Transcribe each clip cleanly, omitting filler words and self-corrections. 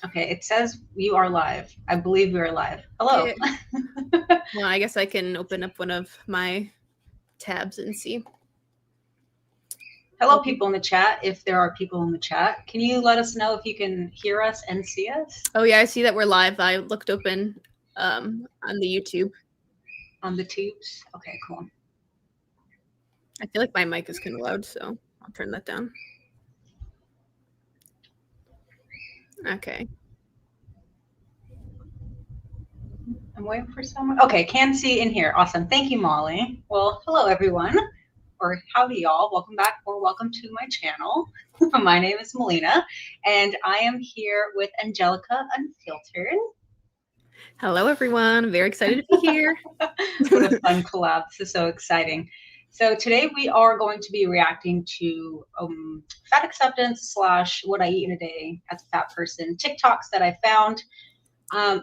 Okay, it says you are live. I believe we are live. Hello. Okay. Well, I guess I can open up one of my tabs and see. Hello, people in the chat. If there are people in the chat, can you let us know if you can hear us and see us? Oh yeah, I see that we're live. I looked open on the YouTube. On the tubes? Okay, cool. I feel like my mic is kind of loud, so I'll turn that down. Okay. I'm waiting for someone. Okay, can see in here. Awesome. Thank you, Molly. Well, hello, everyone. Or howdy, y'all. Welcome back or welcome to my channel. My name is Melina, and I am here with Angelyca Unfiltered. Hello, everyone. I'm very excited to be here. What a fun collab. This is so exciting. So today we are going to be reacting to fat acceptance / what I eat in a day as a fat person TikToks that I found.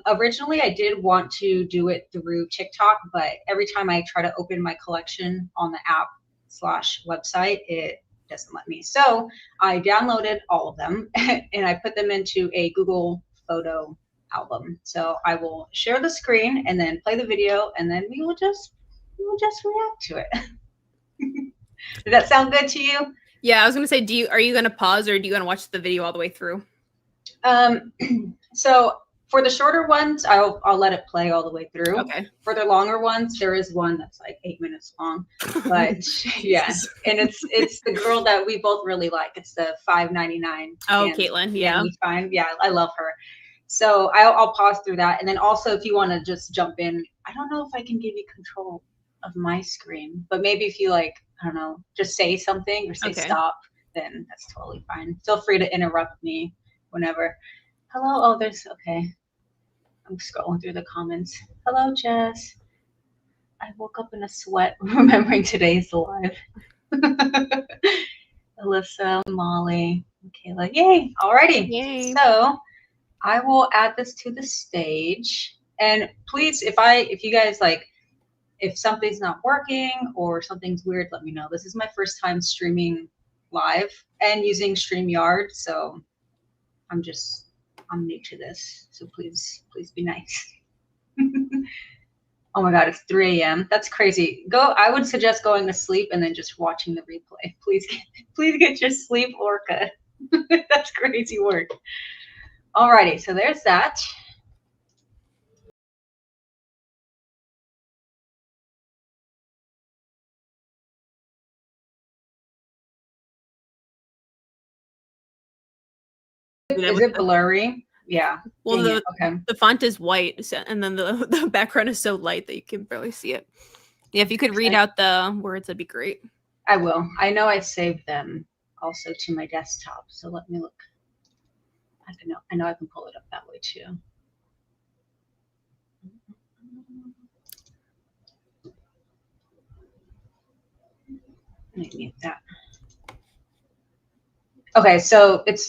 Originally, I did want to do it through TikTok, but every time I try to open my collection on the app / website, it doesn't let me. So I downloaded all of them and I put them into a Google photo album. So I will share the screen and then play the video, and then we will just react to it. Does that sound good to you? Yeah, I was gonna say, are you gonna pause or do you gonna watch the video all the way through? So for the shorter ones, I'll let it play all the way through. Okay. For the longer ones, there is one that's like 8 minutes long. But yeah, and it's the girl that we both really like. It's the $5.99. Oh, Caitlin, yeah. Yeah, I love her. So I'll pause through that, and then also if you want to just jump in, I don't know if I can give you control of my screen, but maybe if you like, I don't know, just say something or say stop, then that's totally fine. Feel free to interrupt me whenever. Hello. Oh, there's okay. I'm scrolling through the comments. Hello, Jess. I woke up in a sweat remembering today's live. Alyssa, Molly, Michaela. Yay. Alrighty. Yay. So I will add this to the stage. And please, if you guys like, if something's not working or something's weird, let me know. This is my first time streaming live and using StreamYard, so I'm new to this, so please be nice. Oh my god, it's 3 a.m. That's crazy. I would suggest going to sleep and then just watching the replay. Please get your sleep, Orca. That's crazy work. Alrighty, so there's that. Is it blurry? Yeah. Well, the font is white, and then the background is so light that you can barely see it. Yeah, if you could read out the words, that'd be great. I will. I know I saved them also to my desktop, so let me look. I know I can pull it up that way too. Let me mute that. Okay, so it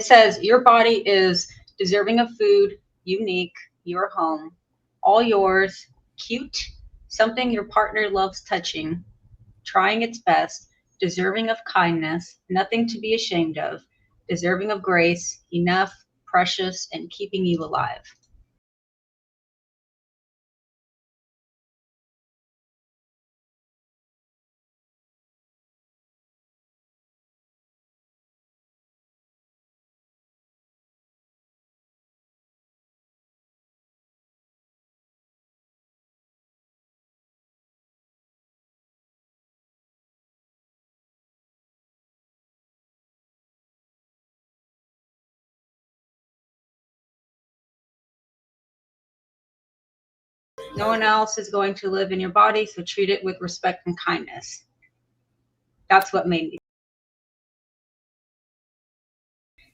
says your body is deserving of food, unique, your home, all yours, cute, something your partner loves touching, trying its best, deserving of kindness, nothing to be ashamed of, deserving of grace, enough, precious, and keeping you alive. No one else is going to live in your body, so treat it with respect and kindness. That's what made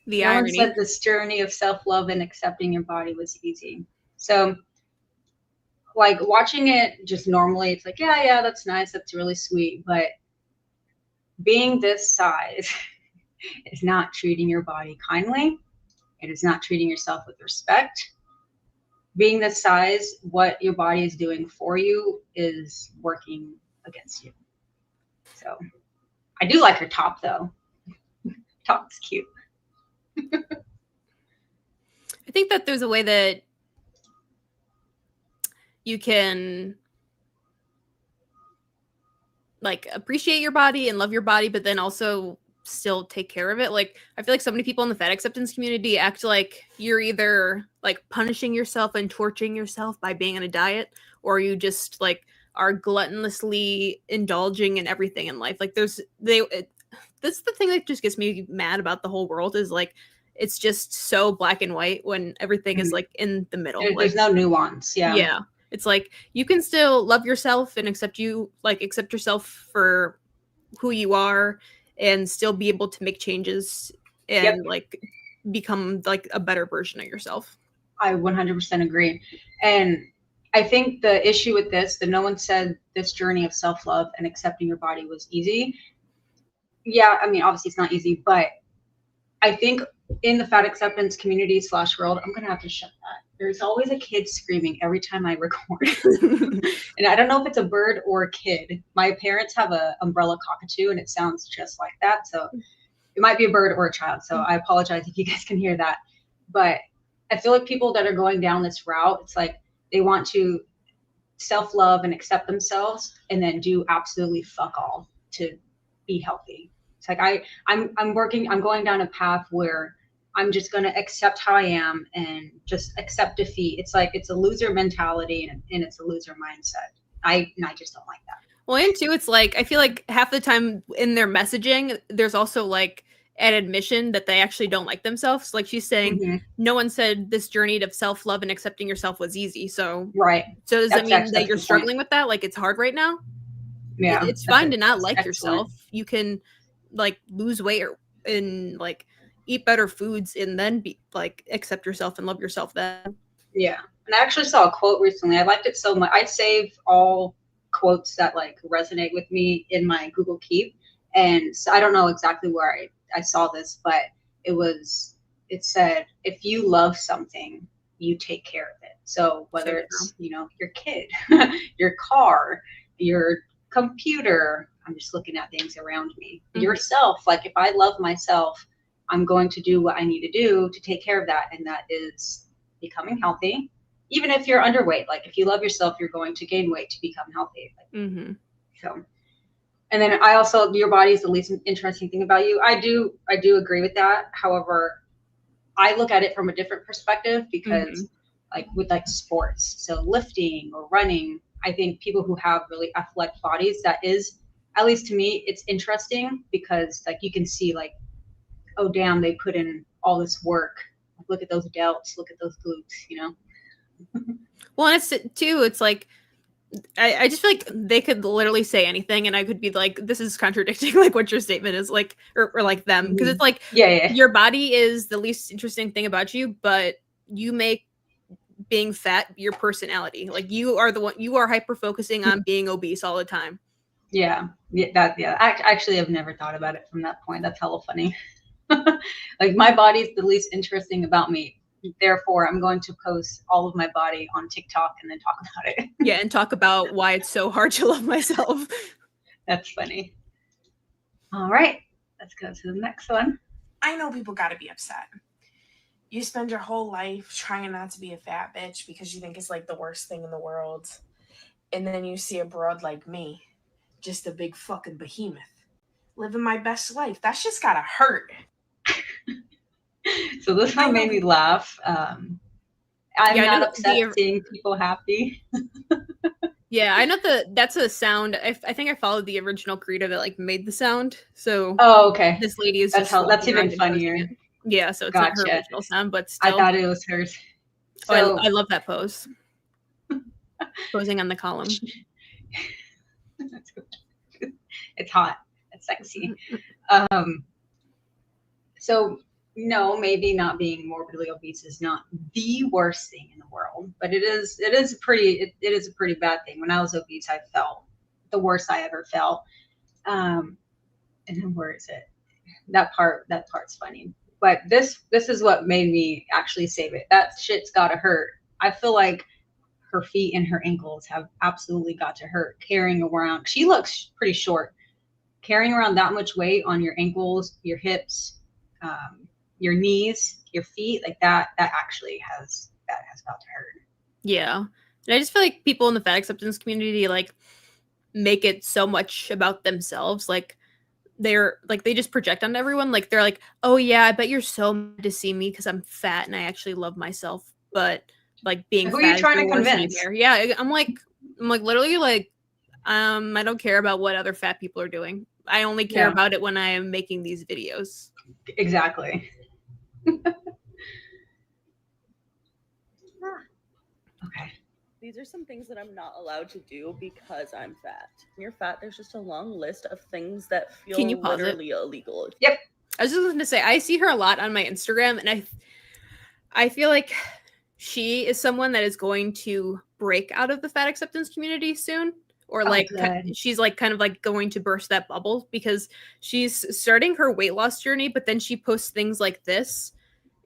me. No one said this journey of self-love and accepting your body was easy. So like watching it just normally, it's like, yeah, that's nice. That's really sweet. But being this size is not treating your body kindly. It is not treating yourself with respect. Being this size, what your body is doing for you is working against you. So I do like her top though. Top's cute. think that there's a way that you can like appreciate your body and love your body, but then also still take care of it. Like I feel like so many people in the fat acceptance community act like you're either like punishing yourself and torturing yourself by being on a diet, or you just like are gluttonously indulging in everything in life. Like that's the thing that just gets me mad about the whole world is like it's just so black and white when everything is like in the middle. There's no nuance. Yeah. It's like you can still love yourself and accept yourself for who you are and still be able to make changes and like become like a better version of yourself. I 100% agree. And I think the issue with this, that no one said this journey of self-love and accepting your body was easy. Yeah, I mean, obviously it's not easy, but I think in the fat acceptance community / world, I'm gonna have to shut that. There's always a kid screaming every time I record. And I don't know if it's a bird or a kid. My parents have a umbrella cockatoo and it sounds just like that. So it might be a bird or a child. So I apologize if you guys can hear that. But I feel like people that are going down this route, it's like they want to self-love and accept themselves and then do absolutely fuck all to be healthy. It's like I'm going down a path where I'm just going to accept how I am and just accept defeat. It's like it's a loser mentality and it's a loser mindset. I just don't like that. Well, and too, it's like I feel like half the time in their messaging, there's also like an admission that they actually don't like themselves. Like she's saying, no one said this journey of self-love and accepting yourself was easy. So So does that mean that you're struggling with that? Like it's hard right now? Yeah, it's fine to not like yourself. You can like lose weight and like eat better foods and then be like accept yourself and love yourself then. Yeah. And I actually saw a quote recently. I liked it so much. I save all quotes that like resonate with me in my Google Keep. And so I don't know exactly where I saw this, but it said, if you love something, you take care of it. So whether it's, your kid, your car, your computer, I'm just looking at things around me, yourself. Like if I love myself, I'm going to do what I need to do to take care of that. And that is becoming healthy. Even if you're underweight, like if you love yourself, you're going to gain weight to become healthy. Like, so, and then I also, your body is the least interesting thing about you. I do agree with that. However, I look at it from a different perspective because like with like sports, so lifting or running, I think people who have really athletic bodies, that is, at least to me, it's interesting because like you can see like, oh damn, they put in all this work. Look at those delts, look at those glutes, Well, and it's too, it's like I just feel like they could literally say anything and I could be like, this is contradicting like what your statement is, like or like them, because it's like your body is the least interesting thing about you, but you make being fat your personality. Like you are hyper focusing on being obese all the time. I actually have never thought about it from that point. That's hella funny. Like my body's the least interesting about me. Therefore, I'm going to post all of my body on TikTok and then talk about it. Yeah, and talk about why it's so hard to love myself. That's funny. All right, let's go to the next one. I know people got to be upset. You spend your whole life trying not to be a fat bitch because you think it's like the worst thing in the world. And then you see a broad like me, just a big fucking behemoth, living my best life. That's just got to hurt. So this one made me laugh. I'm not upset seeing people happy. Yeah, I know that's a sound. I think I followed the original creator that like made the sound. So okay, this lady is that's even funnier. Yeah, so it's not her original sound, but still. I thought it was hers. So I love that pose. Posing on the column. It's hot. It's sexy. So no, maybe not being morbidly obese is not the worst thing in the world, but it is a pretty bad thing. When I was obese, I felt the worst I ever felt. And then where is it? That part's funny. But this is what made me actually save it. That shit's gotta hurt. I feel like her feet and her ankles have absolutely got to hurt carrying around. She looks pretty short. Carrying around that much weight on your ankles, your hips, your knees, your feet, like that actually has got to hurt. Yeah. And I just feel like people in the fat acceptance community like make it so much about themselves. Like they're like, they just project on everyone. Like they're like, oh yeah, I bet you're so mad to see me because I'm fat and I actually love myself. But like being Who are fat you trying is to the worst convince? nightmare. Yeah. I'm like literally like, I don't care about what other fat people are doing. I only care about it when I am making these videos. Exactly. Okay. These are some things that I'm not allowed to do because I'm fat. When you're fat, there's just a long list of things that feel Can you pause literally illegal. Yep. I was just going to say, I see her a lot on my Instagram, and I feel like she is someone that is going to break out of the fat acceptance community soon. Or like she's like kind of like going to burst that bubble because she's starting her weight loss journey, but then she posts things like this.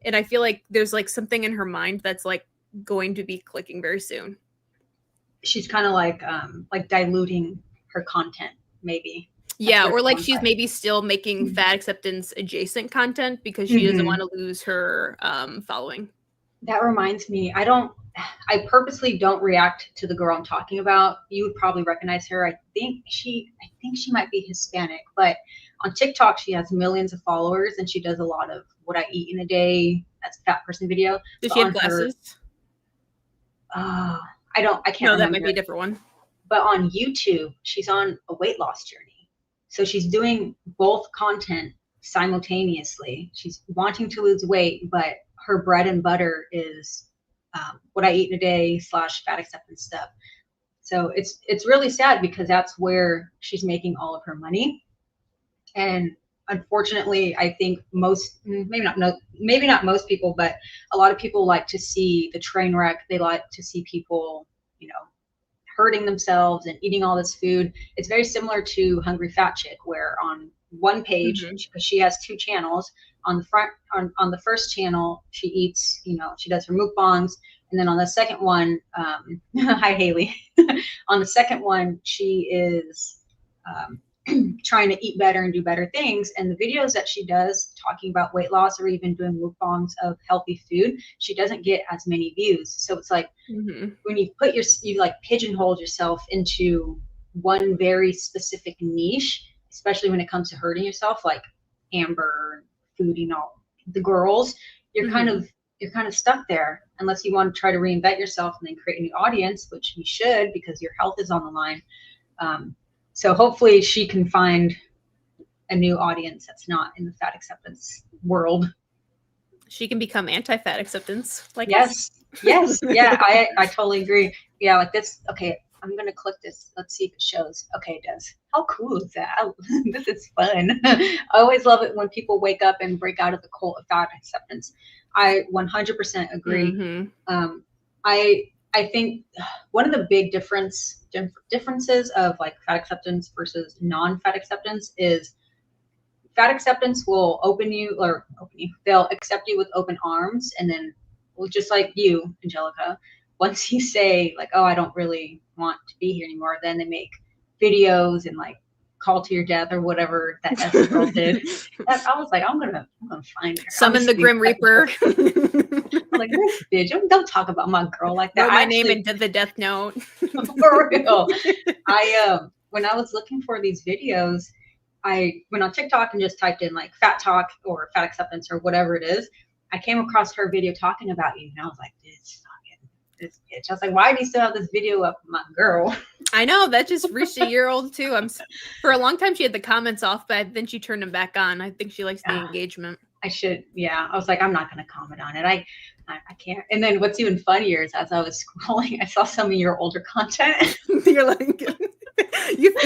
And I feel like there's like something in her mind that's like going to be clicking very soon. She's kind of like diluting her content, maybe. Yeah, or like she's maybe still making fat acceptance adjacent content because she doesn't want to lose her following. That reminds me, I purposely don't react to the girl I'm talking about. You would probably recognize her. I think she might be Hispanic, but on TikTok she has millions of followers and she does a lot of what I eat in a day. That's a fat person video. Does she have glasses? I can't No, remember. that might be a different one. But on YouTube, she's on a weight loss journey. So she's doing both content simultaneously. She's wanting to lose weight, but her bread and butter is what I eat in a day / fat acceptance stuff. So it's really sad because that's where she's making all of her money. And unfortunately, I think maybe not most people, but a lot of people like to see the train wreck. They like to see people, hurting themselves and eating all this food. It's very similar to Hungry Fat Chick, where on one page, because she has 2 channels, on the first channel, she eats, she does her mukbangs. And then on the second one, hi, Haley. On the second one, she is trying to eat better and do better things. And the videos that she does talking about weight loss or even doing mukbangs of healthy food, she doesn't get as many views. So it's like when you like pigeonhole yourself into one very specific niche, especially when it comes to hurting yourself, like Amber, food, the girls, you're kind of stuck there unless you want to try to reinvent yourself and then create a new audience, which you should because your health is on the line. So hopefully she can find a new audience that's not in the fat acceptance world. She can become anti-fat acceptance. Like yes. Yeah, I totally agree. Yeah, like this. Okay, I'm gonna click this. Let's see if it shows. Okay, it does. How cool is that? This is fun. I always love it when people wake up and break out of the cult of fat acceptance. I 100% agree. I think one of the big differences of like fat acceptance versus non-fat acceptance is fat acceptance will they'll accept you with open arms, and then just like you, Angelyca, once you say like, oh, I don't really want to be here anymore, then they make videos and like call to your death or whatever that S girl did. I was like, I'm gonna find her. Summon the Grim Reaper. I'm like, this bitch, don't talk about my girl like that. Wrote my name into the death note. For real. When I was looking for these videos, I went on TikTok and just typed in like fat talk or fat acceptance or whatever it is. I came across her video talking about you, and I was like, this bitch. I was like, why do you still have this video up, my girl? I know, that just reached a year old too. For a long time she had the comments off, but then she turned them back on. I think she likes the engagement. I was like, I'm not gonna comment on it. I can't. And then what's even funnier is as I was scrolling, I saw some of your older content. You're like you put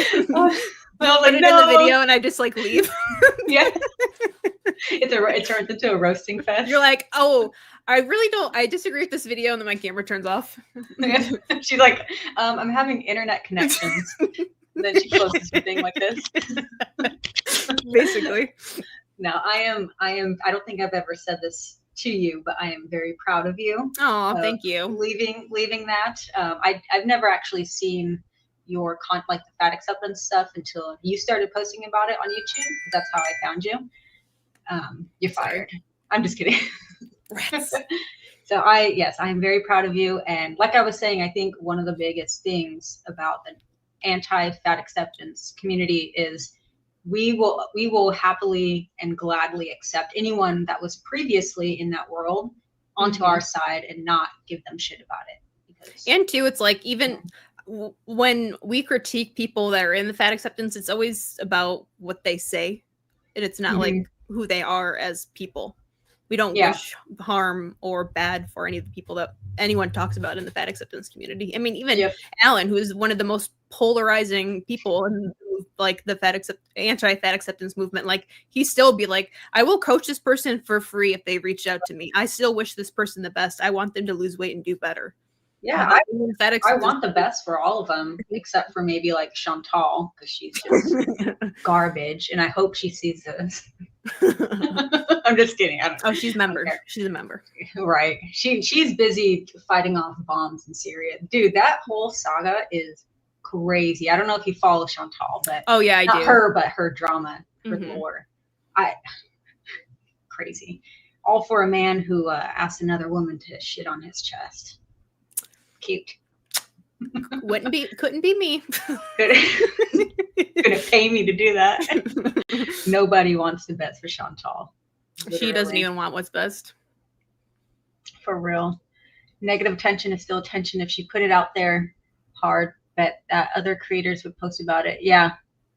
it in the video and I just like leave. Yeah. It turns into a roasting fest. You're like, oh, I disagree with this video, and then my camera turns off. She's like, I'm having internet connections. And then she closes the thing like this. Basically. No, I don't think I've ever said this to you, but I am very proud of you. Oh, thank you. Leaving that. I've never actually seen your like the fat acceptance stuff until you started posting about it on YouTube. That's how I found you. You're fired. I'm just kidding. Rats. So I'm very proud of you. And like I was saying, I think one of the biggest things about the anti-fat acceptance community is we will happily and gladly accept anyone that was previously in that world onto our side and not give them shit about it. Because, and too, it's like even when we critique people that are in the fat acceptance, it's always about what they say, and it's not like who they are as people. We don't wish harm or bad for any of the people that anyone talks about in the fat acceptance community. I mean, even Alan, who is one of the most polarizing people in like the anti-fat acceptance movement, like he still be like, I will coach this person for free if they reached out to me. I still wish this person the best. I want them to lose weight and do better. Yeah, I want the best for all of them, except for maybe like Chantal, because she's just garbage, and I hope she sees this. I'm just kidding. I don't know. Oh, she's member. She's a member. Right. She's busy fighting off bombs in Syria. Dude, that whole saga is crazy. I don't know if you follow Chantal, but oh yeah, I not do. her, but her drama, her lore. Crazy. All for a man who asked another woman to shit on his chest. Cute. Couldn't be me. Gonna pay me to do that. Nobody wants the best for Chantal. Literally. She doesn't even want what's best. For real. Negative attention is still attention. If she put it out there hard, bet that other creators would post about it. Yeah.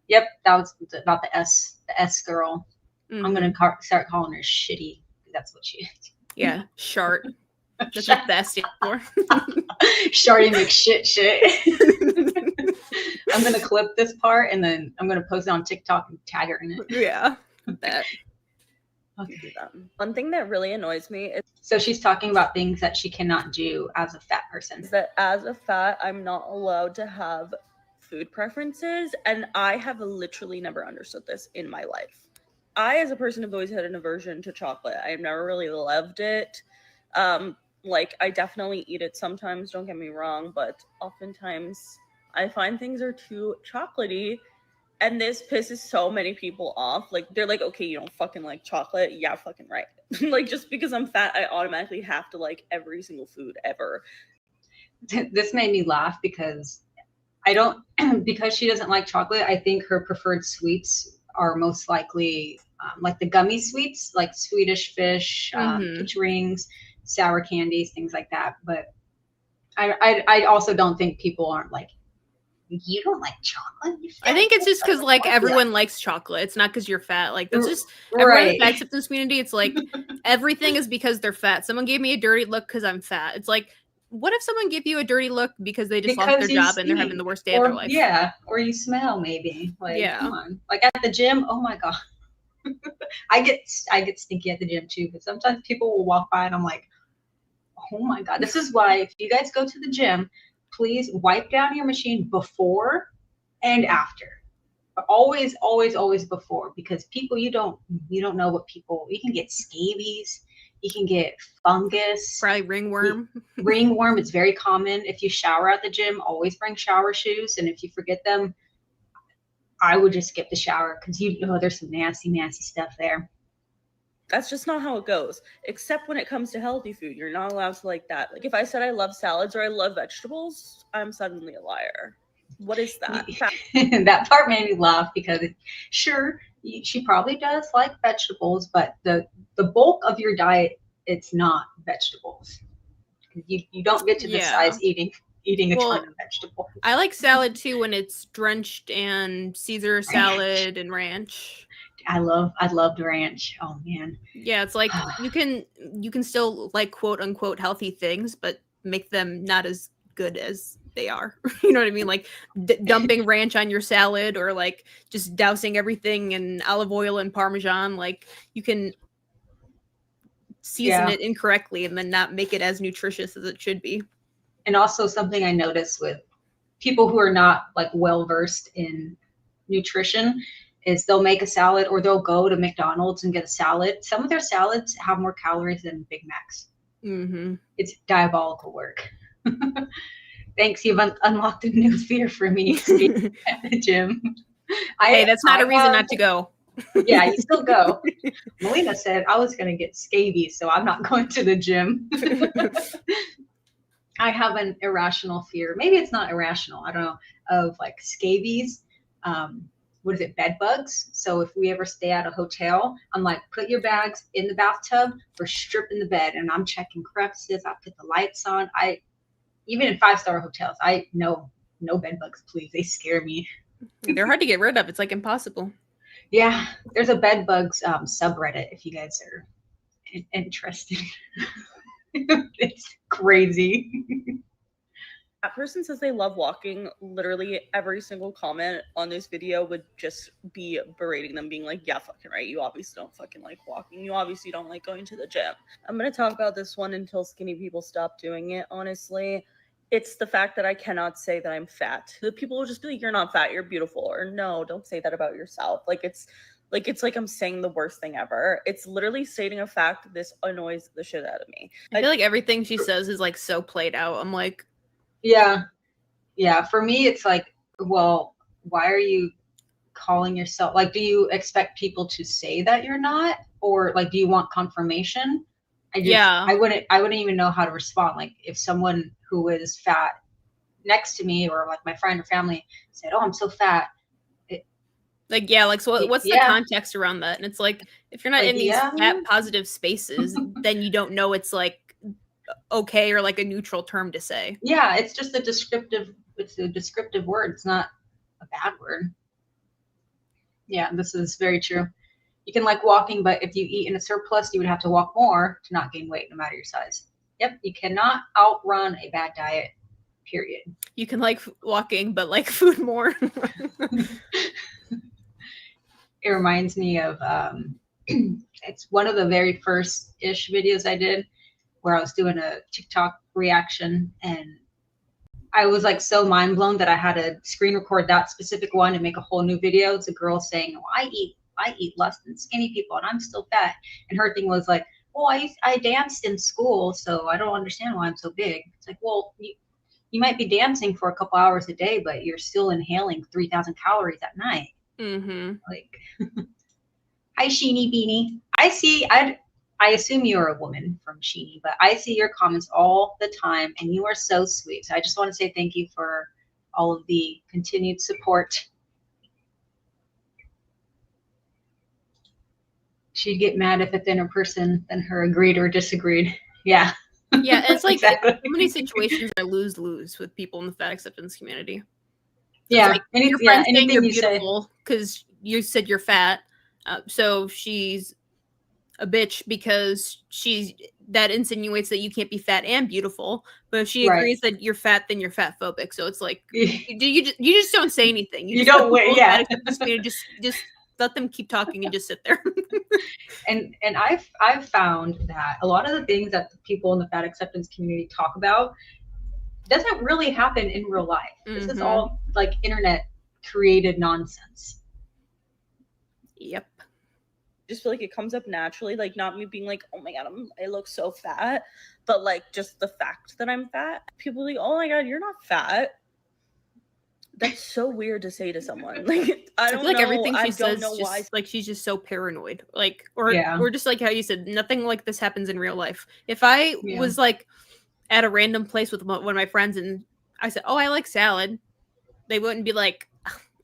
Yep. That was about the S girl. I'm gonna start calling her shitty. That's what she is. Yeah. Shart. That's what that stands for. Sharty McShit shit. I'm gonna clip this part and then I'm gonna post it on TikTok and tag her in it. Yeah. That. Okay. One thing that really annoys me is so she's talking about things that she cannot do as a fat person. Is that as a fat, I'm not allowed to have food preferences, and I have literally never understood this in my life. I, as a person, have always had an aversion to chocolate. I've never really loved it. Like, I definitely eat it sometimes, don't get me wrong, but oftentimes I find things are too chocolatey, and this pisses so many people off. Like, they're like, okay, you don't fucking like chocolate? Yeah, fucking right. Like, just because I'm fat, I automatically have to like every single food ever. This made me laugh because because she doesn't like chocolate, I think her preferred sweets are most likely like the gummy sweets, like Swedish fish, peach rings, sour candies, things like that. But I also don't think people aren't like, you don't like chocolate? I think it's just because like everyone likes chocolate. It's not because you're fat. Like that's just everyone in the fat acceptance community. It's like everything is because they're fat. Someone gave me a dirty look because I'm fat. It's like, what if someone gave you a dirty look because they just lost their job and they're having the worst day of their life? Yeah, or you smell maybe. Like, come on. Like at the gym, oh my god. I get stinky at the gym too, but sometimes people will walk by and I'm like, oh my god. This is why if you guys go to the gym, please wipe down your machine before and after. But always, always, always before, because people you don't know what people, you can get scabies, you can get fungus, probably ringworm. Ringworm is very common. If you shower at the gym, always bring shower shoes, and if you forget them, I would just skip the shower because you know there's some nasty, nasty stuff there. That's just not how it goes. Except when it comes to healthy food, you're not allowed to like that. Like if I said I love salads or I love vegetables, I'm suddenly a liar. What is that? That part made me laugh because sure, she probably does like vegetables, but the bulk of your diet, it's not vegetables. You don't get to decide eating a ton of vegetables. I like salad too when it's drenched in Caesar salad and ranch. I loved ranch. Oh man. Yeah, it's like you can still like quote unquote healthy things, but make them not as good as they are. You know what I mean? Like dumping ranch on your salad or like just dousing everything in olive oil and Parmesan. Like you can season it incorrectly and then not make it as nutritious as it should be. And also something I noticed with people who are not like well versed in nutrition is they'll make a salad or they'll go to McDonald's and get a salad. Some of their salads have more calories than Big Macs. Mm-hmm. It's diabolical work. Thanks, you've unlocked a new fear for me at the gym. Hey, that's not a reason not to go. Yeah, you still go. Melina said I was going to get scabies, so I'm not going to the gym. I have an irrational fear. Maybe it's not irrational. I don't know, of like scabies. What is it? Bed bugs. So if we ever stay at a hotel, I'm like, put your bags in the bathtub. We're stripping the bed, and I'm checking crevices. I put the lights on. Even in 5-star hotels, I know no bed bugs, please. They scare me. They're hard to get rid of. It's like impossible. Yeah, there's a bed bugs subreddit if you guys are interested. It's crazy. That person says they love walking. Literally every single comment on this video would just be berating them, being like, yeah, fucking right. You obviously don't fucking like walking. You obviously don't like going to the gym. I'm going to talk about this one until skinny people stop doing it, honestly. It's the fact that I cannot say that I'm fat. The people will just be like, you're not fat, you're beautiful. Or no, don't say that about yourself. It's like I'm saying the worst thing ever. It's literally stating a fact. This annoys the shit out of me. I feel like everything she says is like so played out. I'm like, yeah. For me, it's like, well, why are you calling yourself, like, do you expect people to say that you're not, or like, do you want confirmation? I wouldn't even know how to respond. Like, if someone who is fat next to me, or like my friend or family said, oh, I'm so fat. So what's the context around that? And it's like, if you're not in these fat positive spaces, then you don't know it's like okay or like a neutral term to say. Yeah, it's just a descriptive word. It's not a bad word. Yeah, this is very true. You can like walking, but if you eat in a surplus, you would have to walk more to not gain weight, no matter your size. Yep, you cannot outrun a bad diet, period. You can like walking, but like food more. It reminds me of, it's one of the very first-ish videos I did where I was doing a TikTok reaction, and I was like so mind blown that I had to screen record that specific one and make a whole new video. It's a girl saying, well, I eat less than skinny people and I'm still fat. And her thing was like, well, I danced in school, so I don't understand why I'm so big. It's like, well, you might be dancing for a couple hours a day, but you're still inhaling 3,000 calories at night. Mm-hmm. Like, hi, Sheeny Beanie. I assume you're a woman from Sheeny, but I see your comments all the time, and you are so sweet. So I just want to say thank you for all of the continued support. She'd get mad if a thinner person than her agreed or disagreed. Yeah. Yeah, and it's like exactly. so many situations are lose-lose with people in the fat acceptance community. So yeah, like your friend saying you're beautiful because you said you're fat, so she's a bitch because that insinuates that you can't be fat and beautiful. But if she agrees that you're fat, then you're fat phobic. So it's like you just don't say anything. You don't wait. Yeah, just let them keep talking and just sit there. and I've found that a lot of the things that the people in the fat acceptance community talk about doesn't really happen in real life. This is all like internet created nonsense. Yep. Just feel like it comes up naturally, like not me being like, oh my god, I look so fat, but like just the fact that I'm fat. People are like, oh my god, you're not fat. That's so weird to say to someone. Like I don't feel like know, everything she says know just why. Like she's just so paranoid. Like or just like how you said, nothing like this happens in real life. If I was like at a random place with one of my friends and I said, oh, I like salad, they wouldn't be like,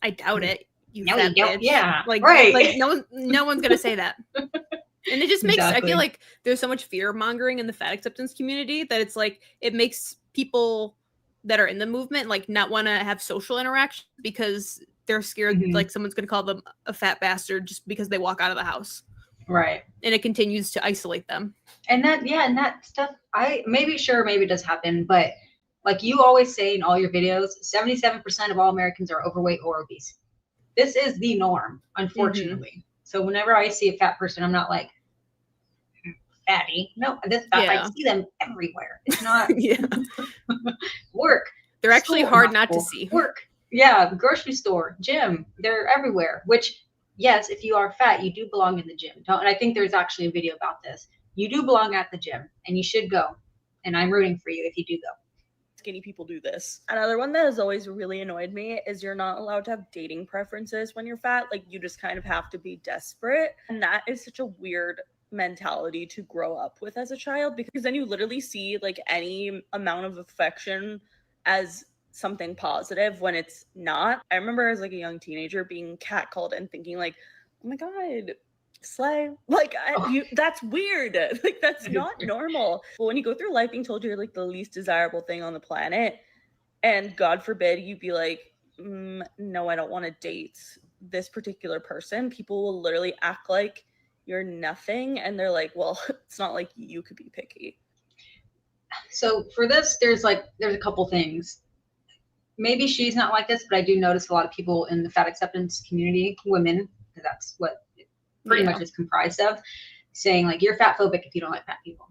I doubt it. You fat bitch. Yeah, like right. Like no one's gonna say that. And it just makes I feel like there's so much fear mongering in the fat acceptance community that it's like it makes people that are in the movement like not want to have social interactions because they're scared like someone's gonna call them a fat bastard just because they walk out of the house. Right. And it continues to isolate them. And that stuff, maybe it does happen, but like you always say in all your videos, 77% of all Americans are overweight or obese. This is the norm, unfortunately. So whenever I see a fat person, I'm not like, fatty. No, I see them everywhere. It's not work. They're actually hard not to see. Work. Yeah, grocery store, gym. They're everywhere, which, yes, if you are fat, you do belong in the gym. And I think there's actually a video about this. You do belong at the gym, and you should go. And I'm rooting for you if you do go. skinny people do this. Another one that has always really annoyed me is you're not allowed to have dating preferences when you're fat. Like, you just kind of have to be desperate. And that is such a weird mentality to grow up with as a child, because then you literally see like any amount of affection as something positive when it's not. I remember as like a young teenager being catcalled and thinking like, oh my god, slay. Like, that's weird. Like, that's not normal. But when you go through life being told you're like the least desirable thing on the planet, and God forbid you be like, no, I don't want to date this particular person, people will literally act like you're nothing, and they're like, well, it's not like you could be picky. So for this, there's a couple things. Maybe she's not like this, but I do notice a lot of people in the fat acceptance community, women, because that's what it pretty much is comprised of, saying like, you're fat phobic if you don't like fat people.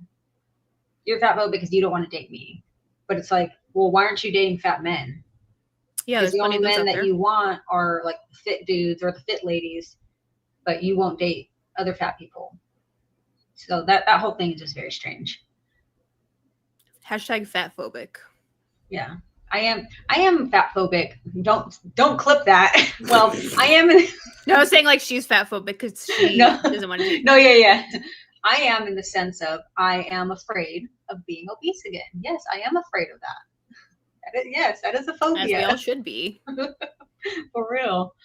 You're fat phobic because you don't want to date me. But it's like, well, why aren't you dating fat men? Yeah, because the only men that you want are like the fit dudes or the fit ladies, but you won't date other fat people. So that whole thing is just very strange. Hashtag fat phobic. Yeah, I am fat phobic. Don't clip that. Well, I am. No, I was saying like she's fat phobic because she doesn't want to date. No, yeah. I am in the sense of I am afraid of being obese again. Yes, I am afraid of that. Yes, that is a phobia. As we all should be. For real.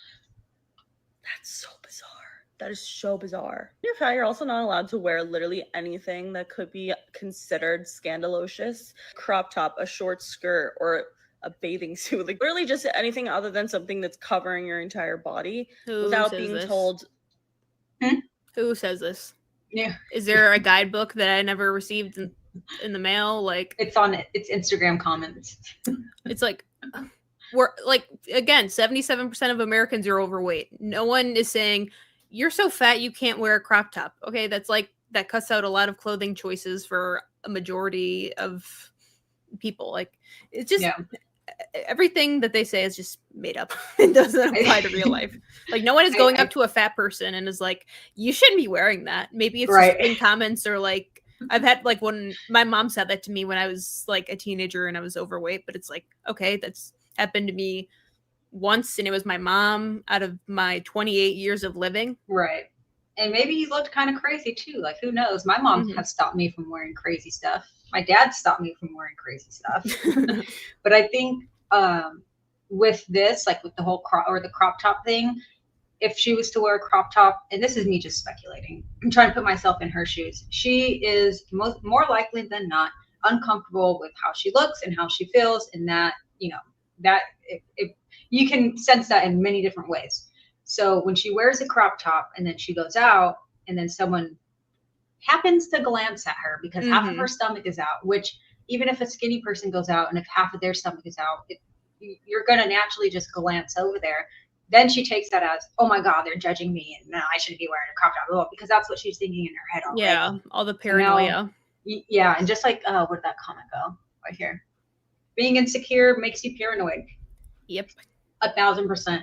That's so bizarre. That is so bizarre. You're fat, you're also not allowed to wear literally anything that could be considered scandalous. Crop top, a short skirt, or a bathing suit. Like, literally just anything other than something that's covering your entire body without being told. Who says this? Yeah. Is there a guidebook that I never received in the mail? Like, it's Instagram comments. It's like, we're like, again, 77% of Americans are overweight. No one is saying you're so fat you can't wear a crop top. Okay, that's like, that cuts out a lot of clothing choices for a majority of people. Like, it's just everything that they say is just made up. It doesn't apply to real life. Like, no one is going up to a fat person and is like, you shouldn't be wearing that. Maybe it's just in comments, or like, I've had like, when my mom said that to me when I was like a teenager and I was overweight, but it's like, okay, that's happened to me once, and it was my mom out of my 28 years of living. Right. And maybe you looked kind of crazy too. Like, who knows? My mom has stopped me from wearing crazy stuff. My dad stopped me from wearing crazy stuff. But I think with this, like with the whole crop top thing, if she was to wear a crop top, and this is me just speculating, I'm trying to put myself in her shoes, she is more likely than not uncomfortable with how she looks and how she feels, and that, you know, that you can sense that in many different ways. So when she wears a crop top and then she goes out and then someone happens to glance at her because half of her stomach is out, which even if a skinny person goes out and if half of their stomach is out, you're going to naturally just glance over there. Then she takes that as, oh my God, they're judging me and now I shouldn't be wearing a crop top at all, because that's what she's thinking in her head already. Yeah, all the paranoia. Yeah, and just like, where did that comment go? Right here. Being insecure makes you paranoid. Yep. 1,000%.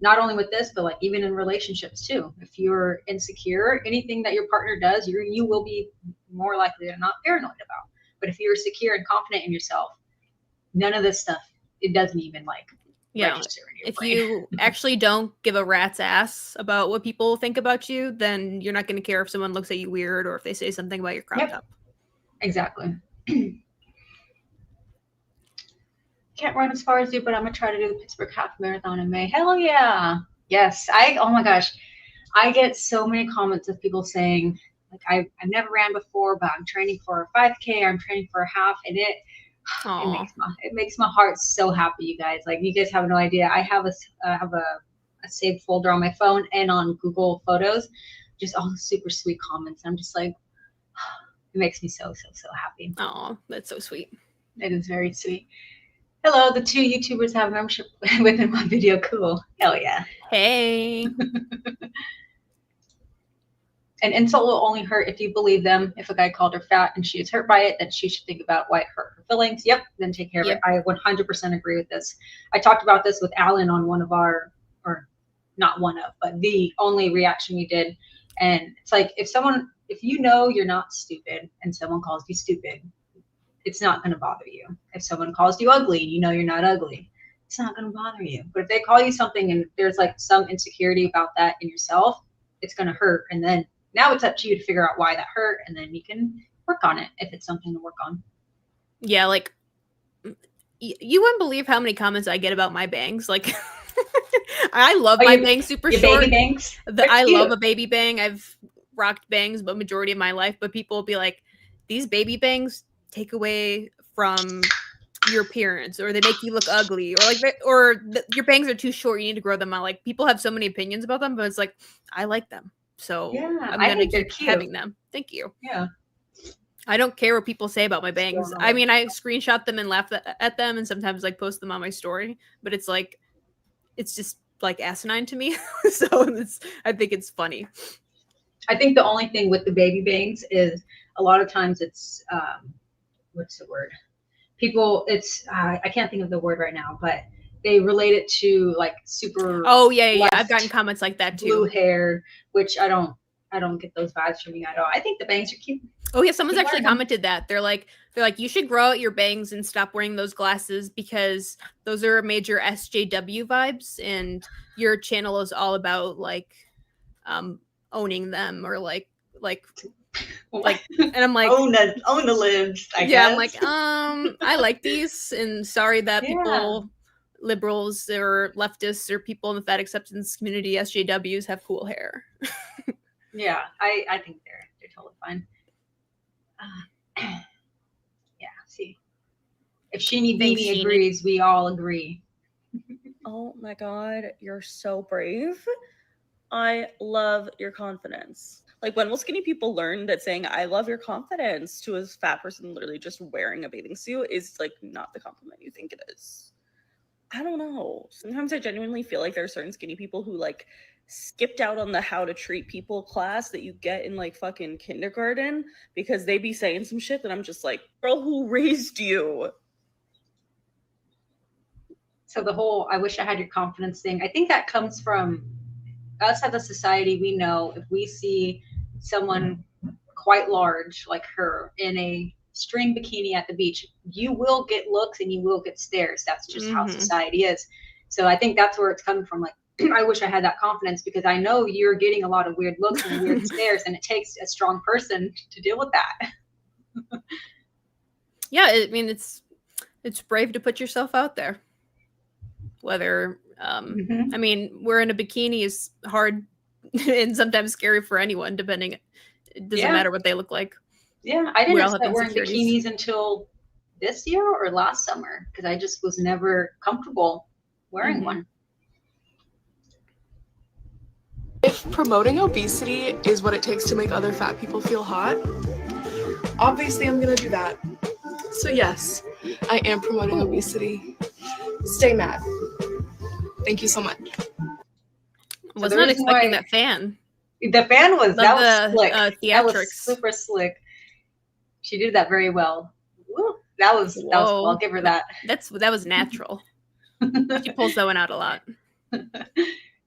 Not only with this, but like even in relationships too. If you're insecure, anything that your partner does, you will be more likely to not paranoid about. But if you're secure and confident in yourself, none of this stuff, it doesn't even like register in your brain. You actually don't give a rat's ass about what people think about you, then you're not going to care if someone looks at you weird or if they say something about your crop top. Exactly. Can't run as far as you, but I'm gonna try to do the Pittsburgh Half Marathon in May. Hell yeah. Yes. Oh my gosh. I get so many comments of people saying, like, I've never ran before, but I'm training for a 5K, or I'm training for a half, and it makes my heart so happy, you guys. Like, you guys have no idea. I have a saved folder on my phone and on Google Photos, just all the super sweet comments. I'm just like, it makes me so happy. Oh, that's so sweet. It is very sweet. Hello, the 2 YouTubers have membership within one video. Cool. Hell yeah. Hey. An insult will only hurt if you believe them. If a guy called her fat and she is hurt by it, then she should think about why it hurt her feelings. Yep. Then take care of it. I 100% agree with this. I talked about this with Alan on one of our, or not one of, but the only reaction we did. And it's like, if you know you're not stupid and someone calls you stupid, it's not going to bother you. If someone calls you ugly, you know you're not ugly, it's not going to bother you. But if they call you something and there's like some insecurity about that in yourself, it's going to hurt. And then now it's up to you to figure out why that hurt, and then you can work on it if it's something to work on. Yeah, like you wouldn't believe how many comments I get about my bangs. Like I love my bangs super short. Baby bangs? I love a baby bang. I've rocked bangs the majority of my life, but people will be like, these baby bangs take away from your appearance, or they make you look ugly, or like, your bangs are too short, you need to grow them out. Like, people have so many opinions about them, but it's like, I like them, so yeah, I'm gonna keep having them. Thank you. Yeah, I don't care what people say about my bangs. I mean, I screenshot them and laugh at them, and sometimes like post them on my story, but it's like, it's just like asinine to me. So I think it's funny. I think the only thing with the baby bangs is a lot of times it's what's the word? People, it's I can't think of the word right now, but they relate it to like super. Oh yeah. I've gotten comments like that too. Blue hair, which I don't get those vibes from you at all. I think the bangs are cute. Oh yeah, someone's actually commented that. They're like, you should grow out your bangs and stop wearing those glasses because those are major SJW vibes, and your channel is all about like owning them, or like and I'm like, own the libs, I guess. Yeah, I'm like, I like these, and sorry that people, liberals or leftists or people in the fat acceptance community, SJWs, have cool hair. Yeah, I think they're totally fine. Yeah, see, if Sheenie Beanie agrees, we all agree. Oh my god, you're so brave. I love your confidence. Like, when will skinny people learn that saying I love your confidence to a fat person literally just wearing a bathing suit is like not the compliment you think it is? I don't know. Sometimes I genuinely feel like there are certain skinny people who like skipped out on the how to treat people class that you get in like fucking kindergarten because they be saying some shit that I'm just like, girl, who raised you? So the whole I wish I had your confidence thing, I think that comes from us as a society. We know if we see someone quite large like her in a string bikini at the beach, you will get looks and you will get stares. That's just how society is. So I think that's where it's coming from. Like, I wish I had that confidence because I know you're getting a lot of weird looks and weird stares, and it takes a strong person to deal with that. Yeah, I mean, it's brave to put yourself out there. Whether I mean, wearing a bikini is hard and sometimes scary for anyone, depending. It doesn't matter what they look like. Yeah, I didn't start wearing bikinis until this year or last summer because I just was never comfortable wearing one. If promoting obesity is what it takes to make other fat people feel hot, obviously I'm gonna do that. So yes, I am promoting obesity. Stay mad. Thank you so much. Was not expecting that fan. The fan was slick. Theatrics. That was super slick. She did that very well. Woo. That was cool. I'll give her that. That was natural. She pulls that one out a lot.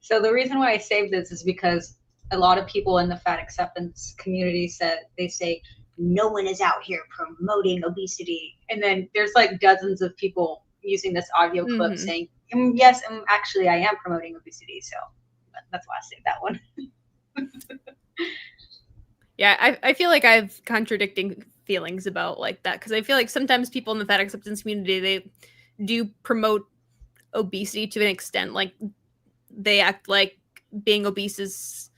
So the reason why I saved this is because a lot of people in the fat acceptance community say no one is out here promoting obesity, and then there's like dozens of people using this audio clip saying, yes, actually I am promoting obesity. So that's why I saved that one. Yeah, I feel like I have contradicting feelings about like that, because I feel like sometimes people in the fat acceptance community, they do promote obesity to an extent. Like, they act like being obese is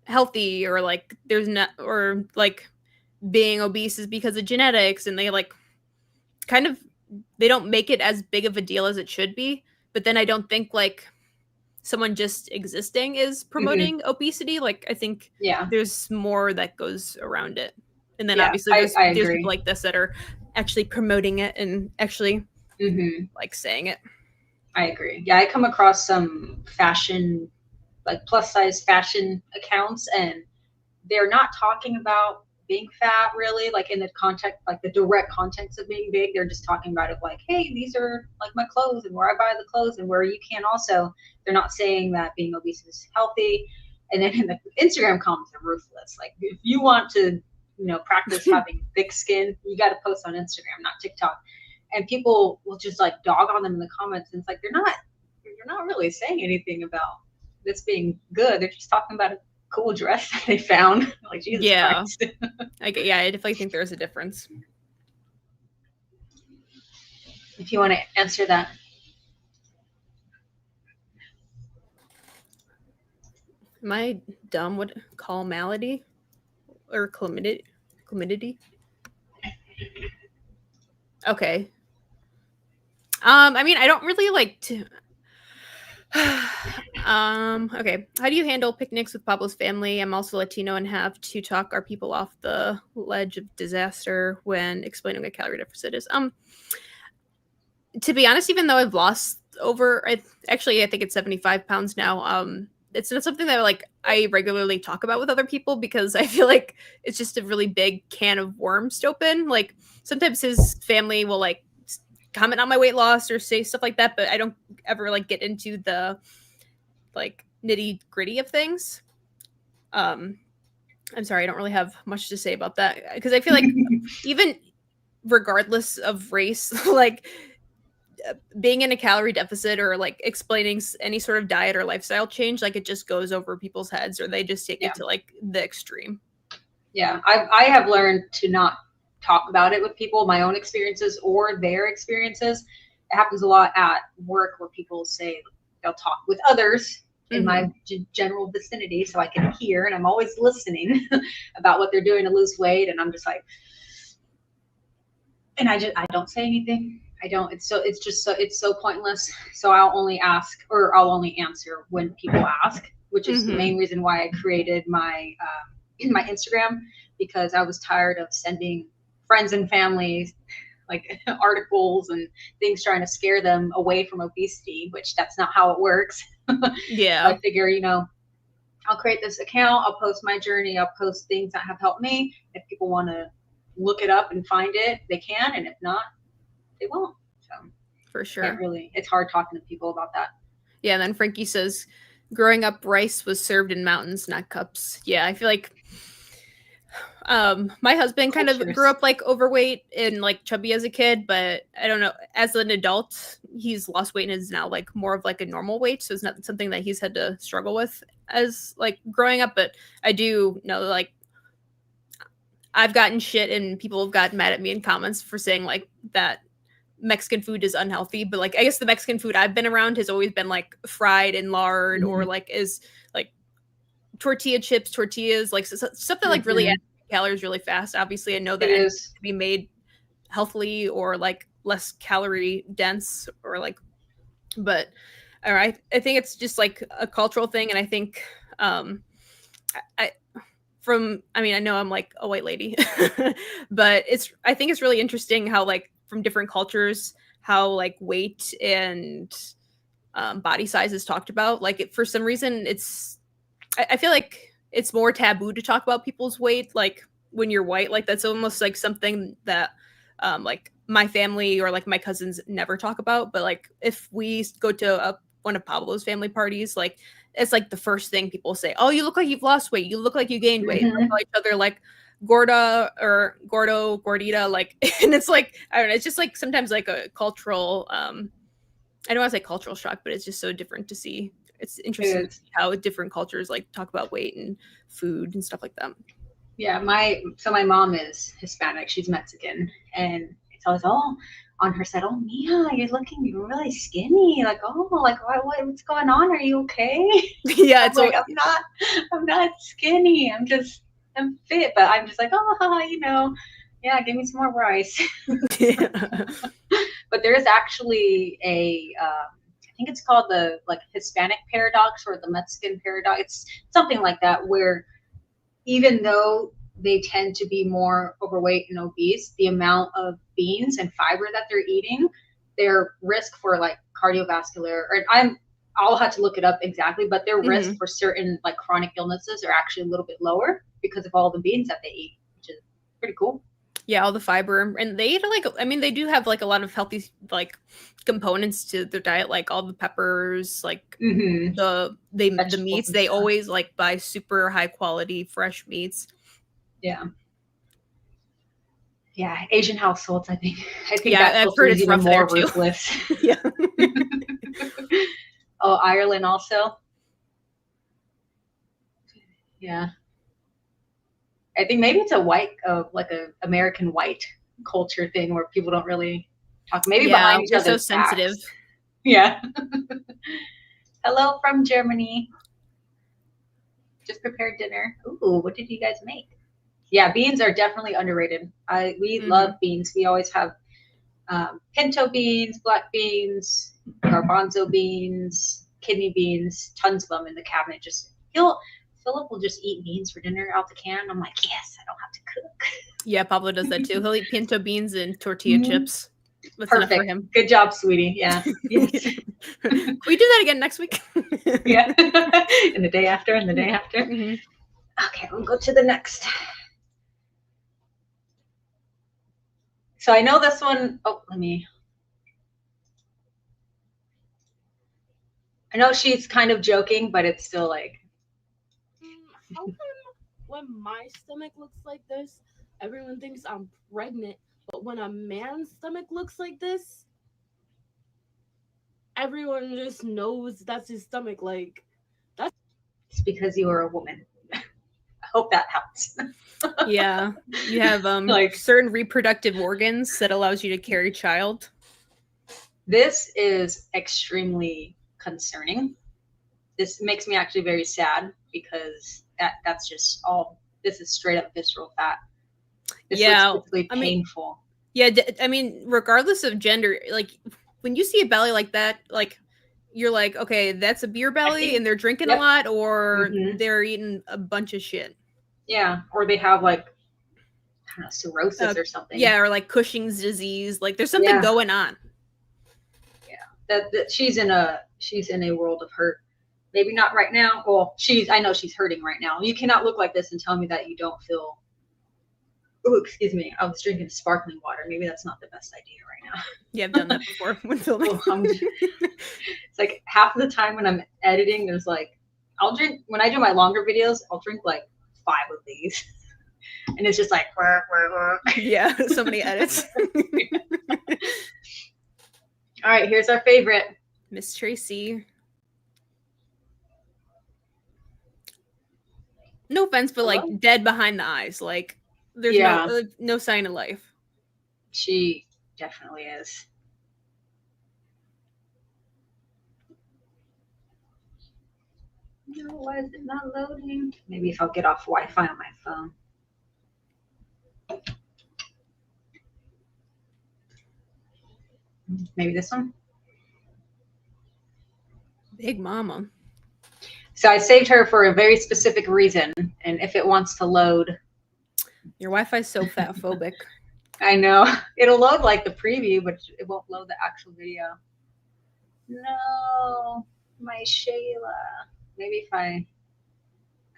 healthy, or like there's not, or like being obese is because of genetics, and they like kind of, they don't make it as big of a deal as it should be. But then I don't think like someone just existing is promoting obesity. Like, I think there's more that goes around it. And then obviously there's people like this that are actually promoting it and actually like saying it. I agree. Yeah, I come across some fashion, like plus size fashion accounts, and they're not talking about being fat really, like in the context, like the direct context of being big. They're just talking about it like, hey, these are like my clothes and where I buy the clothes and where you can also. They're not saying that being obese is healthy. And then in the Instagram comments are ruthless. Like, if you want to practice having thick skin, you got to post on Instagram, not TikTok. And people will just like dog on them in the comments, and it's like you're not really saying anything about this being good. They're just talking about a cool dress that they found. Like, Jesus Christ. I definitely think there's a difference. If you want to answer that. Am I dumb? What call malady or chlamydity? Okay. I mean, I don't really like to. Okay. How do you handle picnics with Pablo's family? I'm also Latino and have to talk our people off the ledge of disaster when explaining what calorie deficit is. To be honest, even though I've lost over, I think it's 75 pounds now. It's not something that like I regularly talk about with other people because I feel like it's just a really big can of worms to open. Like sometimes his family will like comment on my weight loss or say stuff like that, but I don't ever like get into the like nitty gritty of things. I'm sorry, I don't really have much to say about that because I feel like even regardless of race, like being in a calorie deficit or like explaining any sort of diet or lifestyle change, like it just goes over people's heads or they just take it to like the extreme. Yeah, I have learned to not talk about it with people, my own experiences or their experiences. It happens a lot at work where people say they'll talk with others in my general vicinity so I can hear, and I'm always listening about what they're doing to lose weight, and I'm just like, and I don't say anything. I don't. It's so pointless. So I'll only ask or I'll only answer when people ask, which is the main reason why I created my my Instagram, because I was tired of sending friends and family like articles and things trying to scare them away from obesity, which that's not how it works. Yeah. So I figure, I'll create this account. I'll post my journey. I'll post things that have helped me. If people want to look it up and find it, they can, and if not, they won't. So for sure, it's hard talking to people about that. Yeah, and then Frankie says, growing up, rice was served in mountains, not cups. Yeah, I feel like my husband kind of grew up like overweight and like chubby as a kid, but I don't know, as an adult, he's lost weight and is now like more of like a normal weight. So it's not something that he's had to struggle with as like growing up. But I do know like I've gotten shit and people have gotten mad at me in comments for saying like that Mexican food is unhealthy, but like I guess the Mexican food I've been around has always been like fried in lard or like is like tortillas, like stuff that like really adds calories really fast. Obviously, I know that it is to be made healthily or like less calorie dense or like, but all right, I think it's just like a cultural thing, and I think I know I'm like a white lady, but I think it's really interesting how like from different cultures, how like weight and body size is talked about. Like for some reason, I feel like it's more taboo to talk about people's weight. Like when you're white, like that's almost like something that like my family or like my cousins never talk about. But like if we go to one of Pablo's family parties, like it's like the first thing people say, oh, you look like you've lost weight. You look like you gained weight. They call each other like gorda or gordo, gordita. Like, and it's like, I don't know. It's just like sometimes like a cultural, I don't want to say cultural shock, but it's just so different to see. It's interesting to see how different cultures like talk about weight and food and stuff like that. Yeah, my mom is Hispanic. She's Mexican, and it's always on her side. Oh, Mia, you're looking really skinny. Like, what's going on? Are you okay? Yeah, it's like I'm not skinny. I'm fit, but I'm just like, yeah, give me some more rice. But there is actually I think it's called the like Hispanic paradox or the Mexican paradox. It's something like that, where even though they tend to be more overweight and obese, the amount of beans and fiber that they're eating, their risk for like cardiovascular, I'll have to look it up exactly, but their risk for certain like chronic illnesses are actually a little bit lower because of all the beans that they eat, which is pretty cool. Yeah, all the fiber, and they eat like, I mean, they do have like a lot of healthy like components to their diet, like all the peppers, like the meats. They always like buy super high quality fresh meats. Yeah, yeah, Asian households, I think Yeah, that I've culture heard is it's even rough there, more too. ruthless. Yeah. Oh, Ireland also. Yeah. I think maybe it's a white, like a American white culture thing where people don't really talk, maybe Yeah, behind each we're so other's sensitive. backs. Yeah. Hello from Germany. Just prepared dinner. Ooh, what did you guys make? Yeah, beans are definitely underrated. We love beans. We always have pinto beans, black beans, garbanzo beans, kidney beans, tons of them in the cabinet. Philip will just eat beans for dinner out the can. I'm like, yes, I don't have to cook. Yeah, Pablo does that too. He'll eat pinto beans and tortilla chips. That's enough for Perfect. him. Good job, sweetie. Yeah. Yes. Can we do that again next week? Yeah. And the day after, and the day after. Mhm. Okay, we'll go to the next. So I know this one. Oh, I know she's kind of joking, but it's still like. How come when my stomach looks like this, everyone thinks I'm pregnant, but when a man's stomach looks like this, everyone just knows that's his stomach. Like, It's because you are a woman. I hope that helps. Yeah, you have Like- certain reproductive organs that allows you to carry a child. This is extremely concerning. This makes me actually very sad because that's just all. This is straight up visceral fat. This Yeah, looks physically I mean- painful. Yeah, I mean, regardless of gender, like when you see a belly like that, like you're like, okay, that's a beer belly, think- and they're drinking yep. a lot, or Mhm. they're eating a bunch of shit. Yeah, or they have like, I don't know, cirrhosis or something. Yeah, or like Cushing's disease. Like there's something Yeah. going on. That she's in a world of hurt. Maybe not right now. Well, I know she's hurting right now. You cannot look like this and tell me that you don't feel. Oh, excuse me. I was drinking sparkling water. Maybe that's not the best idea right now. Yeah, I've done that before when filming. It's like half of the time when I'm editing, there's like, I'll drink, when I do my longer videos, I'll drink like 5 of these. And it's just like, Yeah, so many edits. All right, here's our favorite. Miss Tracy. No offense, but like dead behind the eyes. Like there's no sign of life. She definitely is. No, why is it not loading? Maybe if I'll get off Wi-Fi on my phone. Maybe this one. Big mama. So I saved her for a very specific reason, and if it wants to load. Your Wi-Fi is so fat phobic. I know. It'll load like the preview, but it won't load the actual video. No, my Shayla. Maybe if can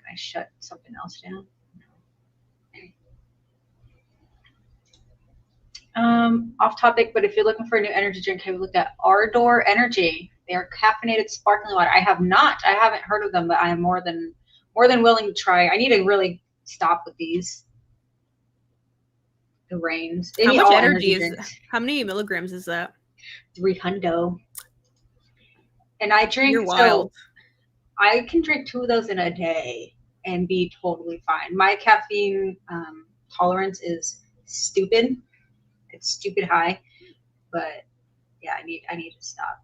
I shut something else down? Off topic, but if you're looking for a new energy drink, have you looked at Ardor Energy? They are caffeinated sparkling water. I have not. I haven't heard of them, but I am more than willing to try. I need to really stop with these. The rains. How much energy is? How many milligrams is that? 300. And I drink. You're wild. So I can drink 2 of those in a day and be totally fine. My caffeine tolerance is stupid. It's stupid high, but yeah, I need to stop.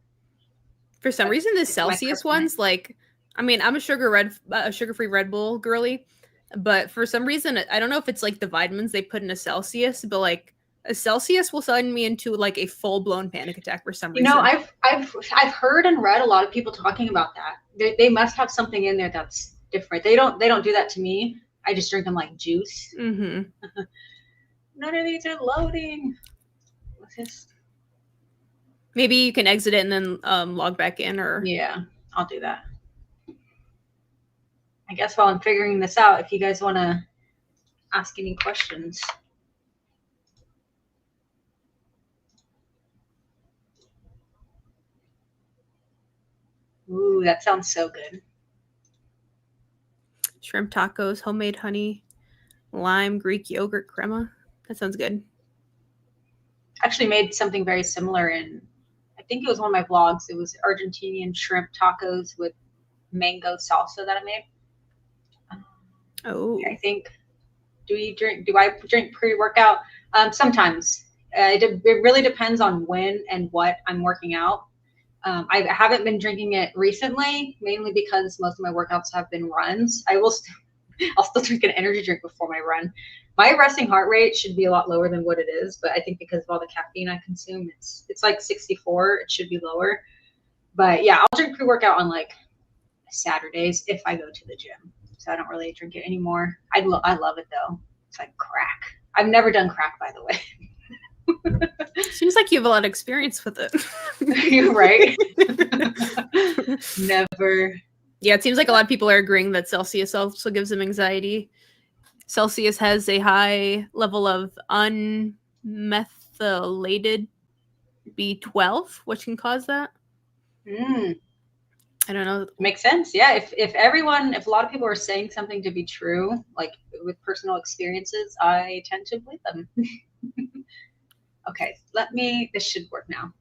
For some reason, the Celsius ones, like, I mean, I'm a sugar-free Red Bull girly, but for some reason, I don't know if it's like the vitamins they put in a Celsius, but like a Celsius will send me into like a full-blown panic attack for some reason. You know, I've heard and read a lot of people talking about that. They must have something in there that's different. They don't do that to me. I just drink them like juice. Mm-hmm. None of these are loading. What's this? Maybe you can exit it and then log back in, or yeah, I'll do that. I guess while I'm figuring this out, if you guys want to ask any questions. Ooh, that sounds so good. Shrimp tacos, homemade honey, lime, Greek yogurt crema. That sounds good. actually made something very similar in, I think it was one of my vlogs. It was Argentinian shrimp tacos with mango salsa that I made. Oh, I think, do I drink pre-workout? Sometimes. It really depends on when and what I'm working out. I haven't been drinking it recently, mainly because most of my workouts have been runs. I'll still drink an energy drink before my run. My resting heart rate should be a lot lower than what it is, but I think because of all the caffeine I consume, it's like 64. It should be lower. But yeah, I'll drink pre-workout on like Saturdays if I go to the gym. So I don't really drink it anymore. I love it though. It's like crack. I've never done crack, by the way. seems like you have a lot of experience with it. You're right. Never. Yeah, it seems like a lot of people are agreeing that Celsius also gives them anxiety. Celsius has a high level of unmethylated B12, which can cause that. I don't know. Makes sense. Yeah. If a lot of people are saying something to be true, like with personal experiences, I tend to believe them. Okay, this should work now.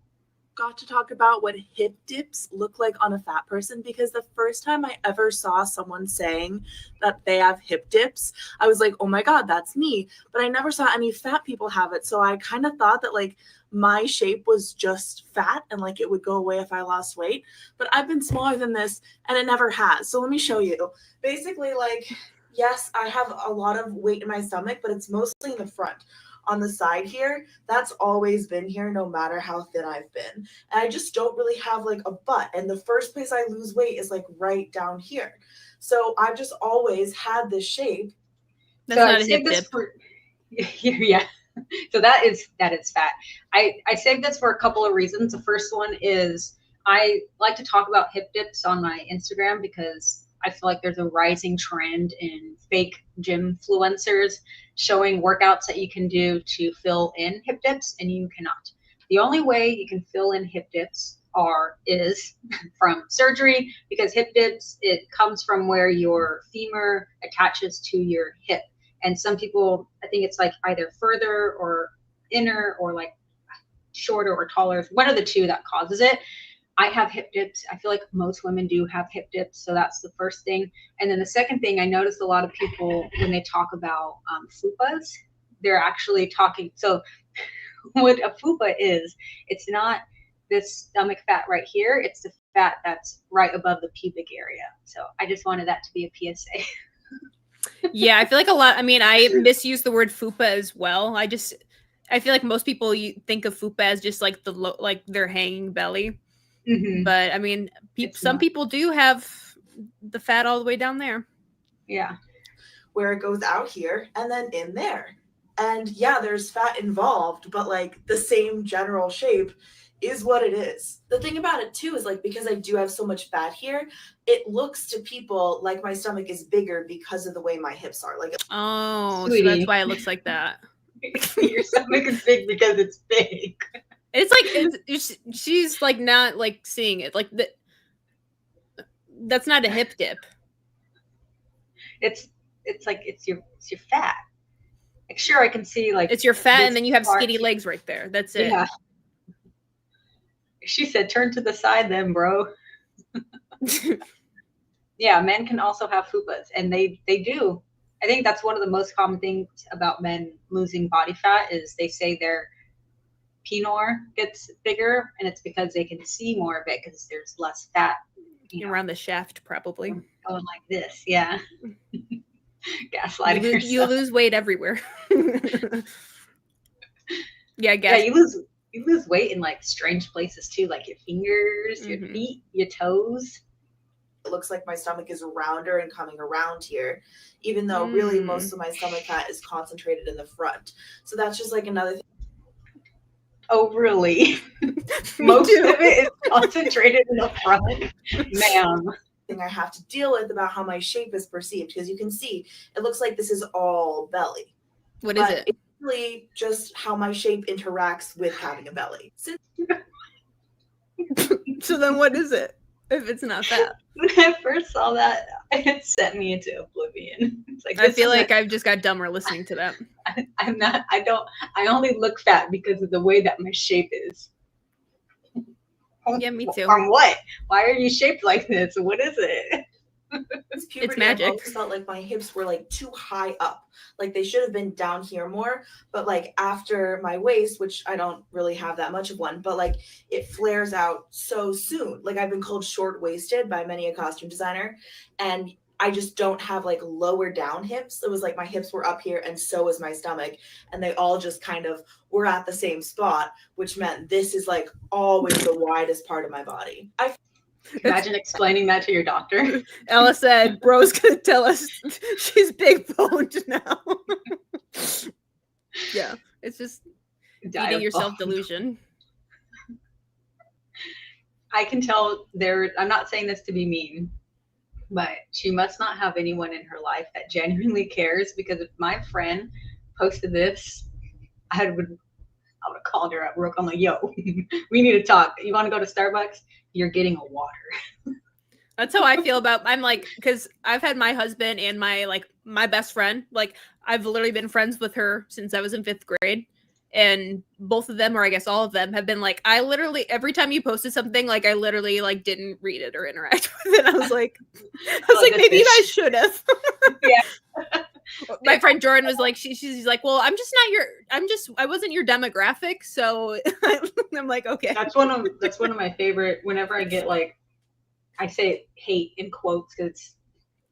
Got to talk about what hip dips look like on a fat person, because the first time I ever saw someone saying that they have hip dips, I was like, oh my God, that's me. But I never saw any fat people have it. So I kind of thought that like my shape was just fat and like it would go away if I lost weight. But I've been smaller than this and it never has. So let me show you. Basically, like, yes, I have a lot of weight in my stomach, but it's mostly in the front. On the side here, that's always been here no matter how thin I've been. And I just don't really have like a butt. And the first place I lose weight is like right down here. So I've just always had this shape. That's not a hip dip. Yeah. So that is fat. I saved this for a couple of reasons. The first one is I like to talk about hip dips on my Instagram because I feel like there's a rising trend in fake gym influencers showing workouts that you can do to fill in hip dips, and you cannot. The only way you can fill in hip dips is from surgery, because hip dips, it comes from where your femur attaches to your hip. And some people, I think it's like either further or inner or like shorter or taller, one of the two that causes it. I have hip dips. I feel like most women do have hip dips. So that's the first thing. And then the second thing, I noticed a lot of people, when they talk about fupas, they're actually talking. So what a fupa is, it's not this stomach fat right here. It's the fat that's right above the pubic area. So I just wanted that to be a PSA. Yeah, I feel like I misuse the word fupa as well. I feel like most people think of fupa as just like their hanging belly. Mm-hmm. But I mean, some people do have the fat all the way down there. Yeah. Where it goes out here and then in there. And yeah, there's fat involved, but like the same general shape is what it is. The thing about it too is like, because I do have so much fat here, it looks to people like my stomach is bigger because of the way my hips are. Like, oh, sweetie. So that's why it looks like that. Your stomach is big because it's big. It's like she's like not like seeing it like that's not a hip dip. It's like it's your fat. Like sure, I can see like it's your fat, and then you have skinny legs right there. That's it. Yeah. She said, "Turn to the side, then, bro." Yeah, men can also have fupas, and they do. I think that's one of the most common things about men losing body fat is they say their penor gets bigger, and it's because they can see more of it because there's less fat around the shaft, probably going like this. Yeah. Gaslighting you lose weight everywhere. Yeah, you lose weight in like strange places too, like your fingers, your feet, your toes. It looks like my stomach is rounder and coming around here, even though really most of my stomach fat is concentrated in the front. So that's just like another thing. Oh, really? Most of it is concentrated in the front, ma'am. Thing I have to deal with about how my shape is perceived, because you can see it looks like this is all belly. What is it? It's really just how my shape interacts with having a belly. So then what is it? if it's not fat. When I first saw that, it sent me into oblivion. It's like, I feel like I've just got dumber listening to that. I only look fat because of the way that my shape is. Yeah, me too. From what? Why are you shaped like this? What is it? Puberty, magic. I always felt like my hips were like too high up. Like they should have been down here more. But like after my waist, which I don't really have that much of one, but like it flares out so soon. Like I've been called short waisted by many a costume designer, and I just don't have like lower down hips. It was like my hips were up here and so was my stomach. And they all just kind of were at the same spot, which meant this is like always the widest part of my body. Imagine explaining that to your doctor. Ella said, bro's gonna tell us she's big boned now. Yeah, it's just eating yourself delusion. I can tell I'm not saying this to be mean, but she must not have anyone in her life that genuinely cares, because if my friend posted this, I would have called her up real quick. I'm like, yo, we need to talk. You want to go to Starbucks? You're getting a water. That's how I feel about, I'm like, because I've had my husband and my best friend, like I've literally been friends with her since I was in 5th grade. And both of them, or I guess all of them, have been like, I literally, every time you posted something, like I literally like didn't read it or interact with it. I was like, maybe I should have. Yeah. My friend Jordan was like, she's like, well, I wasn't your demographic. So I'm like, okay. That's one of my favorite, whenever I get like, I say hate in quotes because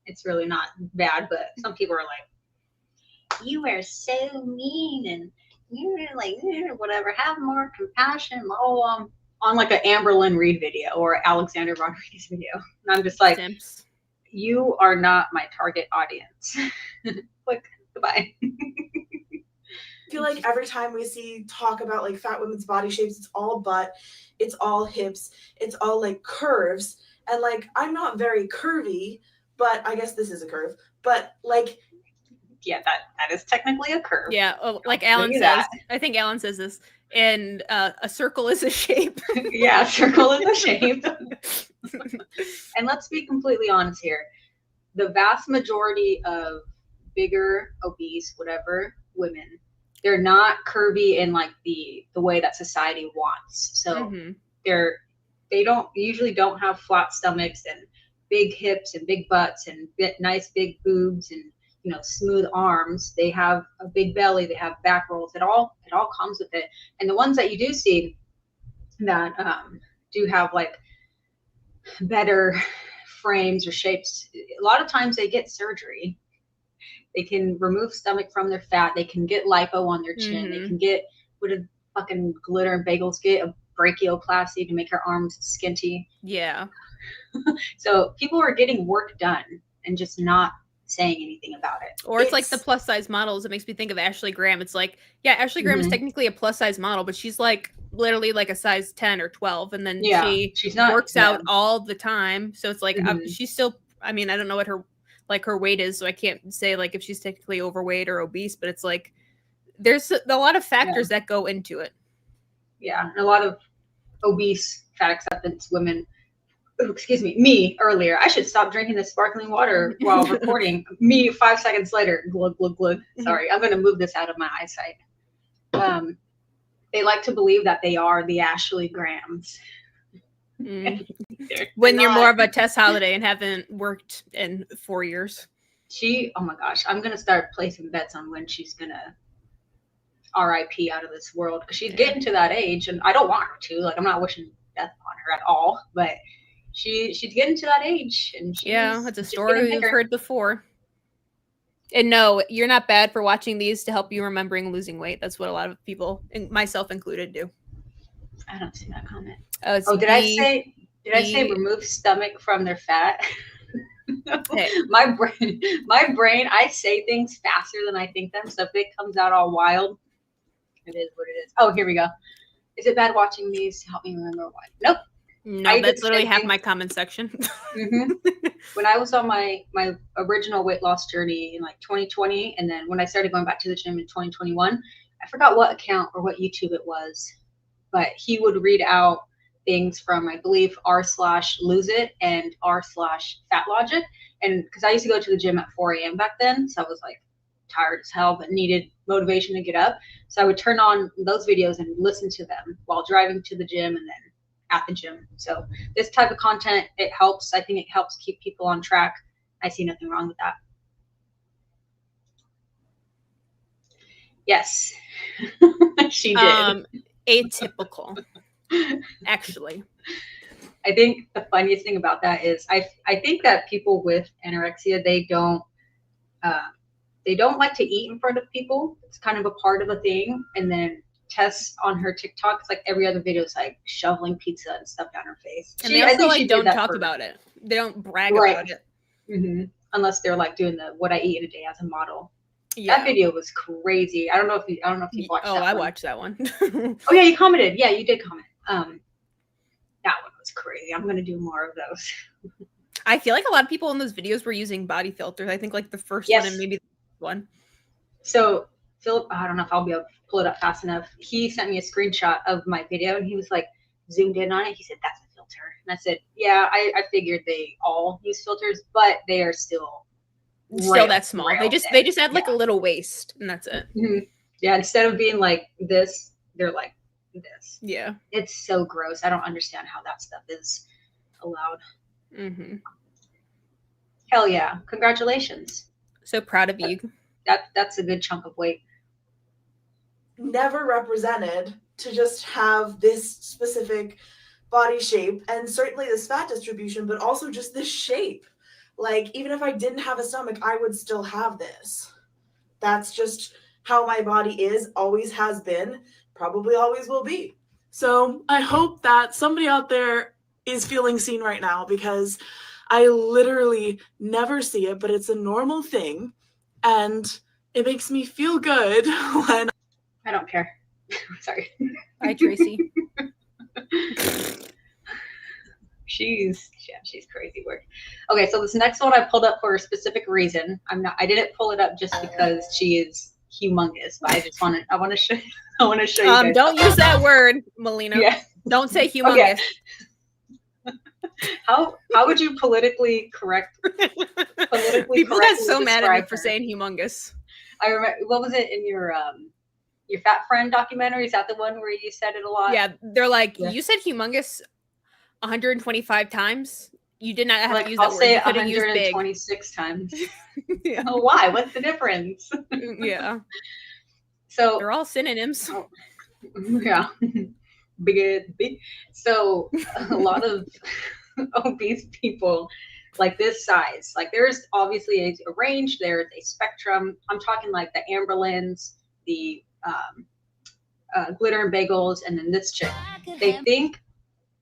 it's really not bad, but some people are like, you are so mean and you're like, whatever, have more compassion, on like an Amberlynn Reed video or Alexander Rodriguez video. And I'm just like, Simps. You are not my target audience. Click, goodbye. I feel like every time we see talk about like fat women's body shapes, it's all butt, it's all hips, it's all like curves. And like, I'm not very curvy, but I guess this is a curve. But like, yeah, that is technically a curve. Yeah, like Alan says. I think Alan says this. And a circle is a shape. Yeah, a circle is a shape. And let's be completely honest here. The vast majority of bigger, obese, whatever, women, they're not curvy in like the way that society wants. So they usually don't have flat stomachs and big hips and big butts and nice big boobs and smooth arms. They have a big belly, they have back rolls. It all comes with it. And the ones that you do see that do have like better frames or shapes, a lot of times they get surgery. They can remove stomach from their fat. They can get lipo on their chin. They can get, what did fucking Glitter and Bagels get? A brachioplasty to make her arms skinty. Yeah. So people are getting work done and just not saying anything about it. Or it's like the plus size models. It makes me think of Ashley Graham. It's like, yeah, Ashley Graham is technically a plus size model, but she's like literally like a size 10 or 12. And then she's not works out all the time. So it's like, she's still, I mean, I don't know what her weight is. So I can't say like if she's technically overweight or obese, but it's like, there's a lot of factors that go into it. Yeah. And a lot of obese fat acceptance women, me earlier. I should stop drinking this sparkling water while recording. Me 5 seconds later, glug, glug, glug. Sorry, I'm going to move this out of my eyesight. They like to believe that they are the Ashley Grahams. When you're more of a Tess Holiday and haven't worked in 4 years. Oh my gosh, I'm going to start placing bets on when she's going to RIP out of this world. Because she's getting to that age, and I don't want her to. Like, I'm not wishing death on her at all, but she's getting to that age, and it's a story we've heard before. And no, you're not bad for watching these to help you remembering losing weight. That's what a lot of people, myself included, do. I don't see that comment. Did I say remove stomach from their fat? Hey. My brain, I say things faster than I think them. So if it comes out all wild, it is what it is. Oh, here we go. Is it bad watching these to help me remember why? Nope. No, that's literally half my comment section. When I was on my original weight loss journey in like 2020, and then when I started going back to the gym in 2021, I forgot what account or what YouTube it was, but he would read out things from, I believe, r/lose it and r/fat logic. And because I used to go to the gym at 4 a.m. back then, so I was like tired as hell, but needed motivation to get up. So I would turn on those videos and listen to them while driving to the gym and then at the gym. So this type of content, it helps. I think it helps keep people on track. I see nothing wrong with that. Yes, she did. Atypical, actually. I think the funniest thing about that is I think that people with anorexia, they don't like to eat in front of people. It's kind of a part of a thing. And then Tess on her TikTok, it's like every other video is like shoveling pizza and stuff down her face. And they also like don't talk about it. They don't brag about it. Mm-hmm. Unless they're like doing the what I eat in a day as a model. Yeah. That video was crazy. I don't know if you watched that. Oh, I watched that one. Oh yeah, you commented. Yeah, you did comment. That one was crazy. I'm gonna do more of those. I feel like a lot of people in those videos were using body filters. I think like the first one and maybe the one. So Philip, I don't know if I'll be able to pull it up fast enough. He sent me a screenshot of my video and he was like zoomed in on it. He said, "That's a filter." And I said, "Yeah, I figured they all use filters, but they are still that small. They just add like a little waist and that's it." Mm-hmm. Yeah, instead of being like this, they're like this. Yeah. It's so gross. I don't understand how that stuff is allowed. Mm-hmm. Hell yeah. Congratulations. So proud of you. That's a good chunk of weight. Never represented to just have this specific body shape and certainly this fat distribution, but also just this shape. Like, even if I didn't have a stomach, I would still have this. That's just how my body is, always has been, probably always will be. So I hope that somebody out there is feeling seen right now, because I literally never see it, but it's a normal thing. And it makes me feel good when... I don't care. Sorry. Hi, Tracy. She's crazy work. Okay, so this next one I pulled up for a specific reason. I didn't pull it up just because she is humongous, but I want to show you guys. Don't use that word, Melina. Yeah. Don't say humongous. Okay. How would you politically correct? People got so mad at me for saying humongous. I remember, what was it in your Fat Friend documentary? Is that the one where you said it a lot? Yeah, they're like, you said humongous 125 times. You did not have to use that word. I'll say you it 126 times. Yeah. Oh, why? What's the difference? Yeah. So they're all synonyms. Oh, yeah. Big. So a lot of obese people like this size, like there's obviously a range, there's a spectrum. I'm talking like the Amberlins, the glitter and bagels, and then this chick. They think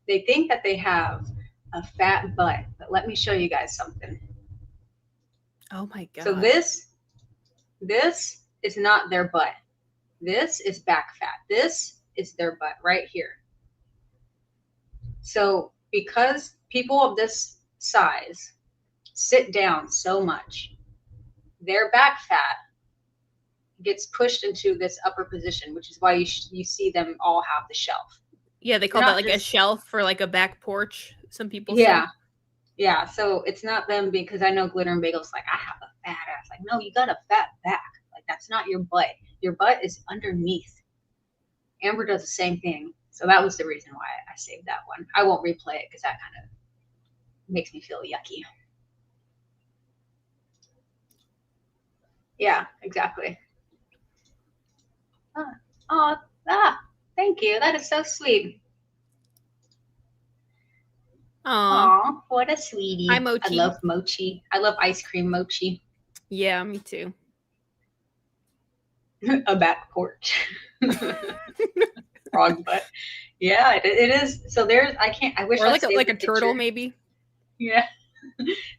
that they have a fat butt, but let me show you guys something. Oh my god. So this is not their butt. This is back fat. This is their butt right here. So because people of this size sit down so much, their back fat gets pushed into this upper position, which is why you see them all have the shelf. Yeah, they call that like a shelf or like a back porch. Some people say. Yeah. So it's not them, because I know Glitter and Bagels like, I have a fat ass. Like, no, you got a fat back. Like, that's not your butt. Your butt is underneath. Amber does the same thing. So that was the reason why I saved that one. I won't replay it because that kind of makes me feel yucky. Yeah, exactly. Thank you. That is so sweet. Aw, what a sweetie. Hi, Mochi. I love mochi. I love ice cream mochi. Yeah, me too. A back porch. Wrong butt. Yeah, it is. So there's, I wish or I like a turtle maybe. Yeah.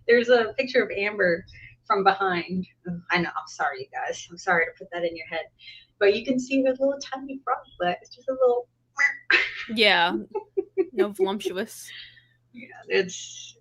There's a picture of Amber from behind. I know, I'm sorry, you guys. I'm sorry to put that in your head. But you can see the little tiny frog butt. It's just a little. Yeah. No voluptuous. Yeah, it's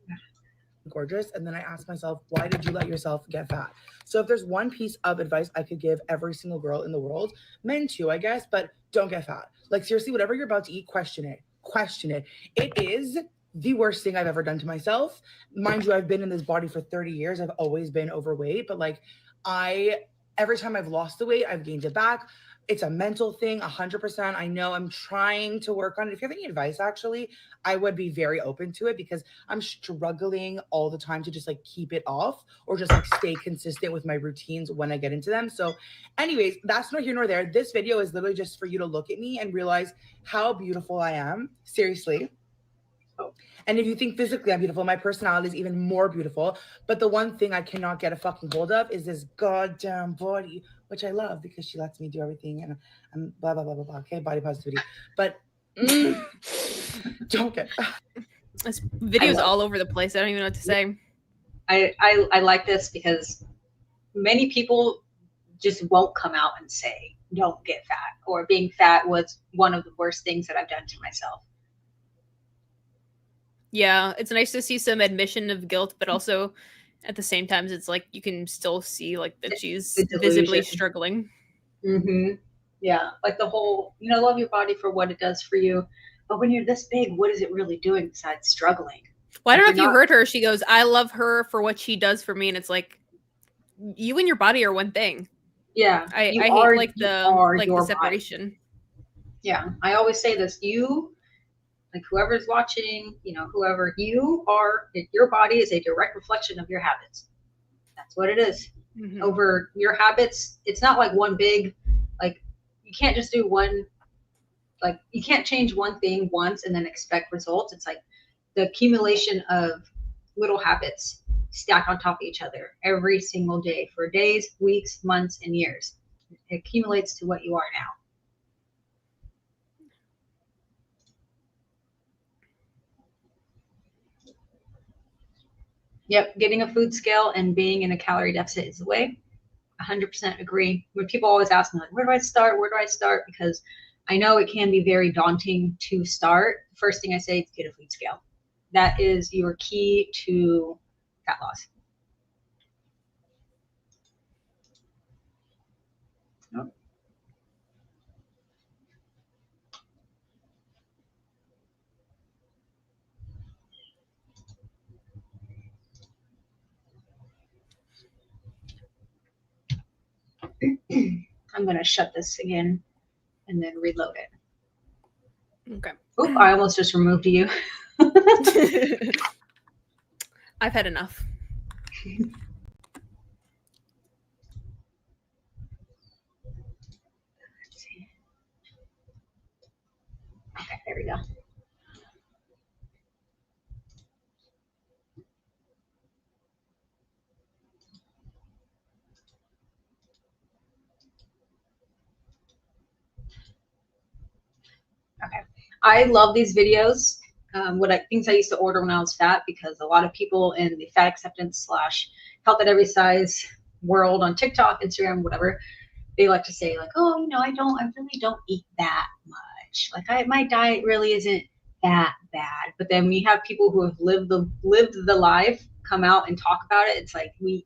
gorgeous. And then I asked myself, why did you let yourself get fat? So if there's one piece of advice I could give every single girl in the world, men too, I guess, but don't get fat. Like, seriously, whatever you're about to eat, question it. question it. It is the worst thing I've ever done to myself. Mind you, I've been in this body for 30 years. I've always been overweight, but like every time I've lost the weight, I've gained it back. It's a mental thing, 100%. I know I'm trying to work on it. If you have any advice, actually, I would be very open to it because I'm struggling all the time to just like keep it off or just like stay consistent with my routines when I get into them. So anyways, that's not here nor there. This video is literally just for you to look at me and realize how beautiful I am. Seriously. And if you think physically I'm beautiful, my personality is even more beautiful. But the one thing I cannot get a fucking hold of is this goddamn body, which I love because she lets me do everything and I'm blah, blah, blah, blah, blah. Okay, body positivity. But don't get This video's all over the place. I don't even know what to say. I like this because many people just won't come out and say, don't get fat, or being fat was one of the worst things that I've done to myself. Yeah, it's nice to see some admission of guilt, but also at the same time, it's like you can still see like that she's visibly struggling. Mm-hmm. Yeah, like the whole, love your body for what it does for you. But when you're this big, what is it really doing besides struggling? Well, I don't know if you heard her. She goes, I love her for what she does for me. And it's like, you and your body are one thing. Yeah. I hate like the separation. Body. Yeah. I always say this, like whoever's watching, whoever you are, your body is a direct reflection of your habits. That's what it is. Mm-hmm. Over your habits, it's not like one big, like you can't just do one, like you can't change one thing once and then expect results. It's like the accumulation of little habits stacked on top of each other every single day for days, weeks, months, and years. It accumulates to what you are now. Yep, getting a food scale and being in a calorie deficit is the way. 100% agree. When people always ask me, like, where do I start? Where do I start? Because I know it can be very daunting to start. The first thing I say is get a food scale. That is your key to fat loss. Nope. I'm going to shut this again and then reload it. Okay. Oop, I almost just removed you. I've had enough. Let's see. Okay, there we go. Okay, I love these videos. Things I used to order when I was fat, because a lot of people in the fat acceptance / health at every size world on TikTok, Instagram, whatever, they like to say like, oh, I really don't eat that much. Like my diet really isn't that bad. But then we have people who have lived the life come out and talk about it. It's like we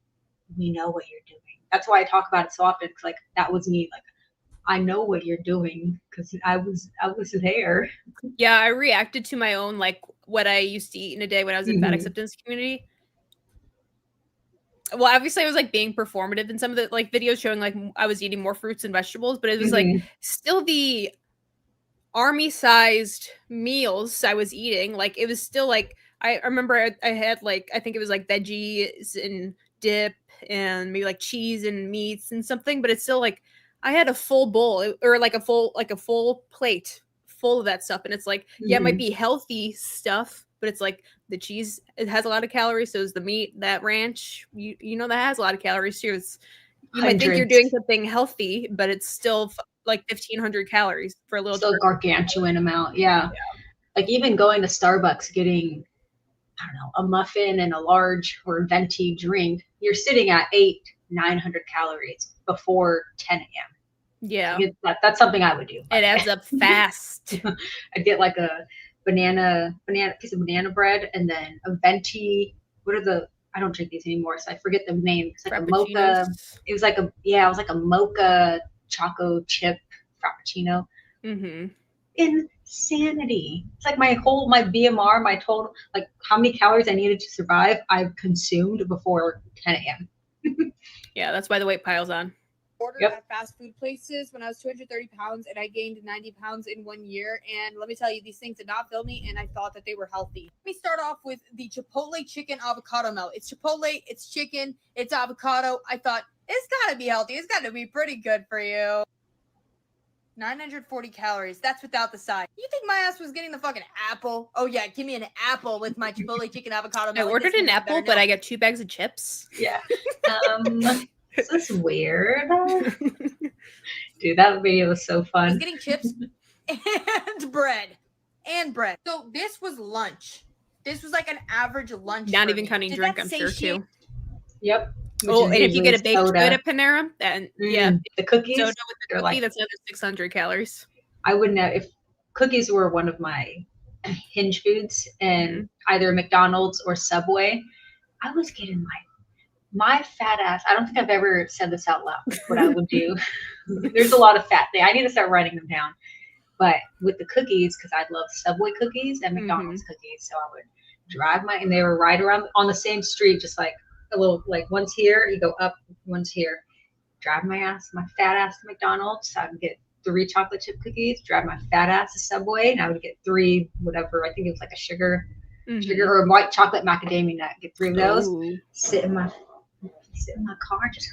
know what you're doing. That's why I talk about it so often. It's like that was me. Like, I know what you're doing because I was there. Yeah, I reacted to my own, like what I used to eat in a day when I was in fat acceptance community. Well, obviously I was like being performative in some of the like videos showing like I was eating more fruits and vegetables, but it was like still the army sized meals I was eating. Like it was still like, I remember I had like, I think it was like veggies and dip and maybe like cheese and meats and something, but it's still like, I had a full bowl or like a full plate full of that stuff. And it's like, yeah, it might be healthy stuff, but it's like the cheese, it has a lot of calories. So is the meat, that ranch, that has a lot of calories too. You might think you're doing something healthy, but it's still like 1,500 calories for a little. Still gargantuan amount. Yeah. Like even going to Starbucks, getting, I don't know, a muffin and a large or venti drink, you're sitting at 900 calories before 10 a.m. Yeah. That's something I would do. It adds up fast. I'd get like a banana piece of banana bread and then a venti. I don't drink these anymore, so I forget the name. It's like a mocha. It was like a mocha choco chip frappuccino. In insanity. It's like my BMR, my total, like how many calories I needed to survive, I've consumed before 10 a.m. Yeah, that's why the weight piles on. Ordered Yep. at fast food places when I was 230 pounds, and I gained 90 pounds in 1 year. And let me tell you, these things did not fill me, and I thought that they were healthy. Let me start off with the Chipotle chicken avocado melt. It's Chipotle, it's chicken, it's avocado. I thought, it's gotta be healthy. It's gotta be pretty good for you. 940 calories. That's without the side. You think my ass was getting the fucking apple? Oh yeah, give me an apple with my Chipotle chicken avocado I melt. ordered an apple, but I got 2 bags of chips. Yeah. This is weird. Dude, that video was so I was fun. getting chips and bread. So this was lunch. This was like an average lunch. Not for even me. counting Did drink, that I'm say sure, shit? too. Yep. Oh, and if you get a usually baked soda. good at Panera, then yeah, The cookies, soda with the they're cookie, like, that's another 600 calories. I wouldn't have, if cookies were one of my hinge foods and either McDonald's or Subway, I was getting like my fat ass. I don't think I've ever said this out loud, what I would do. There's a lot of fat there. I need to start writing them down. But with the cookies, because I love Subway cookies and McDonald's cookies, so I would drive and they were right around on the same street, just like a little, like one's here, you go up, one's here. Drive my fat ass to McDonald's. I would get 3 chocolate chip cookies, drive my fat ass to Subway, and I would get 3, whatever, I think it was like a sugar or white chocolate macadamia nut. Get 3 of those. Ooh. Sit in my car, just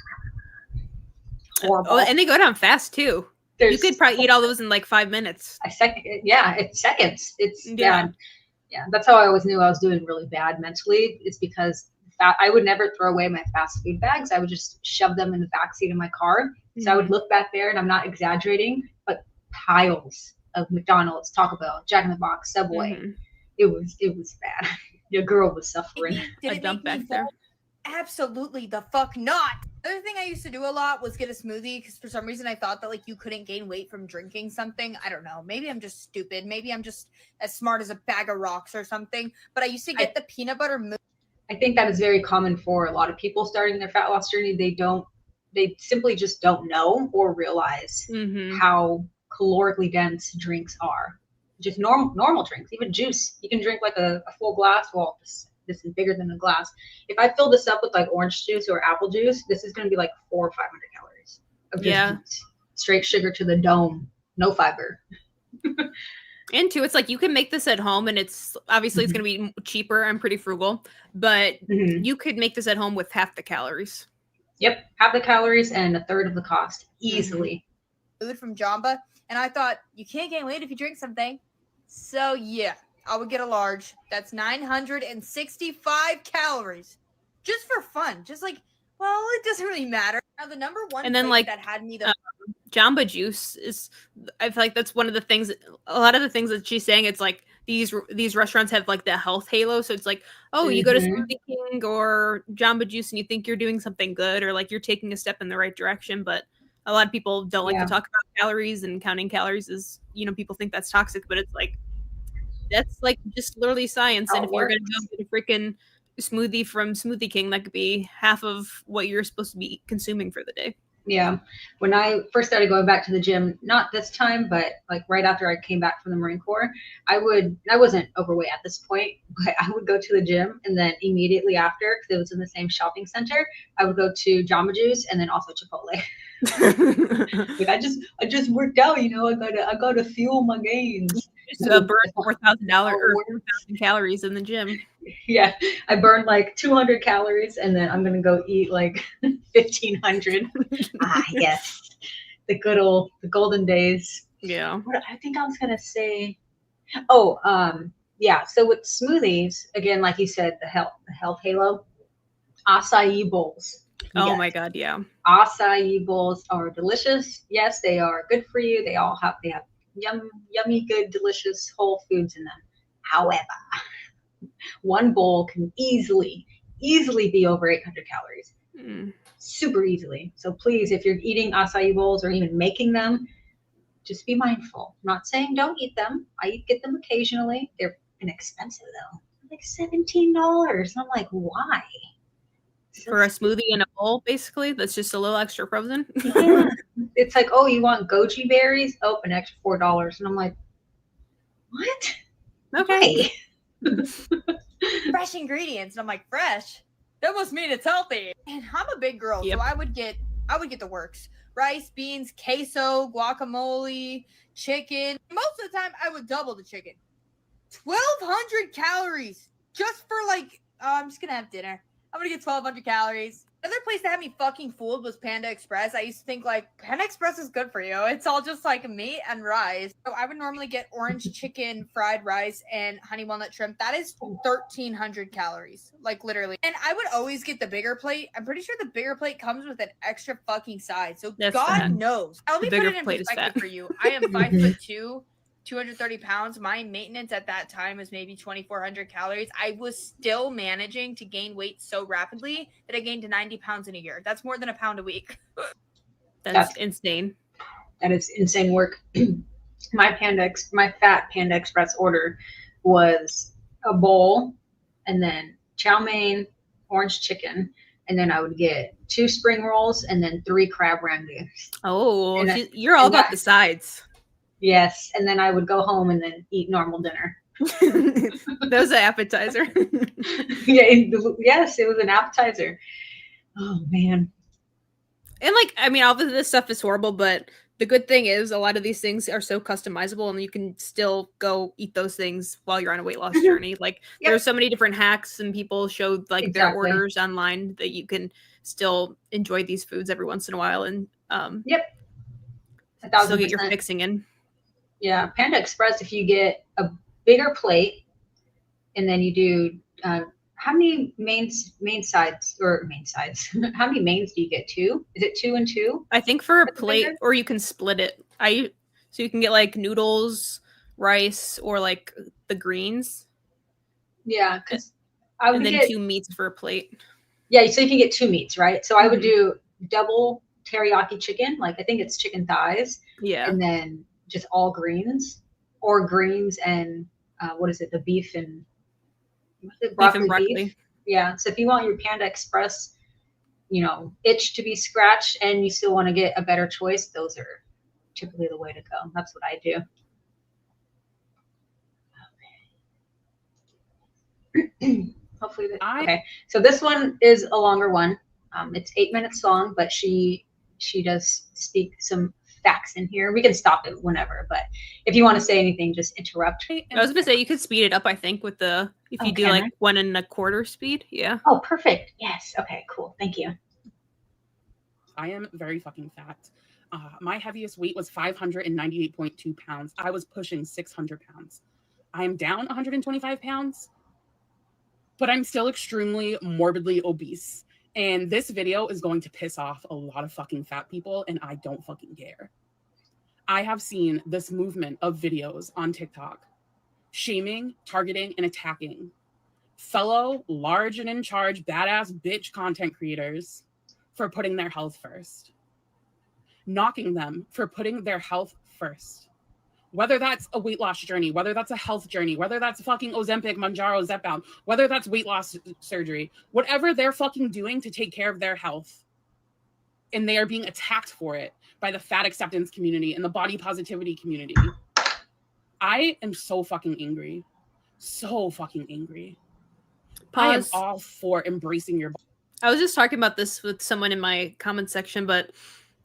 horrible. Oh, and they go down fast too. You could probably eat all those in like 5 minutes. It's seconds. It's yeah. That's how I always knew I was doing really bad mentally. It's because I would never throw away my fast food bags. I would just shove them in the backseat of my car. So I would look back there, and I'm not exaggerating, but piles of McDonald's, Taco Bell, Jack in the Box, Subway. It was bad. Your girl was suffering. A dump back there. Absolutely the fuck not. The other thing I used to do a lot was get a smoothie, because for some reason I thought that like you couldn't gain weight from drinking something. I don't know. Maybe I'm just stupid. Maybe I'm just as smart as a bag of rocks or something. But I used to get the peanut butter mousse. I think that is very common for a lot of people starting their fat loss journey. They simply just don't know or realize how calorically dense drinks are. Just normal drinks, even juice. You can drink like a full glass. Well, this is bigger than a glass. If I fill this up with like orange juice or apple juice, this is going to be like 400 or 500 calories of just straight sugar to the dome, no fiber. And two, it's like you can make this at home, and it's obviously it's going to be cheaper. I'm pretty frugal, but you could make this at home with half the calories. Yep, half the calories and a third of the cost easily. Food from Jamba, and I thought you can't gain weight if you drink something. So yeah, I would get a large. That's 965 calories, just for fun. Just like, well, it doesn't really matter. Now the number one and then place like that had me the Jamba Juice is, I feel like that's one of the things, a lot of the things that she's saying, it's like these restaurants have like the health halo. So it's like, oh, you go to Smoothie King or Jamba Juice and you think you're doing something good, or like you're taking a step in the right direction. But a lot of people don't like to talk about calories, and counting calories is, people think that's toxic, but it's like, that's like just literally science. And if you're going to go get a freaking smoothie from Smoothie King, that could be half of what you're supposed to be consuming for the day. Yeah. When I first started going back to the gym, not this time, but like right after I came back from the Marine Corps, I wasn't overweight at this point, but I would go to the gym, and then immediately after, because it was in the same shopping center, I would go to Jamba Juice and then also Chipotle. Like I just worked out, I gotta fuel my gains. Just burn $4,000 or 4,000 calories in the gym. Yeah, I burned like 200 calories, and then I'm gonna go eat like 1,500. Yes, the golden days. Yeah. What I think I was gonna say. Oh, yeah. So with smoothies, again, like you said, the health halo, acai bowls. Oh my God, yeah. Acai bowls are delicious. Yes, they are good for you. They have yummy, good, delicious whole foods in them. However, one bowl can easily be over 800 calories. Super easily. So please, if you're eating acai bowls or even making them, just be mindful. I'm not saying don't eat them. I get them occasionally. They're inexpensive though. Like $17. And I'm like, why? For a smoothie in a bowl, basically, that's just a little extra frozen. Yeah. It's like, oh, you want goji berries? Oh, an extra $4. And I'm like, what? Okay. Fresh ingredients, and I'm like, fresh? That must mean it's healthy. And I'm a big girl, Yep. so I would get the works: rice, beans, queso, guacamole, chicken. Most of the time, I would double the chicken. 1,200 calories just for like. I'm just gonna have dinner. I'm gonna get 1,200 calories. Another place that had me fucking fooled was Panda Express. I used to think like Panda Express is good for you. It's all just like meat and rice. So I would normally get orange chicken, fried rice, and honey walnut shrimp. That is 1,300 calories, like literally. And I would always get the bigger plate. I'm pretty sure the bigger plate comes with an extra fucking side. So That's God fat. knows. Let me The put bigger it in plate is perspective fat. for you. I am 5'2". 230 pounds. My maintenance at that time was maybe 2,400 calories. I was still managing to gain weight so rapidly that I gained to 90 pounds in a year. That's more than a pound a week. That's insane. That is insane work. My fat Panda Express order was a bowl, and then chow mein, orange chicken, and then I would get 2 spring rolls and then 3 crab rangoons. Oh, And you're all and about that- the sides. Yes, and then I would go home and then eat normal dinner. That was an appetizer. Yes, it was an appetizer. Oh man. And like, I mean, all of this stuff is horrible, but the good thing is a lot of these things are so customizable, and you can still go eat those things while you're on a weight loss journey. Like, Yep. there's so many different hacks, and people show like their Exactly. orders online that you can still enjoy these foods every once in a while, and Yep. still get your 1,000%. fixing in. Yeah, Panda Express, if you get a bigger plate and then you do how many main sides? How many mains do you get? 2? Is it 2 and 2? I think for a That's plate, bigger? or you can split it. So you can get like noodles, rice, or like the greens, Yeah, because I would and then get 2 meats for a plate. yeah, so you can get 2 meats, right? So I would Mhm. do double teriyaki chicken, like I think it's chicken thighs, Yeah. and then just all greens, or greens and what is it? The beef and what's it, Beef and broccoli. Yeah. So if you want your Panda Express, itch to be scratched, and you still want to get a better choice, those are typically the way to go. That's what I do. Hopefully, okay. So this one is a longer one. It's 8 minutes long, but she does speak some facts in here. We can stop it whenever, but if you want to say anything, just interrupt. I was gonna say you could speed it up. I think if you do can like I? 1 1/4 speed. Yeah. Oh, perfect. Yes. Okay. Cool. Thank you. I am very fucking fat. My heaviest weight was 598.2 pounds. I was pushing 600 pounds. I am down 125 pounds, but I'm still extremely morbidly obese. And this video is going to piss off a lot of fucking fat people, and I don't fucking care. I have seen this movement of videos on TikTok shaming, targeting, and attacking fellow large and in charge badass bitch content creators for putting their health first. Knocking them for putting their health first. Whether that's a weight loss journey, whether that's a health journey, whether that's fucking Ozempic, Mounjaro, Zepbound, whether that's weight loss surgery, whatever they're fucking doing to take care of their health, and they are being attacked for it by the fat acceptance community and the body positivity community. I am so fucking angry. So fucking angry. I am Pause. all for embracing your body. I was just talking about this with someone in my comment section, but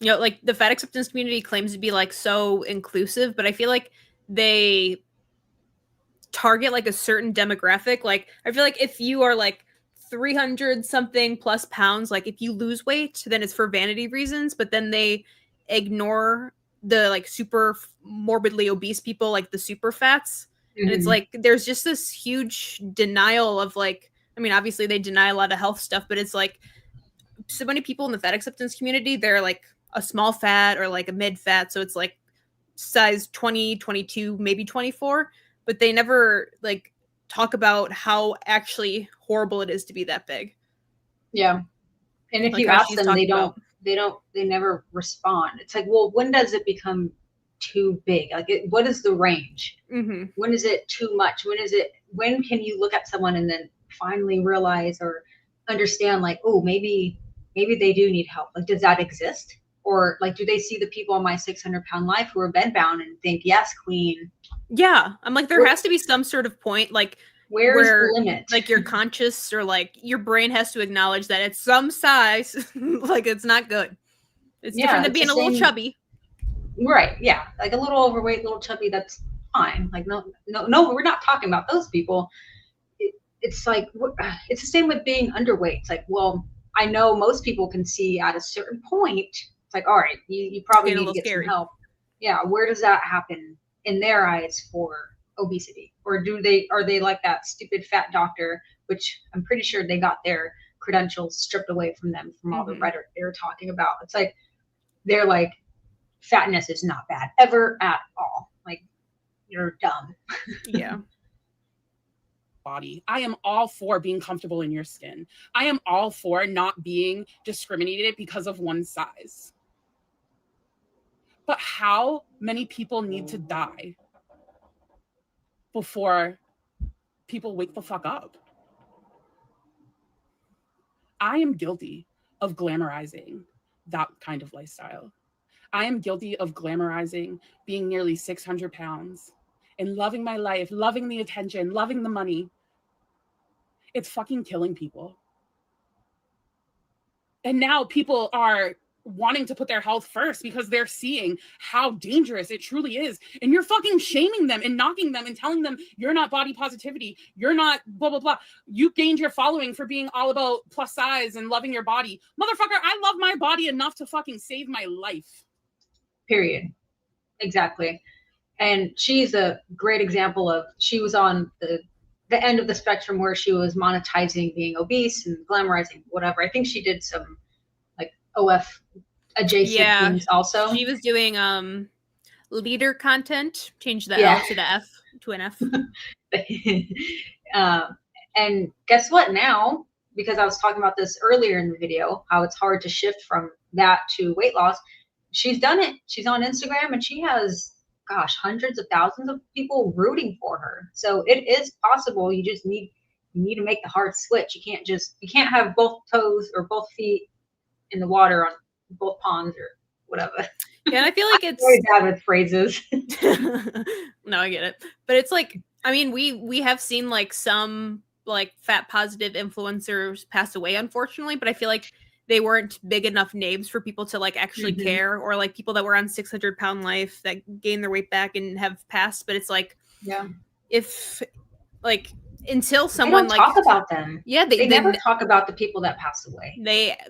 like the fat acceptance community claims to be like so inclusive, but I feel like they target like a certain demographic. Like I feel like if you are like 300 something plus pounds, like if you lose weight, then it's for vanity reasons, but then they ignore the like super morbidly obese people, like the super fats. And it's like there's just this huge denial of like, I mean, obviously they deny a lot of health stuff, but it's like so many people in the fat acceptance community, they're like a small fat or like a mid fat. So it's like size 20, 22, maybe 24, but they never like talk about how actually horrible it is to be that big. Yeah. And if Like you how ask she's them, talking they never respond. It's like, well, when does it become too big? Like, what is the range? Mm-hmm. When is it too much? When can you look at someone and then finally realize or understand like, oh, maybe they do need help? Like, does that exist? Or like, do they see the people on my 600-pound life who are bedbound and think, yes, queen? Yeah, I'm like, there has to be some sort of point, like, where's where, the limit? like, you're conscious, or like your brain has to acknowledge that it's some size, like, it's not good. It's different than being a little chubby. Right? Yeah, like a little overweight, little chubby. That's fine. Like, no, we're not talking about those people. It's like, it's the same with being underweight. It's like, well, I know most people can see at a certain point. It's like, all right, you probably need to get some help. Yeah, where does that happen in their eyes for obesity? Or are they like that stupid fat doctor, which I'm pretty sure they got their credentials stripped away from them from all the rhetoric they were talking about. It's like, they're like, fatness is not bad ever at all. Like, you're dumb. Yeah. Body. I am all for being comfortable in your skin. I am all for not being discriminated because of one size. But how many people need to die before people wake the fuck up? I am guilty of glamorizing that kind of lifestyle. I am guilty of glamorizing being nearly 600 pounds and loving my life, loving the attention, loving the money. It's fucking killing people. And now people are wanting to put their health first because they're seeing how dangerous it truly is. And you're fucking shaming them and knocking them and telling them you're not body positivity. You're not blah, blah, blah. You gained your following for being all about plus size and loving your body. Motherfucker, I love my body enough to fucking save my life. Period. Exactly. And she's a great example of, she was on the end of the spectrum where she was monetizing being obese and glamorizing whatever. I think she did some like OF adjacent things also. She was doing leader content, change the L to the F to an F. And guess what now, because I was talking about this earlier in the video, how it's hard to shift from that to weight loss. She's done it. She's on Instagram and she has, gosh, hundreds of thousands of people rooting for her. So it is possible. You just need to make the hard switch. You can't have both toes or both feet in the water on both ponds or whatever. Yeah, and I feel like it's very bad with phrases. No, I get it. But it's like, I mean, we have seen like some like fat positive influencers pass away, unfortunately, but I feel like they weren't big enough names for people to like actually care, or like people that were on 600-pound life that gained their weight back and have passed. But it's like, yeah, if like, until someone they don't talk about them. Yeah, they never talk about the people that passed away.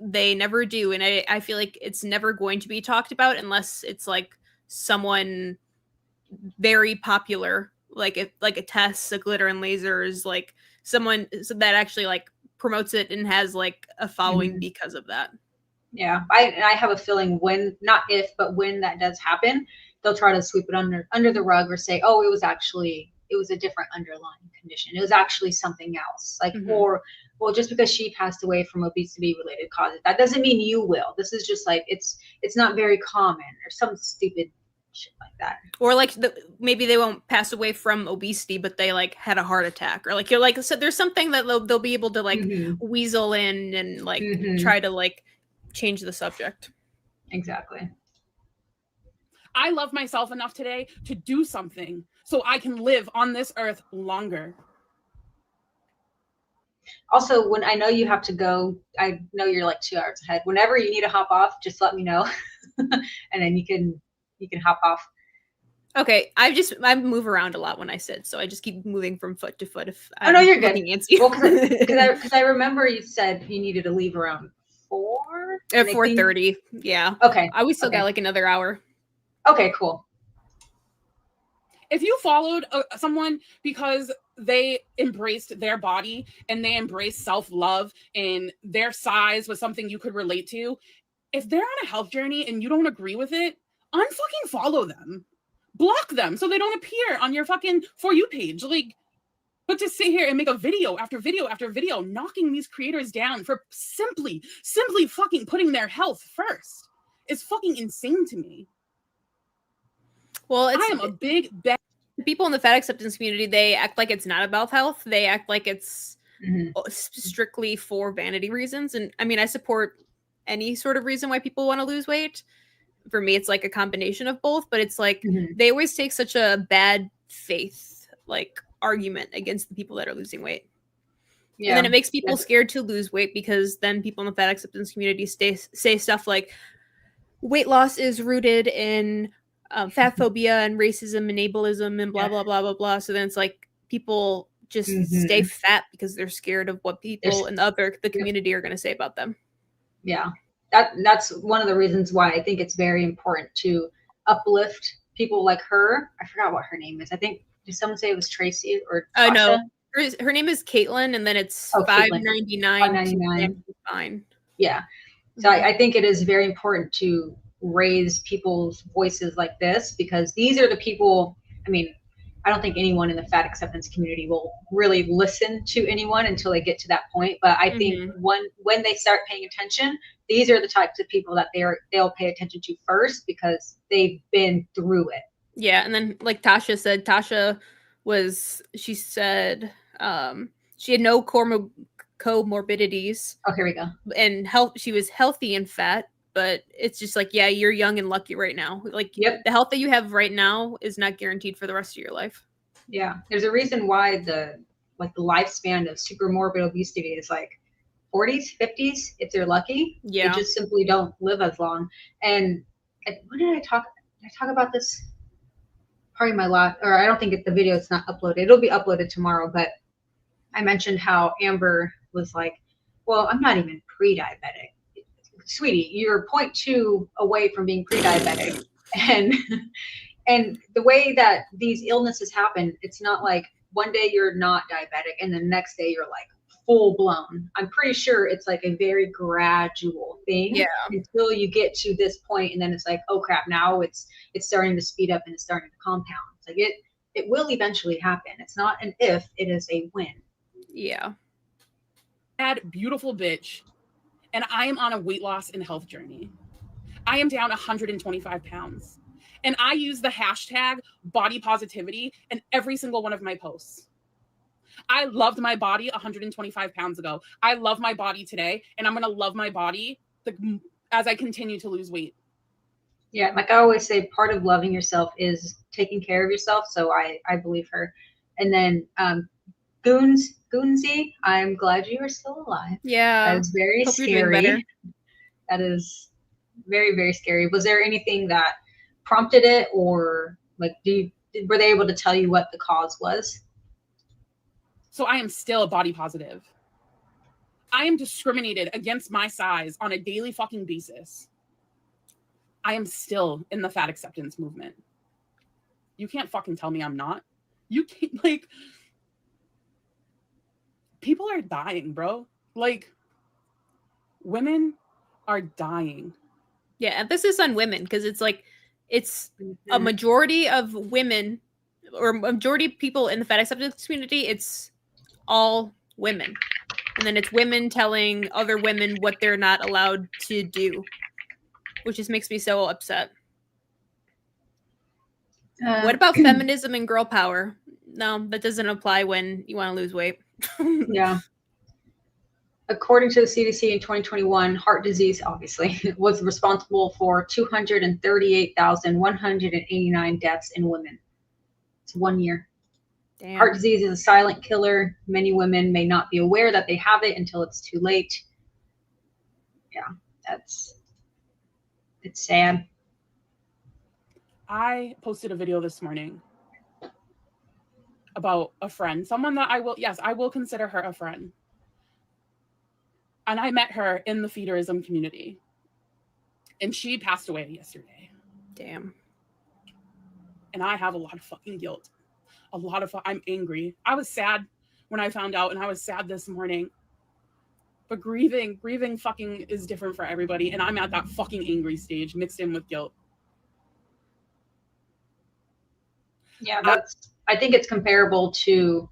They never do. And I feel like it's never going to be talked about unless it's like someone very popular, like a Tess, a Glitter and Lasers, like someone that actually like promotes it and has like a following because of that. Yeah, I have a feeling when, not if, but when that does happen, they'll try to sweep it under the rug or say, oh, it was a different underlying condition. It was actually something else. Like, or, well, just because she passed away from obesity related causes, that doesn't mean you will. This is just like, it's not very common, or some stupid shit like that. Or like maybe they won't pass away from obesity, but they like had a heart attack, or like, you're like, so there's something that they'll be able to like weasel in and like try to like change the subject. Exactly. I love myself enough today to do something so I can live on this earth longer. Also, when I know you have to go, I know you're like 2 hours ahead. Whenever you need to hop off, just let me know. And then you can hop off. Okay, I move around a lot when I sit, so I just keep moving from foot to foot. If no, you're good. Well, because I remember you said you needed to leave around 4 at 4:30. Yeah. Okay. We still got like another hour. Okay, cool. If you followed someone because they embraced their body and they embraced self-love and their size was something you could relate to, if they're on a health journey and you don't agree with it, unfucking follow them. Block them so they don't appear on your fucking For You page. Like, but to sit here and make a video after video after video knocking these creators down for simply fucking putting their health first is fucking insane to me. Well, I am a big bet. People in the fat acceptance community, they act like it's not about health. They act like it's strictly for vanity reasons. And I mean, I support any sort of reason why people want to lose weight. for me, it's like a combination of both, but it's like Mhm. they always take such a bad faith like argument against the people that are losing weight. Yeah. And then it makes people That's- scared to lose weight because then people in the fat acceptance community say stuff like weight loss is rooted in fat phobia and racism and ableism and blah, Yeah. blah, blah, blah, blah. So then it's like people just Mhm. stay fat because they're scared of what people in the community are going to say about them. Yeah. That's one of the reasons why I think it's very important to uplift people like her. I forgot what her name is. I think, did someone say it was Tracy or Tasha? No. Her name is Caitlin, and then it's Caitlin. $5.99. $5.99. Fine. Yeah. So I think it is very important to raise people's voices like this, because these are the people, I mean, I don't think anyone in the fat acceptance community will really listen to anyone until they get to that point. But I think when they start paying attention, these are the types of people that they'll pay attention to first because they've been through it. Yeah, and then like Tasha said, she said she had no comorbidities. Oh, here we go. And she was healthy and fat, but it's just like, yeah, you're young and lucky right now. Like, Yep. the health that you have right now is not guaranteed for the rest of your life. Yeah, there's a reason why the lifespan of super morbid obesity is like 40s, 50s if they're lucky. Yeah. They just simply don't live as long. And when did I talk about this? Probably my last, or I don't think the video is not uploaded. It'll be uploaded tomorrow, but I mentioned how Amber was like, well, I'm not even pre-diabetic. Sweetie, you're 0.2 away from being pre-diabetic. And the way that these illnesses happen, it's not like one day you're not diabetic and the next day you're like full blown. I'm pretty sure it's like a very gradual thing until you get to this point, and then it's like, oh crap, now it's starting to speed up and it's starting to compound. It's like it will eventually happen. It's not an if, it is a when. Yeah. Beautiful bitch, and I am on a weight loss and health journey. I am down 125 pounds, and I use the hashtag body positivity in every single one of my posts. I loved my body 125 pounds ago. I love my body today, and I'm going to love my body as I continue to lose weight. Yeah, like I always say, part of loving yourself is taking care of yourself. So I believe her. And then Goonsy, I'm glad you are still alive. Yeah. That is very Hope you're doing scary. better. That is very, very scary. Was there anything that prompted it, or like were they able to tell you what the cause was? So I am still body positive. I am discriminated against my size on a daily fucking basis. I am still in the fat acceptance movement. You can't fucking tell me I'm not. You can't, like, people are dying, bro. Like, women are dying. Yeah, emphasis on women, because it's like, it's a majority of women, or a majority of people in the fat acceptance community, it's all women. And then it's women telling other women what they're not allowed to do, which just makes me so upset. What about feminism and girl power? No, that doesn't apply when you want to lose weight. Yeah. According to the CDC in 2021, heart disease, obviously, was responsible for 238,189 deaths in women. It's 1 year. Damn. Heart disease is a silent killer. Many women may not be aware that they have it until it's too late. Yeah, it's sad. I posted a video this morning about a friend, someone that I will consider her a friend. And I met her in the feederism community. And she passed away yesterday. Damn. And I have a lot of fucking guilt. I'm angry. I was sad when I found out, and I was sad this morning. But grieving fucking is different for everybody. And I'm at that fucking angry stage mixed in with guilt. Yeah, I think it's comparable to,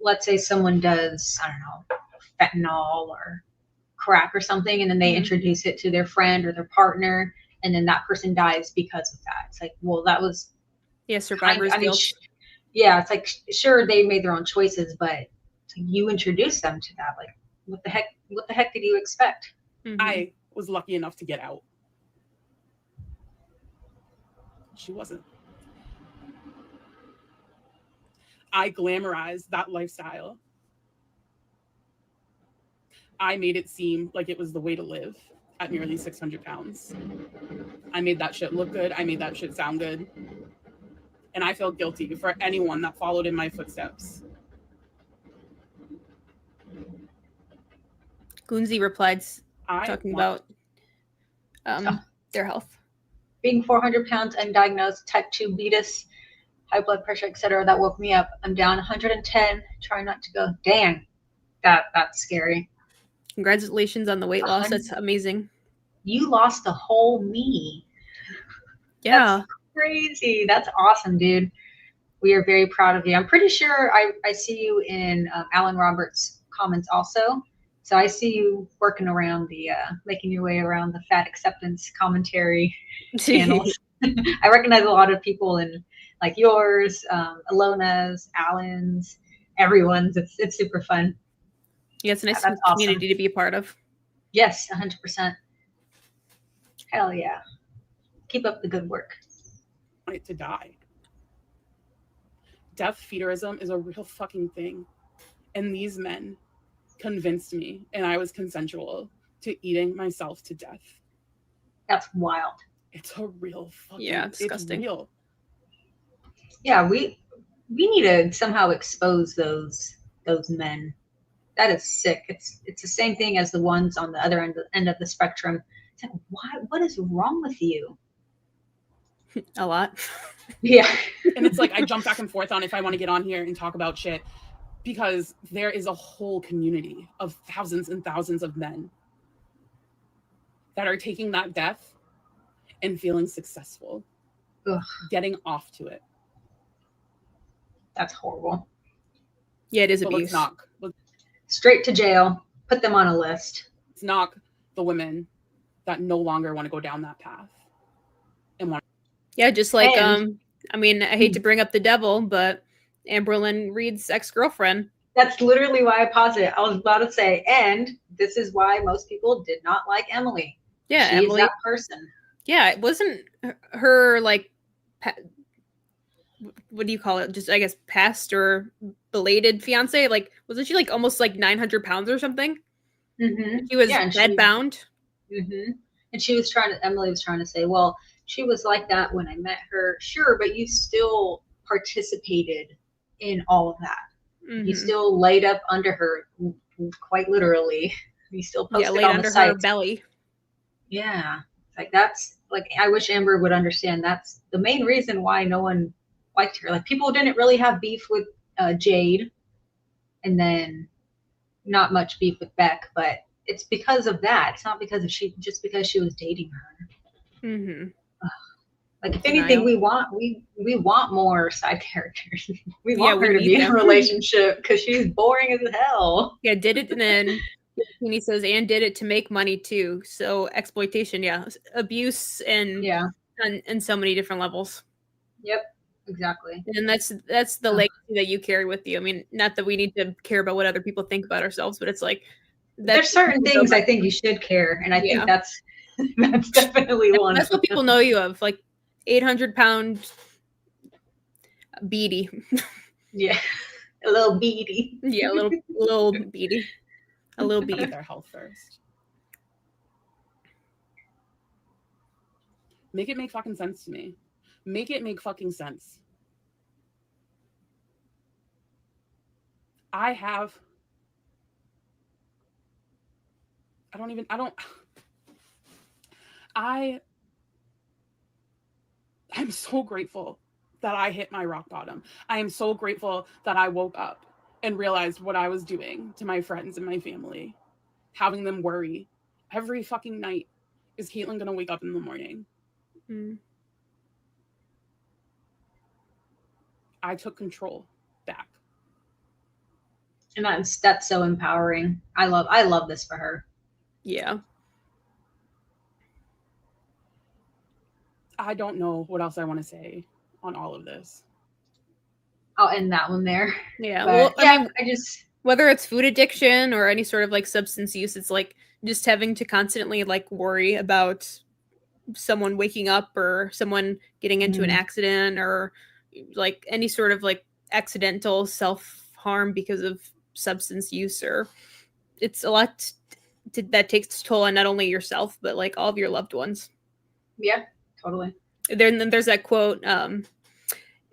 let's say someone does, I don't know, fentanyl or crack or something, and then they introduce it to their friend or their partner, and then that person dies because of that. It's like, well, that was survivor's guilt. Yeah, it's like, sure, they made their own choices, but you introduced them to that. Like, what the heck did you expect? I was lucky enough to get out. She wasn't. I glamorized that lifestyle. I made it seem like it was the way to live at nearly 600 pounds. I made that shit look good. I made that shit sound good. And I feel guilty for anyone that followed in my footsteps. Goonsey replied, talking about their health. Being 400 pounds, undiagnosed, type 2 beatus, high blood pressure, etc. That woke me up. I'm down 110, trying not to go. Dang, that's scary. Congratulations on the weight loss. That's amazing. You lost a whole me. Yeah. That's crazy. That's awesome, dude. We are very proud of you. I'm pretty sure I see you in Alan Roberts' comments also. So I see you working around the, making your way around the fat acceptance commentary channels. I recognize a lot of people in like yours, Alona's, Alan's, everyone's. It's super fun. Yeah, it's a nice that's community awesome to be a part of. Yes, 100%. Hell yeah. Keep up the good work. I want it to die. Death feederism is a real fucking thing. And these men convinced me, and I was consensual, to eating myself to death. That's wild. It's a real fucking, yeah, disgusting. It's real. Yeah, we need to somehow expose those men. That is sick. It's the same thing as the ones on the other end of the spectrum. It's like, what is wrong with you? A lot. Yeah. And it's like I jump back and forth on if I want to get on here and talk about shit, because there is a whole community of thousands and thousands of men that are taking that death and feeling successful. Ugh. Getting off to it. That's horrible. Yeah, it is But abuse. Straight to jail. Put them on a list. Let's knock the women that no longer want to go down that path. And want. Yeah, just like I mean, I hate to bring up the devil, but Amberlynn Reed's ex-girlfriend. That's literally why I paused it. I was about to say, and this is why most people did not like Emily. Yeah, She's Emily. that person. Yeah, it wasn't her like, what do you call it? Just I guess past or belated fiance. Like, wasn't she like almost like 900 pounds or something? Mm-hmm. She was bedbound. Mm-hmm. And Emily was trying to say, well, she was like that when I met her. Sure, but you still participated in all of that. Mm-hmm. You still laid up under her, quite literally. You still posted laid on under the site. her belly. Yeah, like that's like I wish Amber would understand. That's the main reason why no one liked her. Like people didn't really have beef with Jade, and then not much beef with Beck, but it's because of that. It's not because of just because she was dating her. Mm-hmm. Like if anything, we want more side characters. We want her to be in a them. relationship because she's boring as hell. Yeah, did it, and then he says, and did it to make money too. So exploitation, yeah, abuse, and and so many different levels. Yep, exactly. And that's the legacy that you carry with you. I mean, not that we need to care about what other people think about ourselves, but it's like there's certain things I think you should care, and I think that's definitely one. That's what people know you of, like 800-pound beady. Yeah, a little beady. Yeah, a little beady. A little beady. Their health first. Make it make fucking sense to me. Make it make fucking sense. I'm so grateful that I hit my rock bottom. I am so grateful that I woke up and realized what I was doing to my friends and my family, having them worry every fucking night. Is Caitlin going to wake up in the morning? Mm. I took control back. And that's so empowering. I love this for her. Yeah. I don't know what else I want to say on all of this. I'll end that one there. Yeah. But, well, yeah, I mean, whether it's food addiction or any sort of like substance use, it's like just having to constantly like worry about someone waking up or someone getting into an accident or like any sort of like accidental self-harm because of substance use, or it's a lot that takes toll on not only yourself but like all of your loved ones. Yeah, totally. Then there's that quote,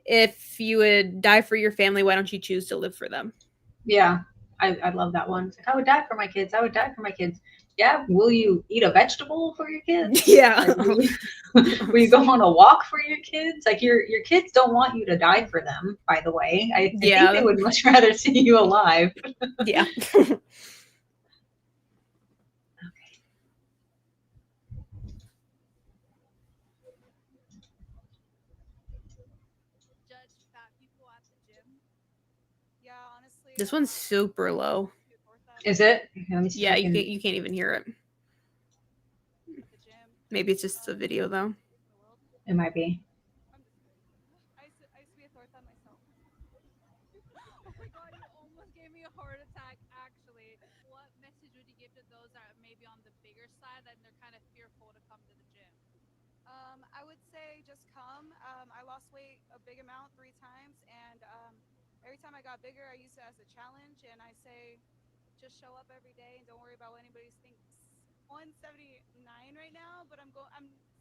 if you would die for your family, why don't you choose to live for them? Yeah, I love that one. It's like, I would die for my kids. I would die for my kids. Yeah, will you eat a vegetable for your kids? Yeah. Like, will you go on a walk for your kids? Like your kids don't want you to die for them, by the way. I think they would much rather see you alive. Yeah. This one's super low. Is it? Let me see. Yeah, you can't even hear it. Maybe it's just the video though. It might be. I used to be a Thortha myself. Oh my god, you almost gave me a heart attack, actually. What message would you give to those that are maybe on the bigger side and they're kind of fearful to come to the gym? I would say just come. I lost weight a big amount 3 times, and every time I got bigger, I used it as a challenge, and I say just show up every day and don't worry about what anybody thinks. 179 right now, but I'm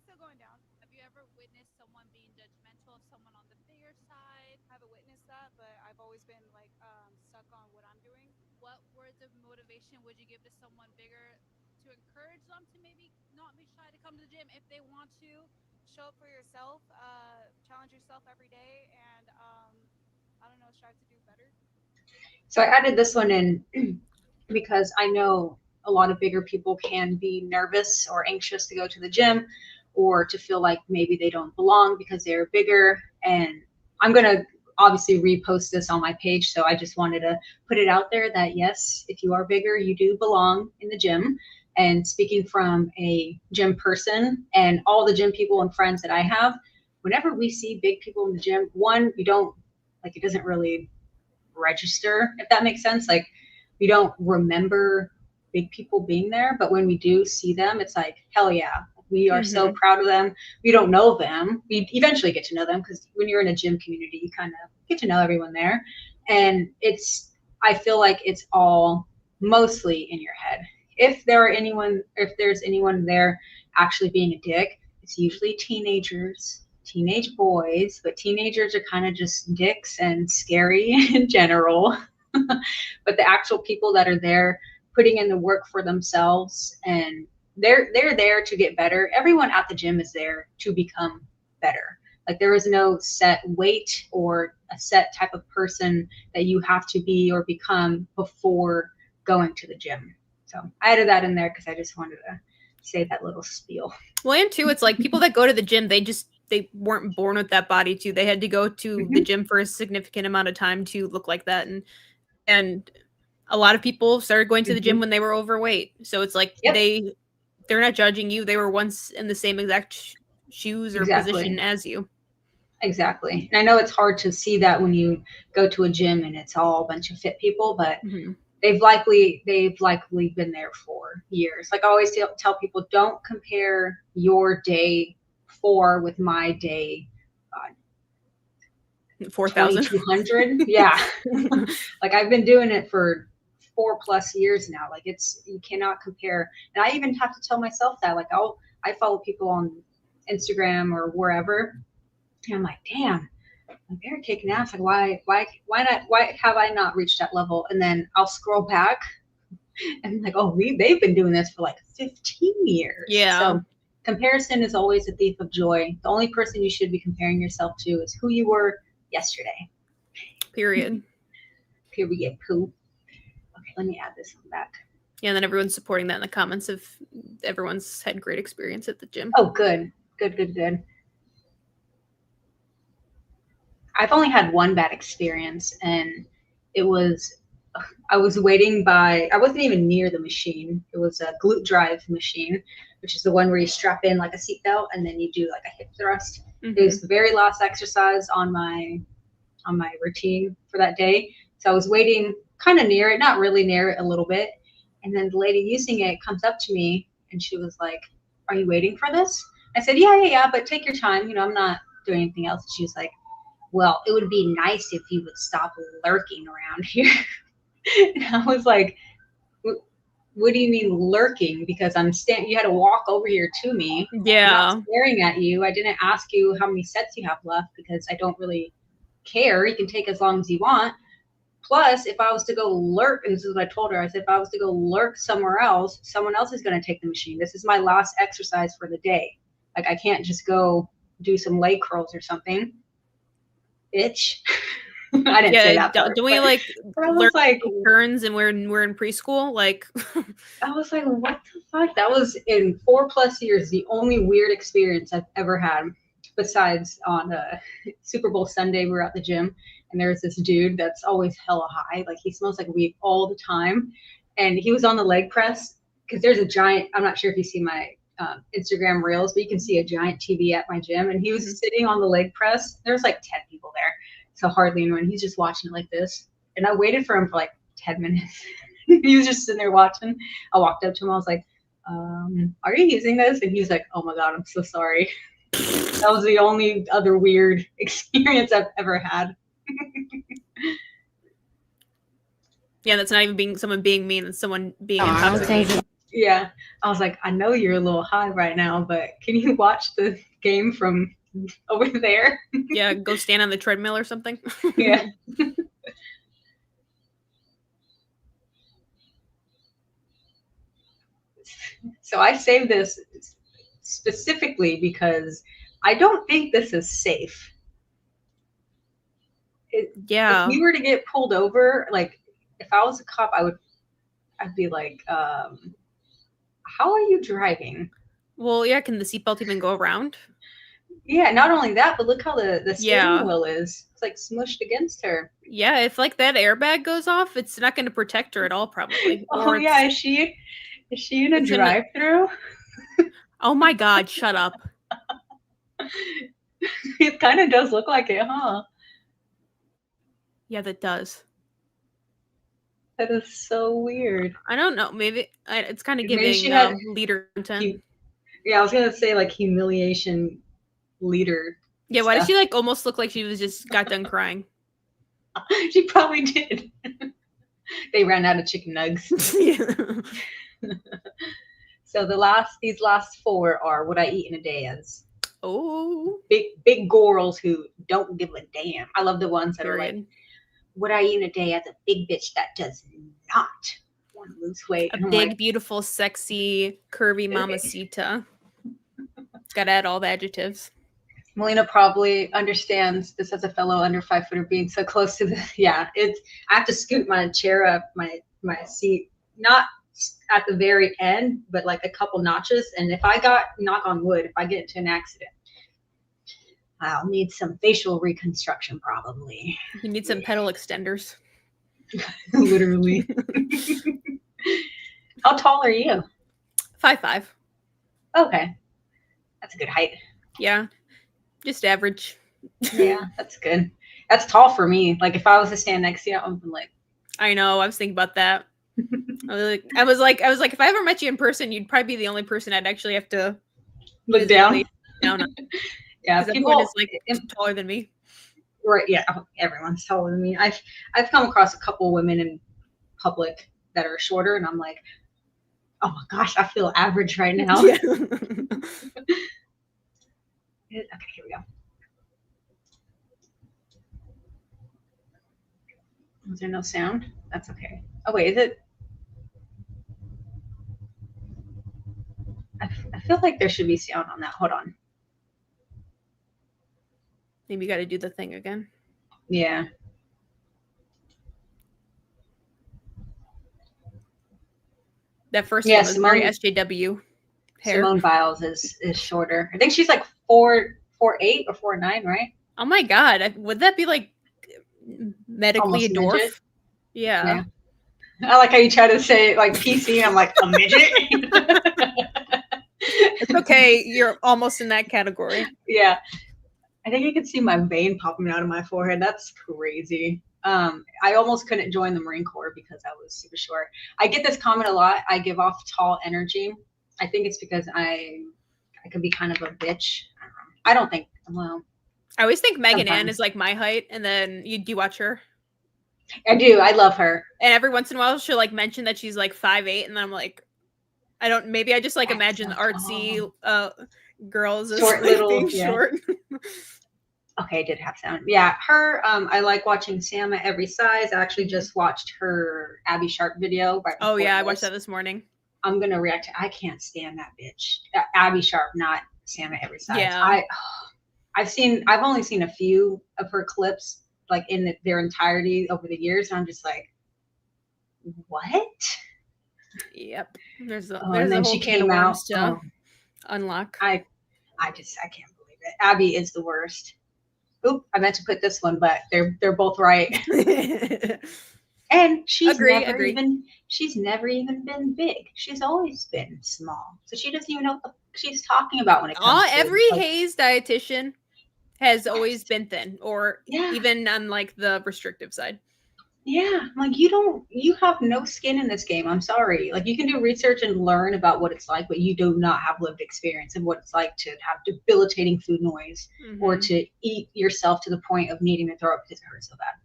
still going down. Have you ever witnessed someone being judgmental of someone on the bigger side? I haven't witnessed that, but I've always been like stuck on what I'm doing. What words of motivation would you give to someone bigger to encourage them to maybe not be shy to come to the gym if they want to? Show up for yourself, challenge yourself every day, and I don't know, strive to do better. So I added this one in because I know a lot of bigger people can be nervous or anxious to go to the gym, or to feel like maybe they don't belong because they're bigger. And I'm going to obviously repost this on my page. So I just wanted to put it out there that yes, if you are bigger, you do belong in the gym. And speaking from a gym person and all the gym people and friends that I have, whenever we see big people in the gym, one, we don't like, it doesn't really register, if that makes sense. Like, we don't remember big people being there, but when we do see them, it's like, hell yeah, we are so proud of them. We don't know them. We eventually get to know them, because when you're in a gym community, you kind of get to know everyone there. And I feel like it's all mostly in your head. If there's anyone there actually being a dick, it's usually teenage boys, but teenagers are kind of just dicks and scary in general. But the actual people that are there putting in the work for themselves, and they're there to get better. Everyone at the gym is there to become better. Like, there is no set weight or a set type of person that you have to be or become before going to the gym. So I added that in there because I just wanted to say that little spiel. Well, and too, it's like people that go to the gym, they weren't born with that body too. They had to go to the gym for a significant amount of time to look like that. And a lot of people started going to the gym when they were overweight. So it's like they're not judging you. They were once in the same exact shoes or position as you. Exactly. And I know it's hard to see that when you go to a gym and it's all a bunch of fit people, but they've likely been there for years. Like, I always tell people, don't compare your day 4 with my day 4,000. 2,200. Yeah. Like, I've been doing it for 4+ years now. Like, you cannot compare. And I even have to tell myself that. Like, I follow people on Instagram or wherever, and I'm like, damn, like, they're kicking ass. Like, why have I not reached that level? And then I'll scroll back and like, oh, they've been doing this for like 15 years. Yeah. So comparison is always a thief of joy. The only person you should be comparing yourself to is who you were yesterday. Period. Period. Poo. Okay, let me add this one back. Yeah, and then everyone's supporting that in the comments if everyone's had great experience at the gym. Oh, good. Good. I've only had one bad experience, and I was waiting I wasn't even near the machine. It was a glute drive machine, which is the one where you strap in like a seatbelt and then you do like a hip thrust. It was the very last exercise on my routine for that day. So I was waiting kind of near it, not really near it, a little bit. And then the lady using it comes up to me and she was like, "Are you waiting for this?" I said, yeah, but take your time. I'm not doing anything else. She was like, well, it would be nice if you would stop lurking around here. And I was like, what do you mean lurking? Because you had to walk over here to me. Yeah. I'm not staring at you. I didn't ask you how many sets you have left because I don't really care. You can take as long as you want. Plus, if I was to go lurk, and this is what I told her, I said, if I was to go lurk somewhere else, someone else is going to take the machine. This is my last exercise for the day. Like, I can't just go do some leg curls or something. Bitch. I didn't say that part. Do we like learn like turns and we're in preschool? Like, I was like, what the fuck? That was in 4+ years the only weird experience I've ever had. Besides on Super Bowl Sunday, we were at the gym and there's this dude that's always hella high. Like, he smells like weed all the time. And he was on the leg press because there's a giant, I'm not sure if you see my Instagram reels, but you can see a giant TV at my gym. And he was sitting on the leg press. There's like 10 people there. So hardly anyone. He's just watching it like this. And I waited for him for like 10 minutes. He was just sitting there watching. I walked up to him. I was like, are you using this? And he was like, oh my God, I'm so sorry. That was the only other weird experience I've ever had. Yeah, that's not even someone being mean. It's someone being intoxicated. Yeah. I was like, I know you're a little high right now, but can you watch the game from over there? Yeah, go stand on the treadmill or something. Yeah. So I saved this specifically because I don't think this is safe. Yeah. If we were to get pulled over, like if I was a cop, I'd be like, how are you driving? Well, yeah, can the seatbelt even go around? Yeah, not only that, but look how the steering wheel is. It's like smushed against her. Yeah, if like that airbag goes off, it's not going to protect her at all, probably. Oh yeah, is she in a drive-through? Oh my God, shut up. It kind of does look like it, huh? Yeah, that does. That is so weird. I don't know. Maybe it's kind of giving leader content. Yeah, I was gonna say like humiliation leader. Yeah, why does she like almost look like she was just got done crying? She probably did. They ran out of chicken nugs. So these last 4 are what I eat in a day as. Oh, big girls who don't give a damn. I love the ones that are like, what I eat in a day as a big bitch that does not want to lose weight. A big, beautiful, sexy, curvy mamacita. Gotta add all the adjectives. Melina probably understands this as a fellow under 5-footer being so close to the. Yeah, I have to scoot my chair up my seat, not at the very end, but like a couple notches. And if I knock on wood, if I get into an accident, I'll need some facial reconstruction probably. You need some pedal extenders. Literally. How tall are you? 5'5". Okay. That's a good height. Yeah. Just average. Yeah, that's good. That's tall for me. Like if I was to stand next to you, I would be like. I know. I was thinking about that. I was like, if I ever met you in person, you'd probably be the only person I'd actually have to look down on. Yeah, everyone is like taller than me. Right? Yeah, everyone's taller than me. I've come across a couple women in public that are shorter, and I'm like, oh my gosh, I feel average right now. Yeah. Okay, here we go. Was there no sound? That's okay. Oh wait, is it? I feel like there should be sound on that. Hold on. Maybe you got to do the thing again. Yeah. That first one was very SJW. Hair. Simone Biles is shorter. I think she's like 4'8" or 4'9", right? Oh my God. Would that be like medically a dwarf? Midget? Yeah. I like how you try to say like PC. I'm like a midget. It's okay. You're almost in that category. Yeah. I think you can see my vein popping out of my forehead. That's crazy. I almost couldn't join the Marine Corps because I was super short. I get this comment a lot. I give off tall energy. I think it's because I I could be kind of a bitch. I don't think. Well, I always think Megan Ann sometimes. is like my height, and then do you watch her? I do. I love her. And every once in a while, she'll like mention that she's like 5'8", and then I'm like, I don't. Maybe I just like That's imagine so artsy girls as Short like, little, being yeah. short. Okay, I did have sound. Yeah, her. I like watching Sam at every size. I actually just watched her Abby Sharp video. Right Oh before yeah, I watched this. that this morning. I'm gonna react. I can't stand that bitch. Abby Sharp, not Sam at every size. Yeah. I've only seen a few of her clips, like in their entirety over the years, and I'm just like, what? Yep. There's a And there's a then whole she can of came out. worms to unlock. I can't believe it. Abby is the worst. Oop, I meant to put this one, but they're both right. And she's never even been big. She's always been small. So she doesn't even know what she's talking about when it comes to Every like, Haze dietitian has always been thin, or Yeah. even on like the restrictive side. Yeah, I'm like you have no skin in this game. I'm sorry. Like you can do research and learn about what it's like, but you do not have lived experience of what it's like to have debilitating food noise or to eat yourself to the point of needing to throw up because it hurts so bad.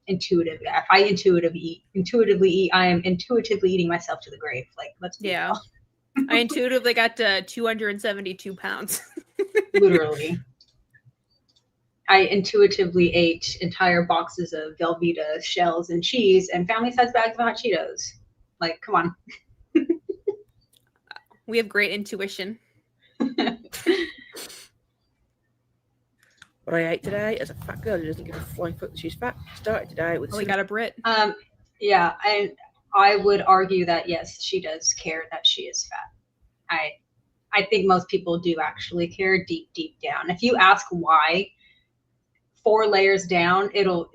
Intuitive. If I intuitively eat, I am intuitively eating myself to the grave. Like let's be Yeah. real. I intuitively got to 272 pounds. Literally. I intuitively ate entire boxes of Velveeta shells and cheese and family-sized bags of hot Cheetos. Like, come on. We have great intuition. What I ate today as a fat girl who doesn't give a flying fuck that she's fat started today with. We got a Brit. Yeah, and I would argue that yes, she does care that she is fat. I think most people do actually care deep down. If you ask why, 4 layers down, it'll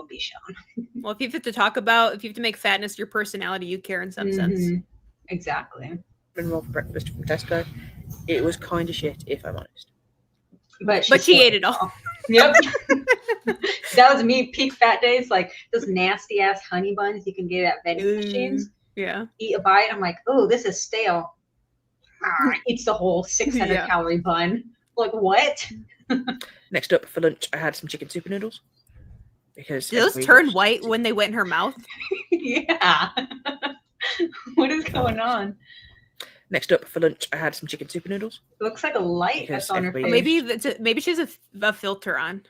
be shown. Well, if you have to make fatness your personality, you care in some sense. Exactly. Roll for breakfast from Tesco. It was kind of shit, if I'm honest. But she ate it all. Yep. That was me peak fat days, like those nasty ass honey buns you can get at vending machines. Yeah. Eat a bite. I'm like, oh, this is stale. Eats the whole 600 calorie bun. Like what? Next up for lunch, I had some chicken super noodles. Because did those turn white when they went in her mouth? Yeah. What is going on? Next up for lunch, I had some chicken super noodles. It looks like a light that's on her face. Maybe she has a filter on.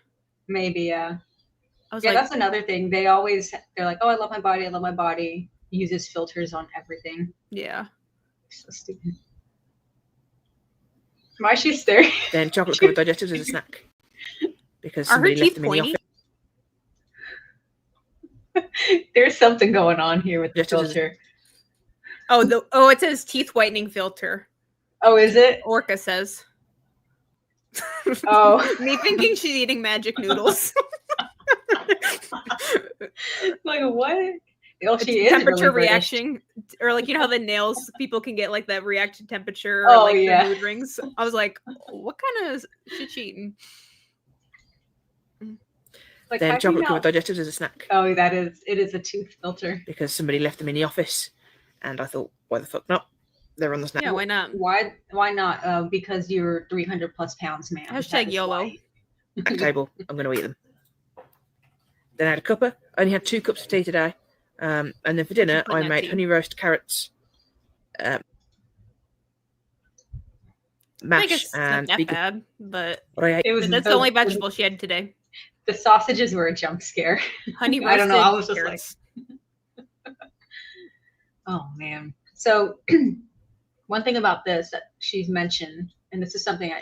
Maybe, yeah. I was that's another thing. They're like, oh, I love my body. Uses filters on everything. Yeah. So stupid. Why is she staring? Then chocolate covered digestives as a snack. Because are her somebody left teeth them in the pointy? office. There's something going on here with the filter. Oh, it says teeth whitening filter. Oh, is it? Orca says. Oh. Me thinking she's eating magic noodles. Like what? Oh, she is temperature really reaction, or like, you know how the nails people can get like that reaction temperature, or like yeah. the mood rings. I was like, what kind of shit she eating? Like, then chocolate covered digestives as a snack. Oh, it is a tooth filter. Because somebody left them in the office, and I thought, why the fuck not? They're on the snack. Yeah, why not? Why not? Because you're 300 plus pounds, man. Hashtag YOLO. At the table, I'm going to eat them. Then I had a cuppa. I only had 2 cups of tea today. And then for dinner, I made honey roast carrots, mash, I guess and not that bad, but that's the only vegetable she had today. The sausages were a jump scare. Honey roasted. I don't know. I was just carrots. like, oh man. So one thing about this that she's mentioned, and this is something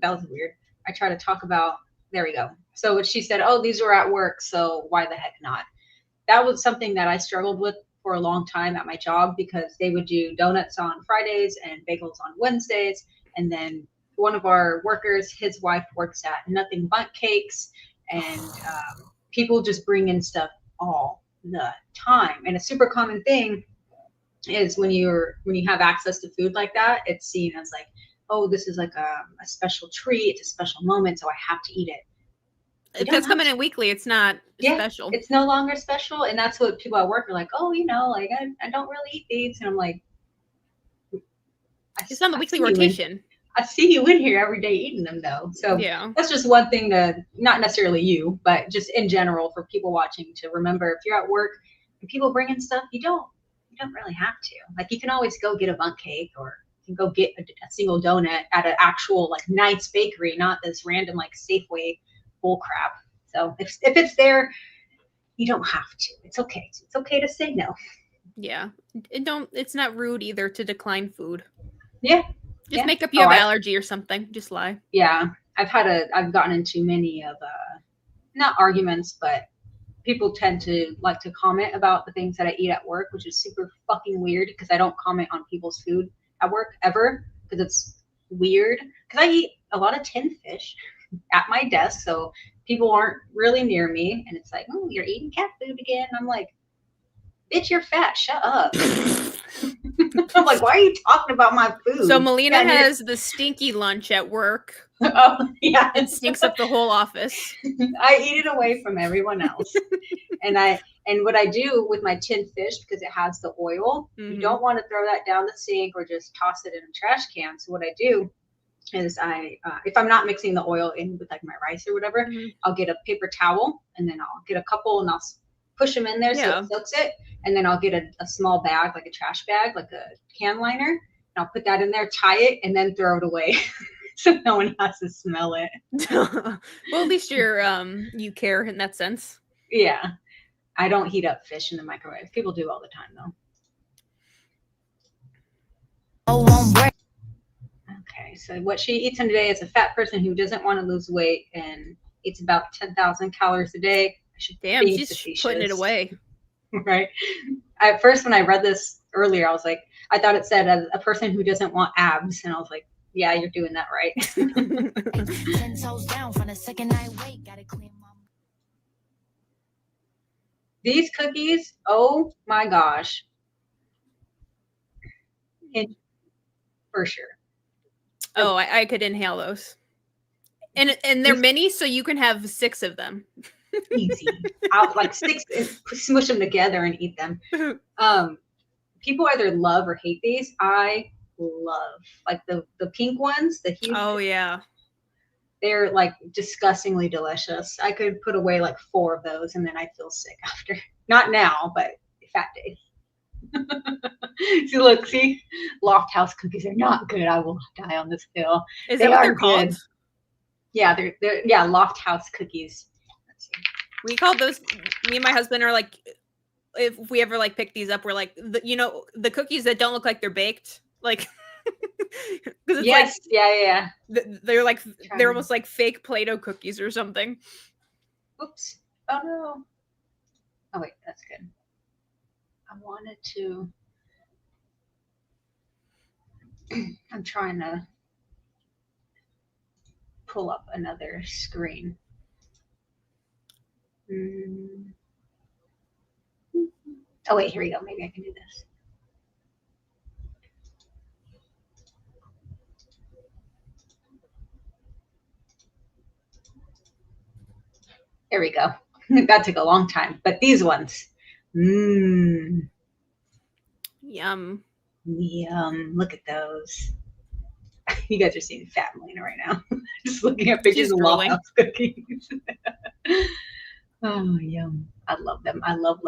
that was weird. I try to talk about. There we go. So she said, "Oh, these were at work, so why the heck not?" That was something that I struggled with for a long time at my job because they would do donuts on Fridays and bagels on Wednesdays. And then one of our workers, his wife works at Nothing Bundt Cakes, and people just bring in stuff all the time. And a super common thing is when you have access to food like that, it's seen as like, oh, this is like a special treat, it's a special moment, so I have to eat it. If it's coming in weekly, it's not special. It's no longer special. And that's what people at work are like, oh, like I don't really eat these. And I'm like, It's on the weekly see you in- rotation. I see you in here every day eating them though. So Yeah. that's just one thing to, not necessarily you, but just in general for people watching to remember, if you're at work and people bring in stuff, you don't really have to. Like you can always go get a bundt cake, or you can go get a single donut at an actual like nice bakery, not this random like Safeway bull crap. So if it's there, you don't have to. It's okay. It's okay to say no. Yeah. It's not rude either to decline food. Yeah. Just Yeah. make up you have allergy or something. Just lie. Yeah. I've gotten into many of not arguments, but people tend to like to comment about the things that I eat at work, which is super fucking weird because I don't comment on people's food at work ever because it's weird. Because I eat a lot of tinned fish at my desk, so people aren't really near me, and it's like, oh, you're eating cat food again. I'm like, bitch, you're fat. Shut up. I'm like, why are you talking about my food? So Melina has the stinky lunch at work. Oh yeah, it stinks up the whole office. I eat it away from everyone else, and what I do with my tinned fish, because it has the oil, you don't want to throw that down the sink or just toss it in a trash can. So what I do is if I'm not mixing the oil in with like my rice or whatever, I'll get a paper towel and then I'll get a couple and I'll push them in there so it soaks it, and then I'll get a small bag, like a trash bag, like a can liner, and I'll put that in there, tie it, and then throw it away. So no one has to smell it. Well, at least you care in that sense. Yeah. I don't heat up fish in the microwave. People do all the time though. Okay, so what she eats in a day is a fat person who doesn't want to lose weight and eats about 10,000 calories a day. Damn, she's putting it away. Right. At first, when I read this earlier, I was like, I thought it said a person who doesn't want abs, and I was like, yeah, you're doing that right. These cookies, oh my gosh. For sure. Oh, I could inhale those. And they're mini, so you can have 6 of them. Easy. I'll like 6 and smush them together and eat them. People either love or hate these. I love like the pink ones, the huge. Oh yeah. They're like disgustingly delicious. I could put away like 4 of those and then I feel sick after. Not now, but fat days. See, Loft House cookies are not good. I will die on this hill. Is that what they're called? Yeah, they're Loft House cookies. Let's see. We call those. Me and my husband are like, if we ever like pick these up, we're like, the cookies that don't look like they're baked, like. Yes, like, yeah. They're like they're almost like fake Play-Doh cookies or something. Oops! Oh no! Oh wait, that's good. I wanted to. I'm trying to pull up another screen. Oh wait, here we go. Maybe I can do this. There we go. That took a long time, but these ones, Yum. Yum. Look at those. You guys are seeing fat Melina right now. Just looking at pictures of Loft House cookies. Oh, yum. I love them. I love.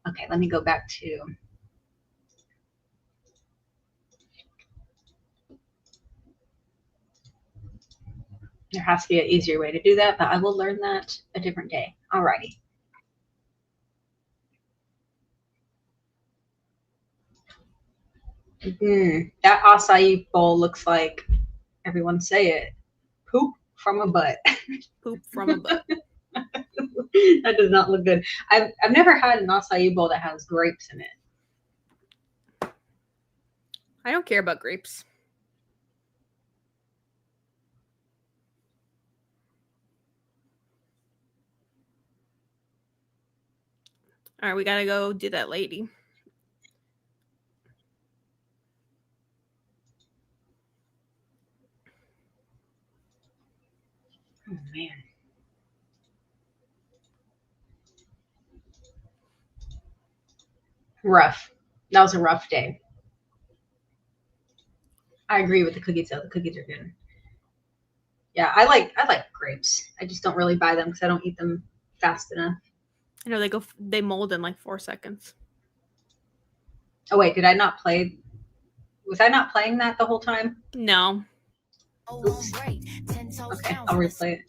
Okay, let me go back to. There has to be an easier way to do that, but I will learn that a different day. Alrighty. That acai bowl looks like, everyone say it, poop from a butt. Poop from a butt. That does not look good. I've never had an acai bowl that has grapes in it. I don't care about grapes. All right, we gotta go do that lady. Oh man. Rough. That was a rough day. I agree with the cookies though. The cookies are good. Yeah, I like grapes. I just don't really buy them because I don't eat them fast enough. I know they mold in like 4 seconds. Oh wait, did I not play? Was I not playing that the whole time? No. Oops. Okay, I'll replay it.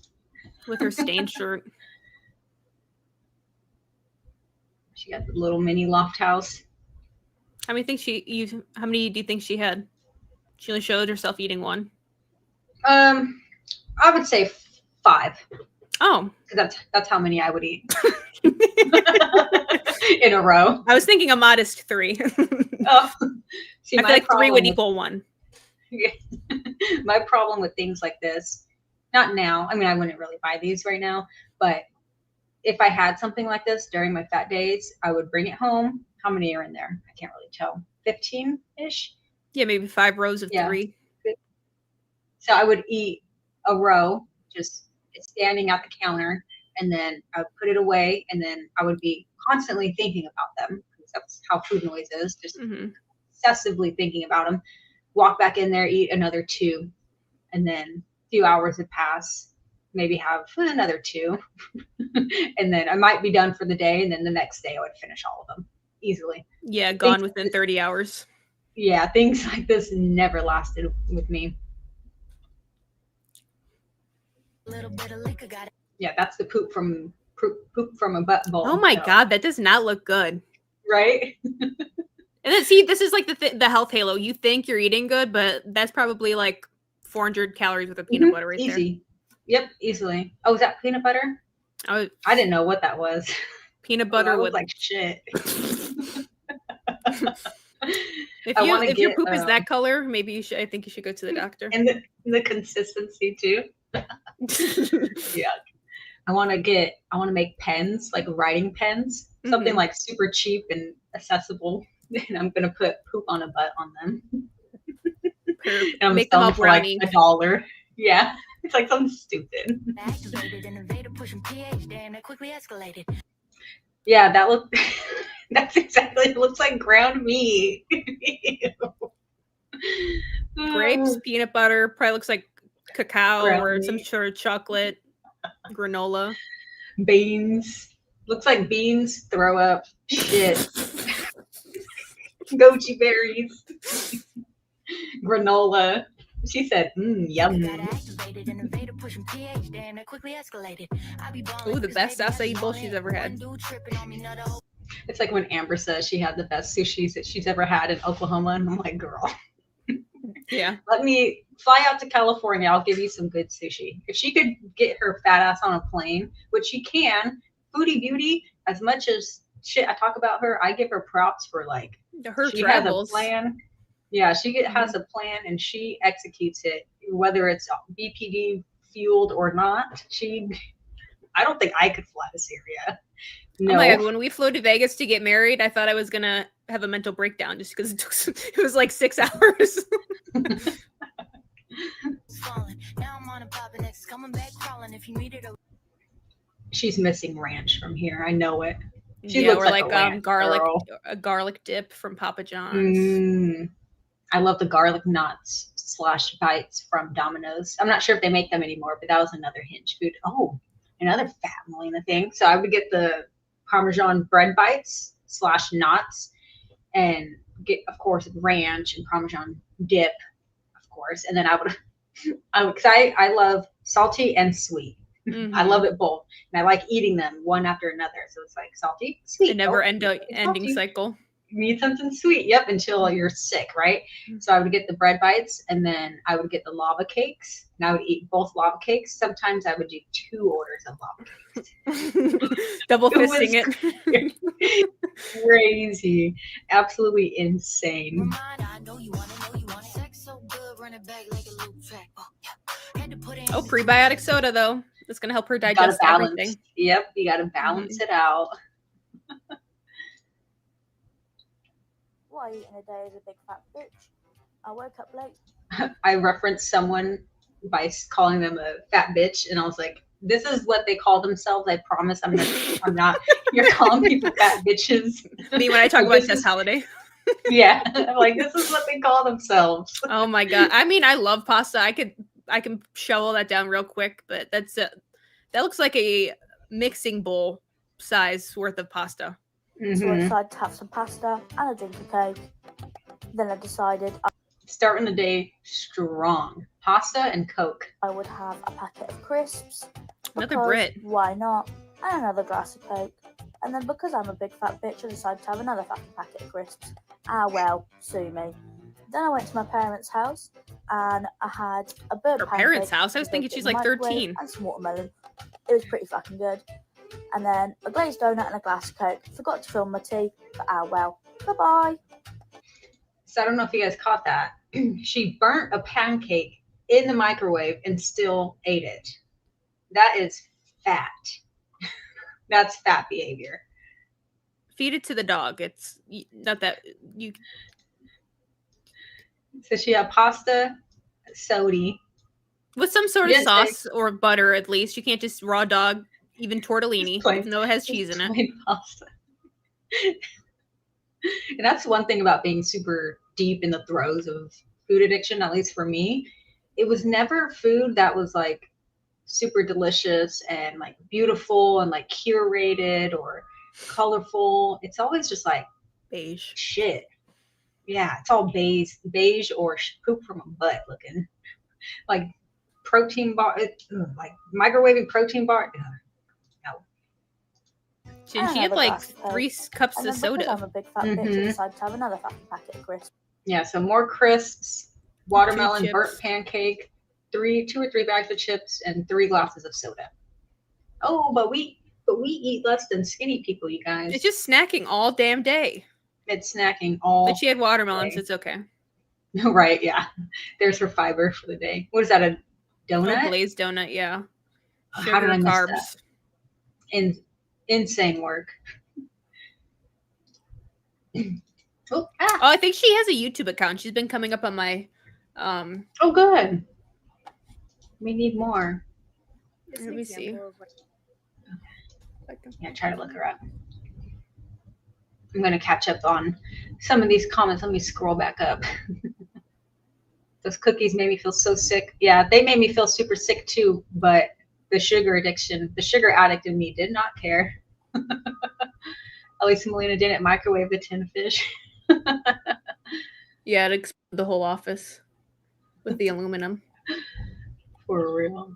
With her stained shirt. She got the little mini loft house. How many do you think she had? She only showed herself eating one. I would say 5. Oh, because that's how many I would eat in a row. I was thinking a modest 3. Oh, see, I feel like 3 would equal 1. My problem with things like this, not now. I mean, I wouldn't really buy these right now, but if I had something like this during my fat days, I would bring it home. How many are in there? I can't really tell. 15-ish. Yeah, maybe 5 rows of 3. So I would eat a row, just standing at the counter, and then I would put it away, and then I would be constantly thinking about them, because that's how food noise is, just obsessively thinking about them. Walk back in there, eat another 2, and then a few hours would pass, maybe have another 2, and then I might be done for the day, and then the next day I would finish all of them easily. Yeah, gone within 30 hours. Yeah, things like this never lasted with me. Yeah, that's the poop from a butt bowl. Oh my god, that does not look good. Right? And then see, this is like the health halo. You think you're eating good, but that's probably like 400 calories with a peanut butter right there. Easy. Yep, easily. Oh, is that peanut butter? Oh, I didn't know what that was. Peanut butter with like shit. If your poop is that color, maybe you should. I think you should go to the doctor. And the consistency too. Yeah. I want to make pens, like writing pens, something like super cheap and accessible. And I'm gonna put poop on a butt on them. And I'm Make them all selling for like brownie. $1. Yeah, it's like something stupid. Yeah, that's exactly. It looks like ground meat. Grapes, peanut butter, probably looks like cacao Ground or meat. some sort of chocolate, granola. Beans. Looks like beans. Throw up. Shit. Goji berries. Granola. She said, yum. Ooh, the best acai bowl she's ever had. It's like when Amber says she had the best sushi that she's ever had in Oklahoma, and I'm like, girl. Yeah. Let me fly out to California. I'll give you some good sushi. If she could get her fat ass on a plane, which she can, Foodie Beauty, as much as shit I talk about her, I give her props for like, her she travels. has a plan. Yeah, she has a plan and she executes it, whether it's BPD fueled or not. I don't think I could fly to Syria. No. Oh my god, when we flew to Vegas to get married, I thought I was gonna have a mental breakdown just because it was like 6 hours. She's missing ranch from here. I know it. She yeah, looks or like a garlic dip from Papa John's. I love the garlic knots / bites from Domino's. I'm not sure if they make them anymore, but that was another Hinge food. Oh, another fat Melina thing. So I would get the Parmesan bread bites / knots and get, of course, ranch and Parmesan dip, of course. And then because I love salty and sweet. I love it both. And I like eating them one after another. So it's like salty, sweet. The never ending cycle. You need something sweet. Yep, until you're sick, right? So I would get the bread bites, and then I would get the lava cakes, and I would eat both lava cakes. Sometimes I would do 2 orders of lava cakes. Double fisting it. Crazy. Absolutely insane. Oh, prebiotic soda though. That's gonna help her digest everything. Yep, you gotta balance it out. What I eat in a day is a big fat bitch. I woke up late. I referenced someone by calling them a fat bitch, and I was like, this is what they call themselves. I promise I'm not. You're calling people fat bitches. Me when I talk about Tess Holiday. Yeah, I'm like, this is what they call themselves. Oh my god. I mean, I love pasta. I can shovel that down real quick, but that looks like a mixing bowl size worth of pasta. So I decided to have some pasta and a drink of Coke. Then I decided Starting the day strong. Pasta and Coke. I would have a packet of crisps. Another because Brit. Why not? And another glass of Coke. And then because I'm a big fat bitch, I decided to have another fucking packet of crisps. Ah well, sue me. Then I went to my parents' house and I had a burnt Her pancake. parents' house? I was thinking baked she's in the like microwave 13. And some watermelon. It was pretty fucking good. And then a glazed donut and a glass of Coke. Forgot to fill my tea, but ah well. Bye-bye. So I don't know if you guys caught that. She burnt a pancake in the microwave and still ate it. That is fat. That's fat behavior. Feed it to the dog. It's not that you. So she had pasta, soda. With some sort of sauce or butter, at least. You can't just raw dog, even tortellini, even though it has cheese in it. Plain pasta. And that's one thing about being super deep in the throes of food addiction, at least for me. It was never food that was like super delicious and like beautiful and like curated or colorful. It's always just like beige shit. Yeah, it's all beige or poop from a butt looking. Like protein bar, like microwaving protein bar. And she had like 3 cups of soda. I'm a big fat bitch, I decided to have another fucking packet of crisps. Yeah, so more crisps, watermelon, chips. burnt pancake, 2 or 3 bags of chips, and 3 glasses of soda. Oh, but we eat less than skinny people, you guys. It's just snacking all damn day. It's snacking all. But she had watermelon, so it's okay. Right, yeah. There's her fiber for the day. What is that, a donut? A glazed donut, yeah. Sugar, How did I miss carbs. that? Insane work. Oh, I think she has a YouTube account. She's been coming up on my Oh, good. We need more. Let me see. Yeah, try to look her up. I'm going to catch up on some of these comments. Let me scroll back up. Those cookies made me feel so sick. Yeah, they made me feel super sick too, but the sugar addiction, the sugar addict in me did not care. At least Melina didn't microwave the tin of fish. Yeah, it exploded the whole office with the aluminum. For real.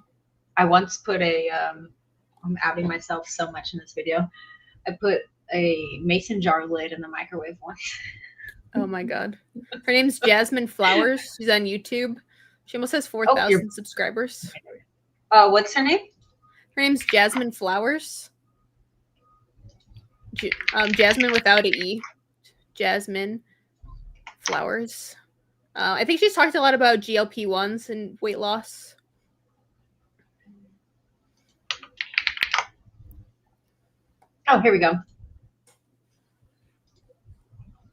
I once put I'm outing myself so much in this video. I put a mason jar lid in the microwave once. Oh my god. Her name's Jasmine Flowers. She's on YouTube. She almost has 4,000 subscribers. What's her name? Her name's Jasmine Flowers. Jasmine without an E. Jasmine Flowers. I think she's talked a lot about GLP-1s and weight loss. Oh, here we go.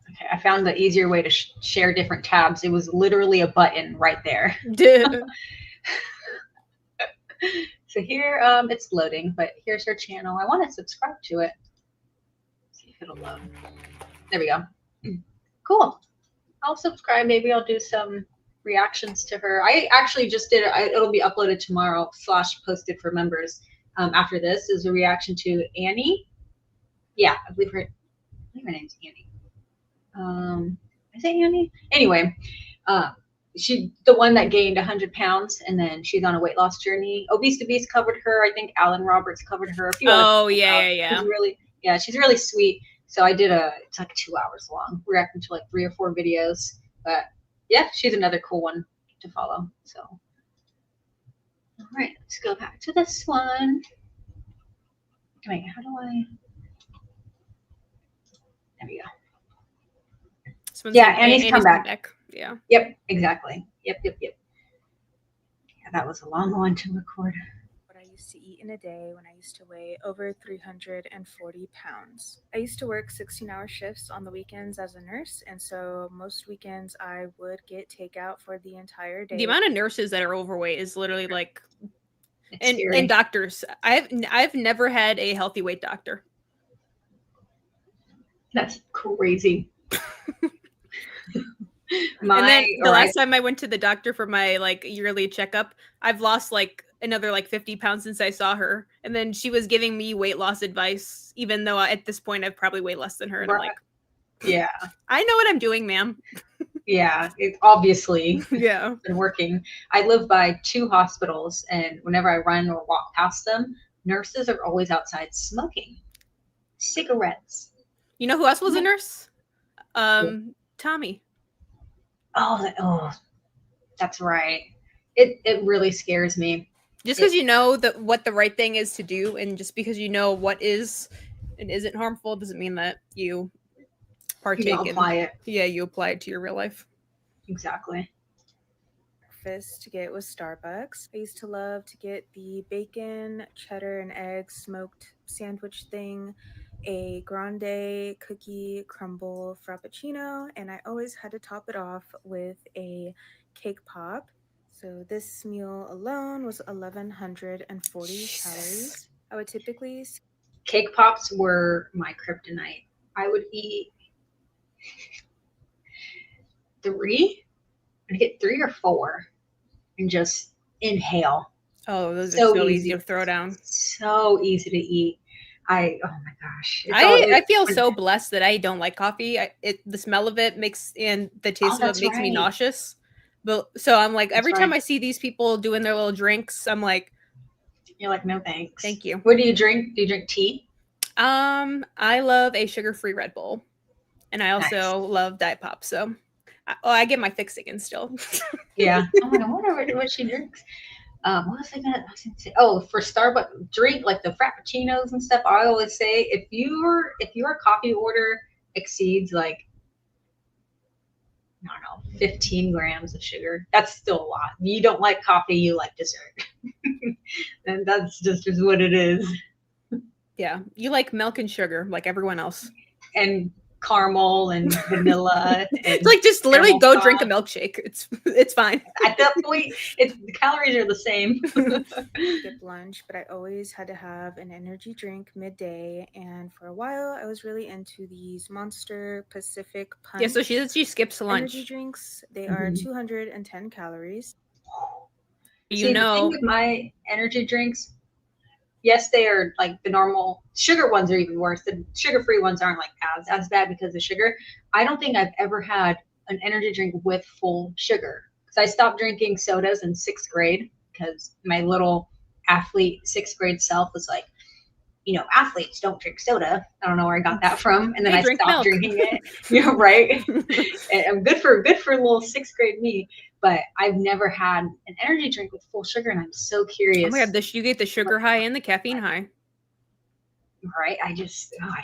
Okay, I found the easier way to share different tabs. It was literally a button right there. So here, it's loading, but here's her channel. I want to subscribe to it. See if it'll load. There we go. Cool. I'll subscribe. Maybe I'll do some reactions to her. I actually just did it. It'll be uploaded tomorrow / posted for members. After this is a reaction to Annie. Yeah, I believe her name's Annie. Is it Annie? Anyway, she the one that gained 100 pounds and then she's on a weight loss journey. Obese to Beast covered her. I think Alan Roberts covered her. A few yeah. She's really sweet. So I did it's like 2 hours long, reacting to like 3 or 4 videos. But yeah, she's another cool one to follow. So all right, let's go back to this one. Wait, how do I? There we go. Yeah, Annie's come back. Yeah. Yep, exactly. Yep. Yeah, that was a long one to record. What I used to eat in a day when I used to weigh over 340 pounds. I used to work 16-hour shifts on the weekends as a nurse, and so most weekends I would get takeout for the entire day. The amount of nurses that are overweight is literally like, and doctors. I've never had a healthy weight doctor. That's crazy. And then the last time I went to the doctor for my like yearly checkup, I've lost like another like 50 pounds since I saw her. And then she was giving me weight loss advice, even though at this point I've probably way less than her. And I'm like, yeah, I know what I'm doing, ma'am. Yeah, it obviously Yeah. been working. I live by 2 hospitals, and whenever I run or walk past them, nurses are always outside smoking cigarettes. You know who else was a nurse? Tommy. Oh, that's right. It really scares me. Just because you know what the right thing is to do, and just because you know what is and isn't harmful, doesn't mean that you partake You apply it. Yeah, you apply it to your real life. Exactly. Breakfast to get with Starbucks. I used to love to get the bacon, cheddar, and egg smoked sandwich thing, a grande cookie crumble frappuccino, and I always had to top it off with a cake pop. So this meal alone was 1,140 calories. I would typically Cake pops were my kryptonite. I would eat 3. I'd get 3 or 4 and just inhale. Oh, those are so easy to throw down. So easy to eat. Oh my gosh. I feel so blessed that I don't like coffee. The smell of it makes and the taste of it makes me nauseous. But so I'm like every time I see these people doing their little drinks, I'm like, you're like, no thanks. Thank you. What do you drink? Do you drink tea? I love a sugar-free Red Bull, and I also love Diet Pop. So, I get my fix again still. Yeah. Oh my God, I wonder what she drinks. What was I gonna say? Oh, for Starbucks drink like the frappuccinos and stuff. I always say if your coffee order exceeds like I don't know 15 grams of sugar, that's still a lot. You don't like coffee, you like dessert, and that's just what it is. Yeah, you like milk and sugar like everyone else, and caramel and vanilla. And it's like just literally go drink a milkshake. It's fine. At that point, the calories are the same. Skip lunch, but I always had to have an energy drink midday. And for a while, I was really into these Monster Pacific Punch. Yeah, so she skips lunch. Energy drinks. They are 210 calories. The thing with my energy drinks, yes, they are like the normal sugar ones are even worse. The sugar-free ones aren't like as bad because of sugar. I don't think I've ever had an energy drink with full sugar because I stopped drinking sodas in 6th grade because my little athlete 6th grade self was like, athletes don't drink soda. I don't know where I got that from. And then I stopped drinking it. Yeah, right. And I'm good for little 6th grade me. But I've never had an energy drink with full sugar, and I'm so curious. Oh my God, you get the sugar high and the caffeine high. Right?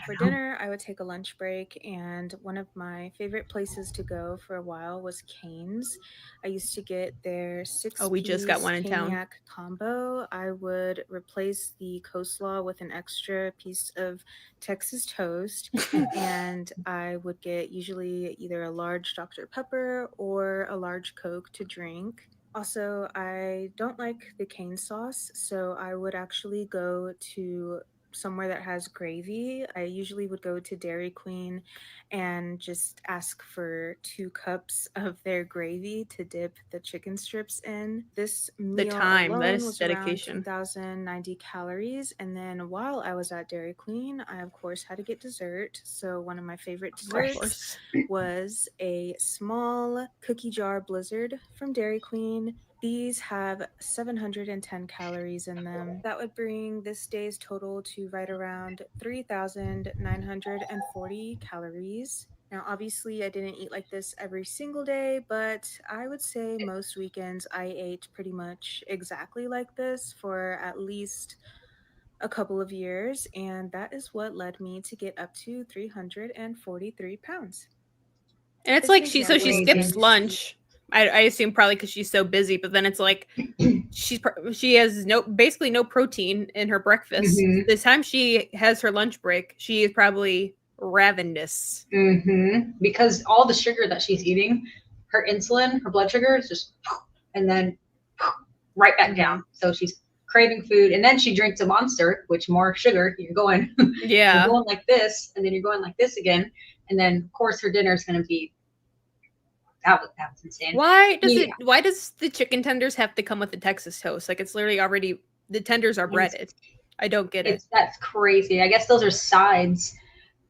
For dinner, I would take a lunch break, and one of my favorite places to go for a while was Cane's. I used to get their 6-piece we just got one in town. combo. I would replace the coleslaw with an extra piece of Texas toast, and I would get usually either a large Dr. Pepper or a large Coke to drink. Also, I don't like the cane sauce, so I would actually go to somewhere that has gravy. I usually would go to Dairy Queen and just ask for 2 cups of their gravy to dip the chicken strips in. This meal that is was dedication. around 2,090 calories. And then while I was at Dairy Queen, I of course had to get dessert. So one of my favorite desserts was a small cookie jar blizzard from Dairy Queen. These have 710 calories in them. That would bring this day's total to right around 3,940 calories. Now, obviously, I didn't eat like this every single day, but I would say most weekends I ate pretty much exactly like this for at least a couple of years, and that is what led me to get up to 343 pounds. And it's like she skips lunch. I assume probably because she's so busy, but then it's like she has basically no protein in her breakfast. Mm-hmm. This time she has her lunch break, she is probably ravenous. Mm-hmm. Because all the sugar that she's eating, her insulin, her blood sugar is just, and then right back down. So she's craving food, and then she drinks a Monster, which more sugar. You're going, yeah, you're going like this, and then you're going like this again, and then of course her dinner is going to be That's insane. Why does the chicken tenders have to come with the Texas toast? Like it's literally already the tenders are breaded. I don't get it. That's crazy. I guess those are sides.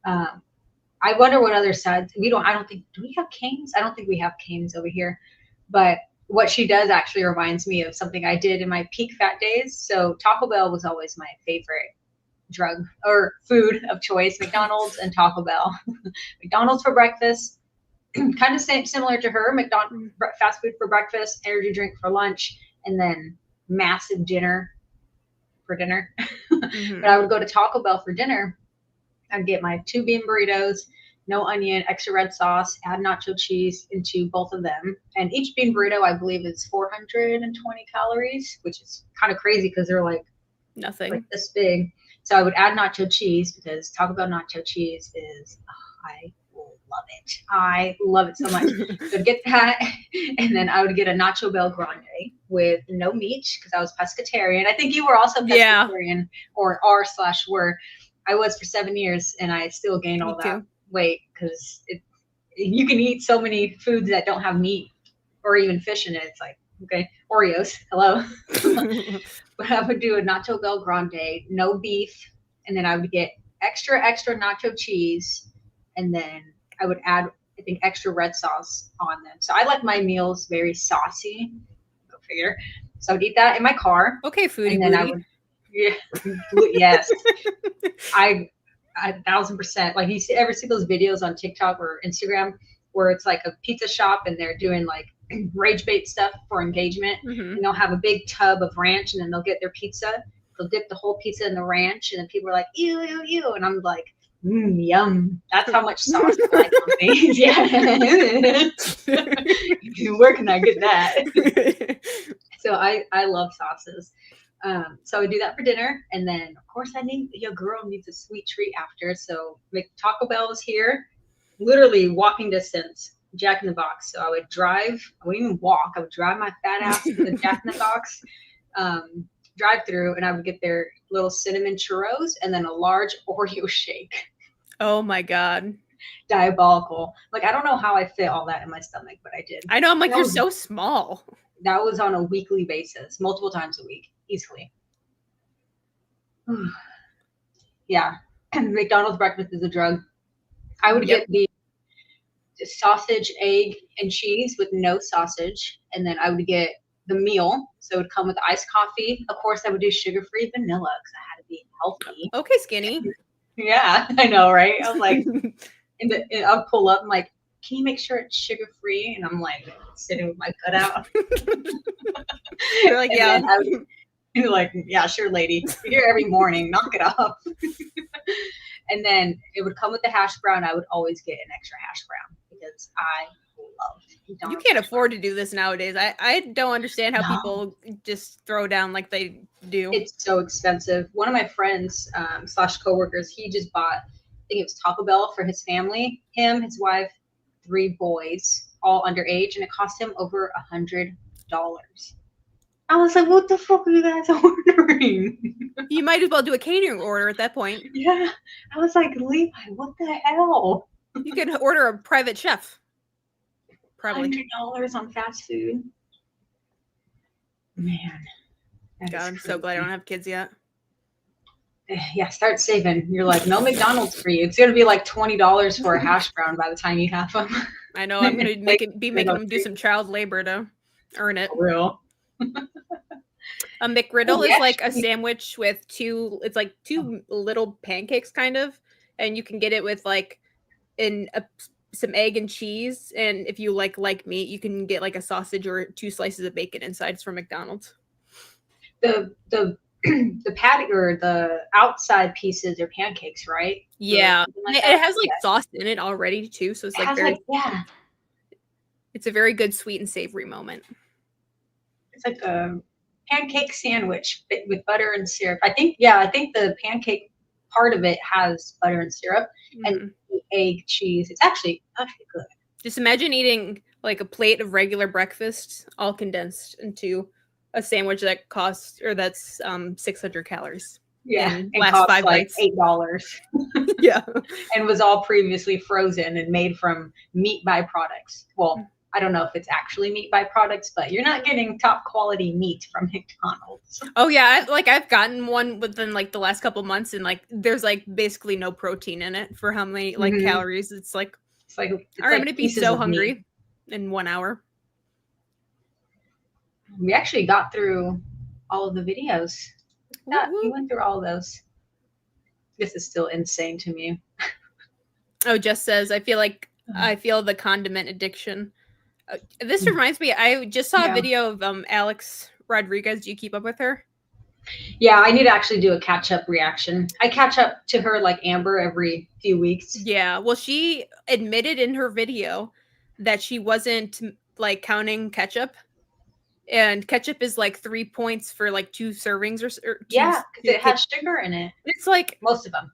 I wonder what other sides do we have canes? I don't think we have canes over here. But what she does actually reminds me of something I did in my peak fat days. So Taco Bell was always my favorite drug or food of choice. McDonald's and Taco Bell. McDonald's for breakfast, kind of similar to her. McDonald's fast food for breakfast, energy drink for lunch, and then massive dinner for dinner. But I would go to Taco Bell for dinner. I'd get my 2 bean burritos, no onion, extra red sauce, add nacho cheese into both of them. And each bean burrito, I believe, is 420 calories, which is kind of crazy because they're like nothing, like this big. So I would add nacho cheese because Taco Bell nacho cheese is, I love it. I love it so much. So I'd get that, and then I would get a Nacho Bell Grande with no meat because I was pescatarian. I think you were also pescatarian, or are/were. I was for 7 years, and I still gained all that weight because you can eat so many foods that don't have meat or even fish in it. It's like, okay, Oreos, hello. But I would do a Nacho Bell Grande, no beef, and then I would get extra nacho cheese, and then I would add, I think, extra red sauce on them. So I like my meals very saucy. Go figure. So I would eat that in my car. Okay, foodie. And then I would, yes. I 1000%. Like, you ever see those videos on TikTok or Instagram where it's like a pizza shop and they're doing like rage bait stuff for engagement, and they'll have a big tub of ranch, and then they'll get their pizza. They'll dip the whole pizza in the ranch, and then people are like, ew, ew, ew. And I'm like, yum. That's how much sauce I like on things. Yeah. Where can I get that? So I love sauces. So I would do that for dinner. And then, of course, your girl needs a sweet treat after. So Taco Bell is here, literally walking distance, Jack in the Box. So I would drive, I wouldn't even walk. I would drive my fat ass to the Jack in the Box drive through, and I would get their little cinnamon churros and then a large Oreo shake. Oh my God. Diabolical. Like, I don't know how I fit all that in my stomach, but I did. I know. I'm like, you're so small. That was on a weekly basis, multiple times a week, easily. Yeah. McDonald's breakfast is a drug. I would get the sausage, egg, and cheese with no sausage. And then I would get the meal. So it would come with iced coffee. Of course, I would do sugar-free vanilla because I had to be healthy. Okay, skinny. Yeah, I know, right? I was like, I'll pull up. I'm like, can you make sure it's sugar-free? And I'm like sitting with my gut out. You're like, yeah. You're like, yeah, sure, lady. You're here every morning. Knock it off. And then it would come with the hash brown. I would always get an extra hash brown because I love You can't afford to do this nowadays. I don't understand how people just throw down like they do. It's so expensive. One of my friends / coworkers, he just bought, I think it was Taco Bell for his family, him, his wife, 3 boys, all underage, and it cost him over $100. I was like, what the fuck are you guys ordering? You might as well do a catering order at that point. Yeah. I was like, Levi, what the hell? You could order a private chef. Probably $100 on fast food. Man. God, I'm so glad I don't have kids yet. Yeah, start saving. You're like, no McDonald's for you. It's going to be like $20 for a hash brown by the time you have them. I know. I'm going to be making them do some child labor to earn it. For real. A McGriddle is like a sandwich with two little pancakes kind of, and you can get it with like some egg and cheese, and if you like meat, you can get like a sausage or 2 slices of bacon inside. It's from McDonald's. The patty or the outside pieces are pancakes, right? Yeah, like it has like sauce in it already too, so it's like very It's a very good sweet and savory moment. It's like a pancake sandwich with butter and syrup. I think the pancake part of it has butter and syrup and the egg cheese. It's actually good. Just imagine eating like a plate of regular breakfast all condensed into a sandwich that's 600 calories. Yeah, and last costs 5 like bites. $8. Yeah. And was all previously frozen and made from meat byproducts. Well, I don't know if it's actually meat byproducts, but you're not getting top quality meat from McDonald's. Oh yeah, I've gotten one within like the last couple months, and like there's like basically no protein in it for how many like calories. It's like all right, I'm gonna be so hungry in 1 hour. We actually got through all of the videos. We went through all of those. This is still insane to me. Oh, Jess says, I feel the condiment addiction. This reminds me, I just saw a video of Alex Rodriguez. Do you keep up with her? Yeah, I need to actually do a catch-up reaction. I catch up to her like Amber every few weeks. Yeah, well, she admitted in her video that she wasn't like counting ketchup. And ketchup is like 3 points for like 2 servings or two, yeah, because it has sugar in it. It's like most of them.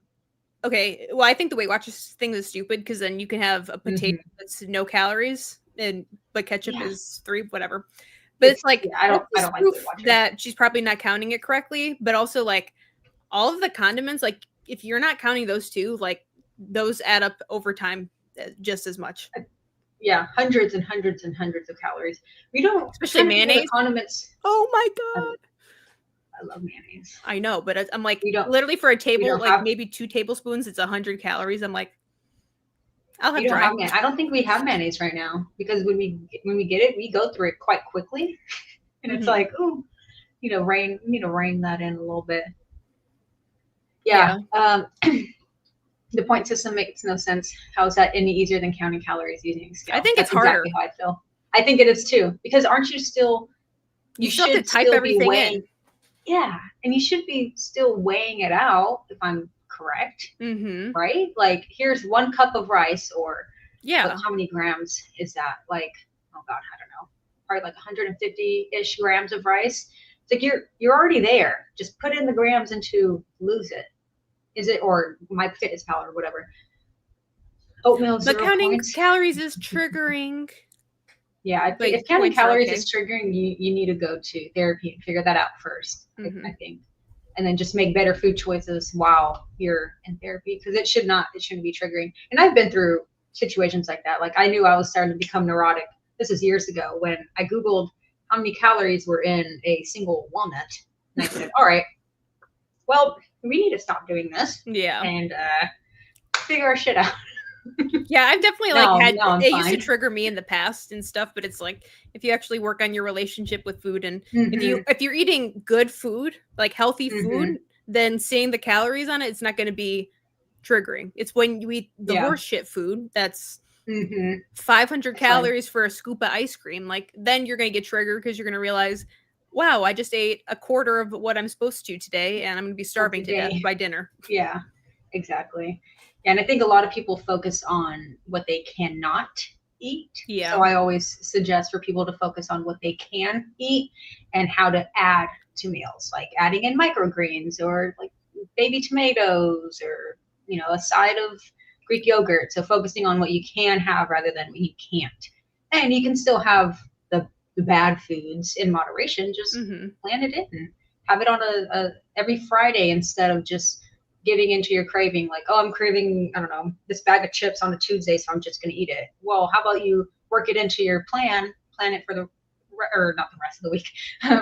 Okay, well, I think the Weight Watchers thing is stupid because then you can have a potato that's no calories, but ketchup is 3, whatever. But it's like I don't like proof that she's probably not counting it correctly. But also, like all of the condiments, like if you're not counting those 2, like those add up over time just as much. Yeah, hundreds and hundreds and hundreds of calories. We don't, especially mayonnaise. Condiments. Oh my god, I love mayonnaise. I know, but I'm like, literally for a table, like maybe 2 tablespoons, it's 100 calories. I'm like, I'll have dry. I don't think we have mayonnaise right now because when we get it, we go through it quite quickly, and it's like, oh, need to rein that in a little bit. Yeah. The point system makes no sense. How is that any easier than counting calories using a scale? I think it's harder. Exactly how I feel. I think it is too. Because aren't you still? You still have to type everything in. Yeah, and you should be still weighing it out, if I'm correct. Right? Like, here's 1 cup of rice, or how many grams is that? Like, oh god, I don't know. Probably like 150-ish grams of rice. It's like you're already there. Just put in the grams into lose it. Is it, or My Fitness Pal or whatever. Oatmeal, but counting calories is triggering. Yeah, if counting calories is triggering, you need to go to therapy and figure that out first, I think. And then just make better food choices while you're in therapy, because it shouldn't be triggering. And I've been through situations like that. Like, I knew I was starting to become neurotic. This is years ago when I Googled how many calories were in a single walnut. And I said, all right, well, we need to stop doing this. Yeah. And figure our shit out. Yeah, I've definitely it used to trigger me in the past and stuff, but it's like if you actually work on your relationship with food, and if you're eating good food, like healthy food, then seeing the calories on it, it's not going to be triggering. It's when you eat the horse shit food that's 500 calories for a scoop of ice cream, like then you're going to get triggered because you're going to realize, wow, I just ate a quarter of what I'm supposed to today, and I'm going to be starving to death by dinner. Yeah, exactly. And I think a lot of people focus on what they cannot eat. Yeah. So I always suggest for people to focus on what they can eat and how to add to meals, like adding in microgreens or like baby tomatoes or, a side of Greek yogurt. So focusing on what you can have rather than what you can't. And you can still have the bad foods in moderation. Just plan it in. Have it on a every Friday instead of just giving into your craving, like, oh, I'm craving, I don't know, this bag of chips on a Tuesday, so I'm just going to eat it. Well, how about you work it into your plan it for not the rest of the week,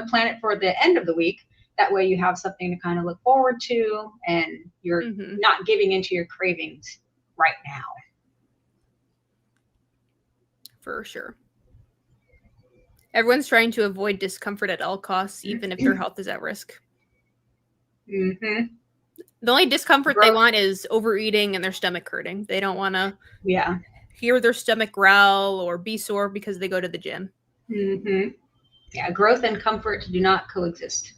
plan it for the end of the week. That way you have something to kind of look forward to, and you're not giving into your cravings right now. For sure. Everyone's trying to avoid discomfort at all costs, even if their health is at risk. The only discomfort they want is overeating and their stomach hurting. They don't want to hear their stomach growl or be sore because they go to the gym. Yeah, growth and comfort do not coexist.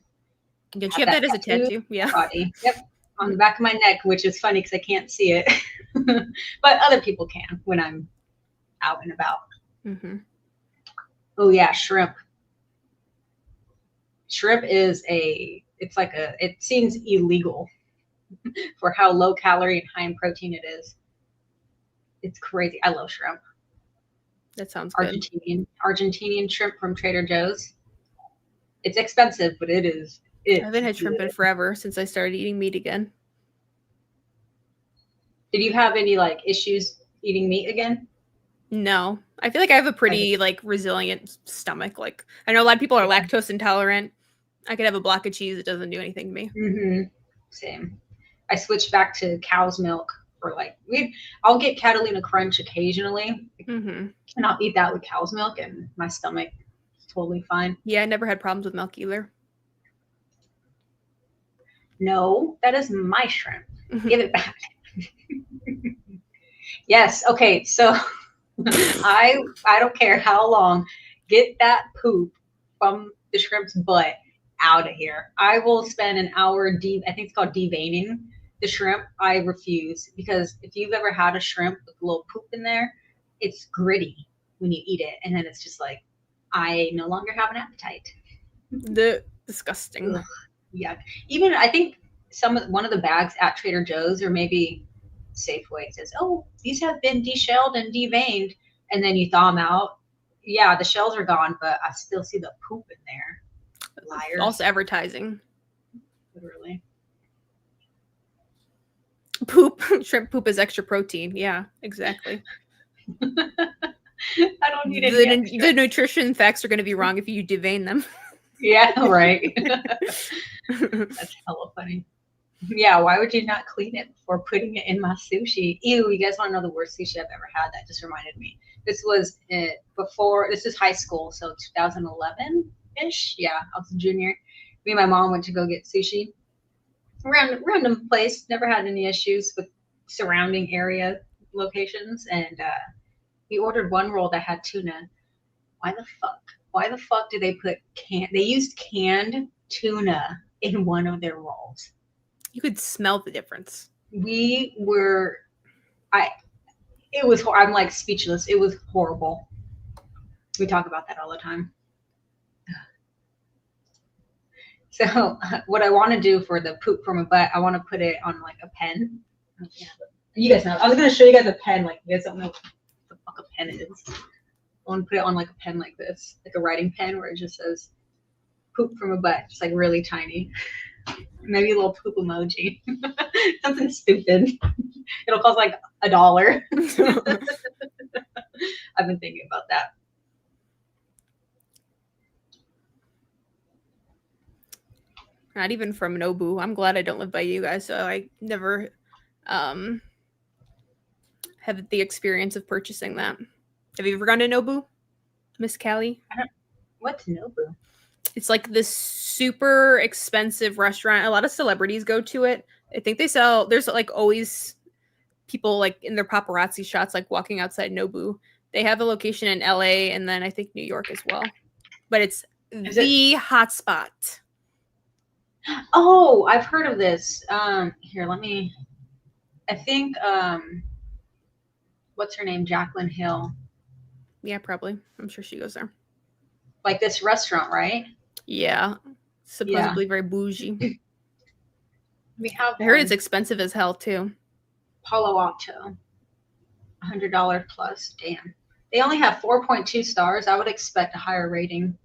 Did you have that as a tattoo? Yeah. Body. Yep. On the back of my neck, which is funny because I can't see it. But other people can when I'm out and about. Oh, yeah, shrimp. Shrimp is it seems illegal for how low calorie and high in protein it is. It's crazy. I love shrimp. That sounds good. Argentinian shrimp from Trader Joe's. It's expensive, but it is. I haven't had shrimp in forever since I started eating meat again. Did you have any issues eating meat again? No, I feel like I have a pretty like resilient stomach. Like I know a lot of people are lactose intolerant. I could have a block of cheese; it doesn't do anything to me. Mm-hmm. Same. I switched back to cow's milk for like I'll get Catalina Crunch occasionally, and I'll eat that with cow's milk, and my stomach is totally fine. Yeah, I never had problems with milk either. No, that is my shrimp. Give it back. Yes. Okay. So I don't care how long. Get that poop from the shrimp's butt out of here. I will spend an hour I think it's called deveining the shrimp. I refuse, because if you've ever had a shrimp with a little poop in there, it's gritty when you eat it, and then it's just like, I no longer have an appetite. Disgusting. Ugh, yeah. Even I think one of the bags at Trader Joe's or maybe Safeway says, "Oh, these have been deshelled and deveined," and then you thaw them out. Yeah, the shells are gone, but I still see the poop in there. Liars. Also advertising. Literally. Poop. Shrimp poop is extra protein. Yeah, exactly. I don't need any the nutrition facts are going to be wrong if you devein them. Yeah, right. That's hella funny. Yeah, why would you not clean it before putting it in my sushi? Ew, you guys want to know the worst sushi I've ever had? That just reminded me. This was this is high school, so 2011-ish. Yeah, I was a junior. Me and my mom went to go get sushi. Random place, never had any issues with surrounding area locations, and we ordered one roll that had tuna. Why the fuck do they put they used canned tuna in one of their rolls? You could smell the difference. I'm like speechless. It was horrible. We talk about that all the time. So what I want to do for the poop from a butt, I want to put it on like a pen. You guys know. I was going to show you guys a pen. Like, you guys don't know what the fuck a pen is. I want to put it on like a pen like this, like a writing pen where it just says poop from a butt, just like really tiny. Maybe a little poop emoji. Something stupid. It'll cost like $1. I've been thinking about that. Not even from Nobu. I'm glad I don't live by you guys, so I never had the experience of purchasing that. Have you ever gone to Nobu, Miss Callie? What's Nobu? It's like this super expensive restaurant. A lot of celebrities go to it. I think there's like always people like in their paparazzi shots, like walking outside Nobu. They have a location in LA and then I think New York as well. But it's the hot spot. Oh, I've heard of this. Here, I think, what's her name? Jaclyn Hill. Yeah, probably. I'm sure she goes there. Like this restaurant, right? Yeah. Supposedly very bougie. I heard it's expensive as hell too. Palo Alto. $100 plus. Damn. They only have 4.2 stars. I would expect a higher rating.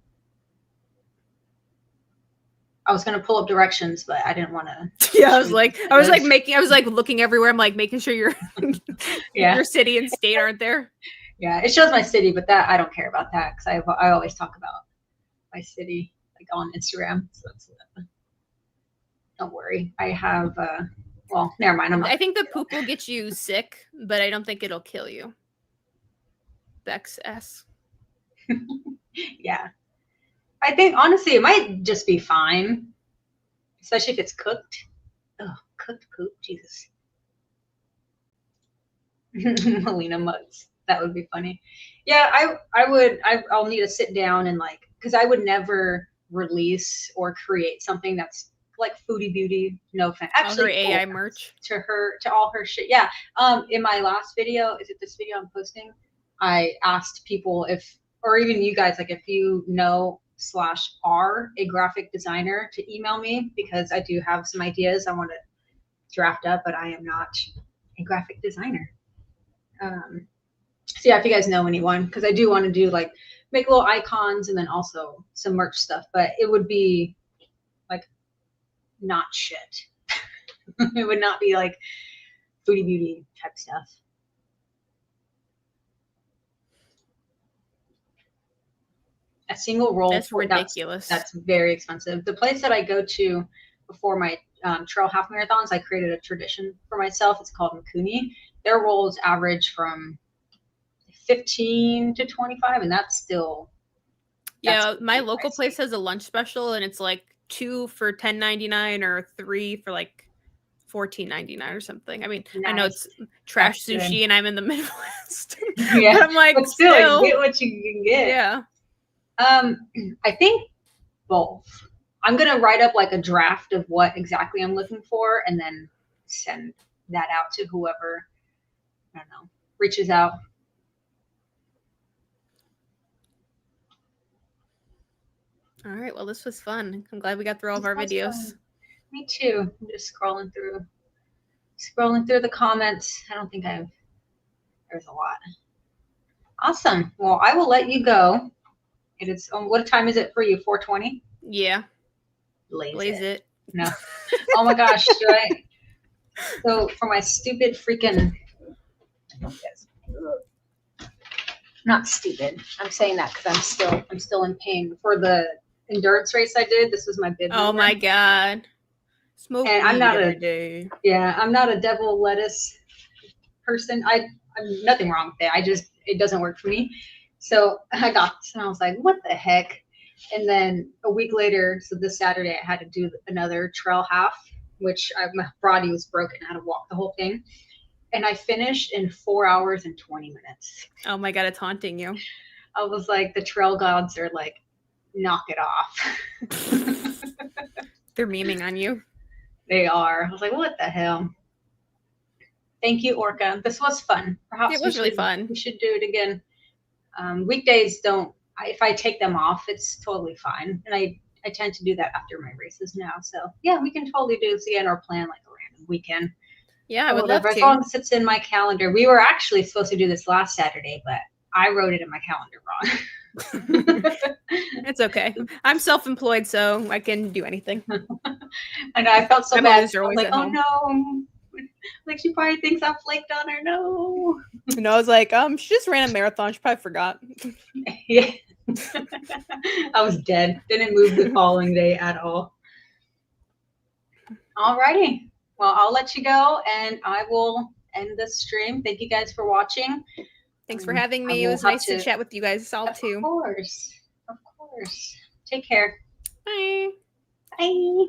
I was gonna pull up directions, but I didn't want to. Yeah, I was like looking everywhere. I'm like making sure your city and state aren't there. Yeah, it shows my city, but that I don't care about that because I always talk about my city like on Instagram. So don't worry. I have well, never mind. I think the poop will get you sick, but I don't think it'll kill you. Bex S. Yeah. I think honestly it might just be fine. Especially if it's cooked. Oh, cooked poop, Jesus. Melina Muggs. That would be funny. Yeah, I'll need to sit down and like, because I would never release or create something that's like foodie beauty. No offense. Actually, AI merch to all her shit. Yeah. In my last video, is it this video I'm posting? I asked people or even you guys, like if you know /are a graphic designer to email me because I do have some ideas I want to draft up, but I am not a graphic designer. So yeah, if you guys know anyone, because I do want to do like make little icons and then also some merch stuff, but it would be like not shit. It would not be like foodie beauty type stuff. a single roll. That's ridiculous. That's very expensive. The place that I go to before my trail half marathons, I created a tradition for myself. It's called Makuni. Their rolls average from 15 to 25, and that's still. Yeah, my local place has a lunch special, and it's like 2 for $10.99 or 3 for like $14.99 or something. I mean, I know it's trash sushi, and I'm in the Midwest. Yeah, but I'm like, but still, you get what you can get. Yeah. I think both. I'm gonna write up like a draft of what exactly I'm looking for, and then send that out to whoever, I don't know, reaches out. All right. Well, this was fun. I'm glad we got through all of our videos. Fun. Me too. I'm just scrolling through the comments. I don't think there's a lot. Awesome. Well, I will let you go. It is. What time is it for you? 4:20. Yeah. Blaze it. No. Oh my gosh. So for my stupid freaking. Not stupid. I'm saying that because I'm still in pain. For the endurance race I did, this was my bib. Oh my god. Smoke and I'm not every day. Yeah, I'm not a devil lettuce person. I'm nothing wrong with it. It doesn't work for me. So I got this and I was like, what the heck? And then a week later, so this Saturday, I had to do another trail half, which my body was broken. I had to walk the whole thing. And I finished in 4 hours and 20 minutes. Oh my god, it's haunting you. I was like, the trail gods are like, knock it off. They're memeing on you. They are. I was like, what the hell? Thank you, Orca. This was fun. Perhaps it was really fun. We should do it again. Weekdays if I take them off, it's totally fine. And I tend to do that after my races now. So yeah, we can totally do this again or plan like a random weekend. Yeah, I would love to. As long as it's in my calendar. We were actually supposed to do this last Saturday, but I wrote it in my calendar wrong. It's okay. I'm self-employed, so I can do anything. I know. I felt so bad. I was like, oh no. Like she probably thinks I flaked on her. No. No, I was like, she just ran a marathon. She probably forgot. Yeah. I was dead. Didn't move the following day at all. Alrighty. Well, I'll let you go and I will end this stream. Thank you guys for watching. Thanks for having me. It was nice to chat with you guys all too. Of course. Take care. Bye. Bye.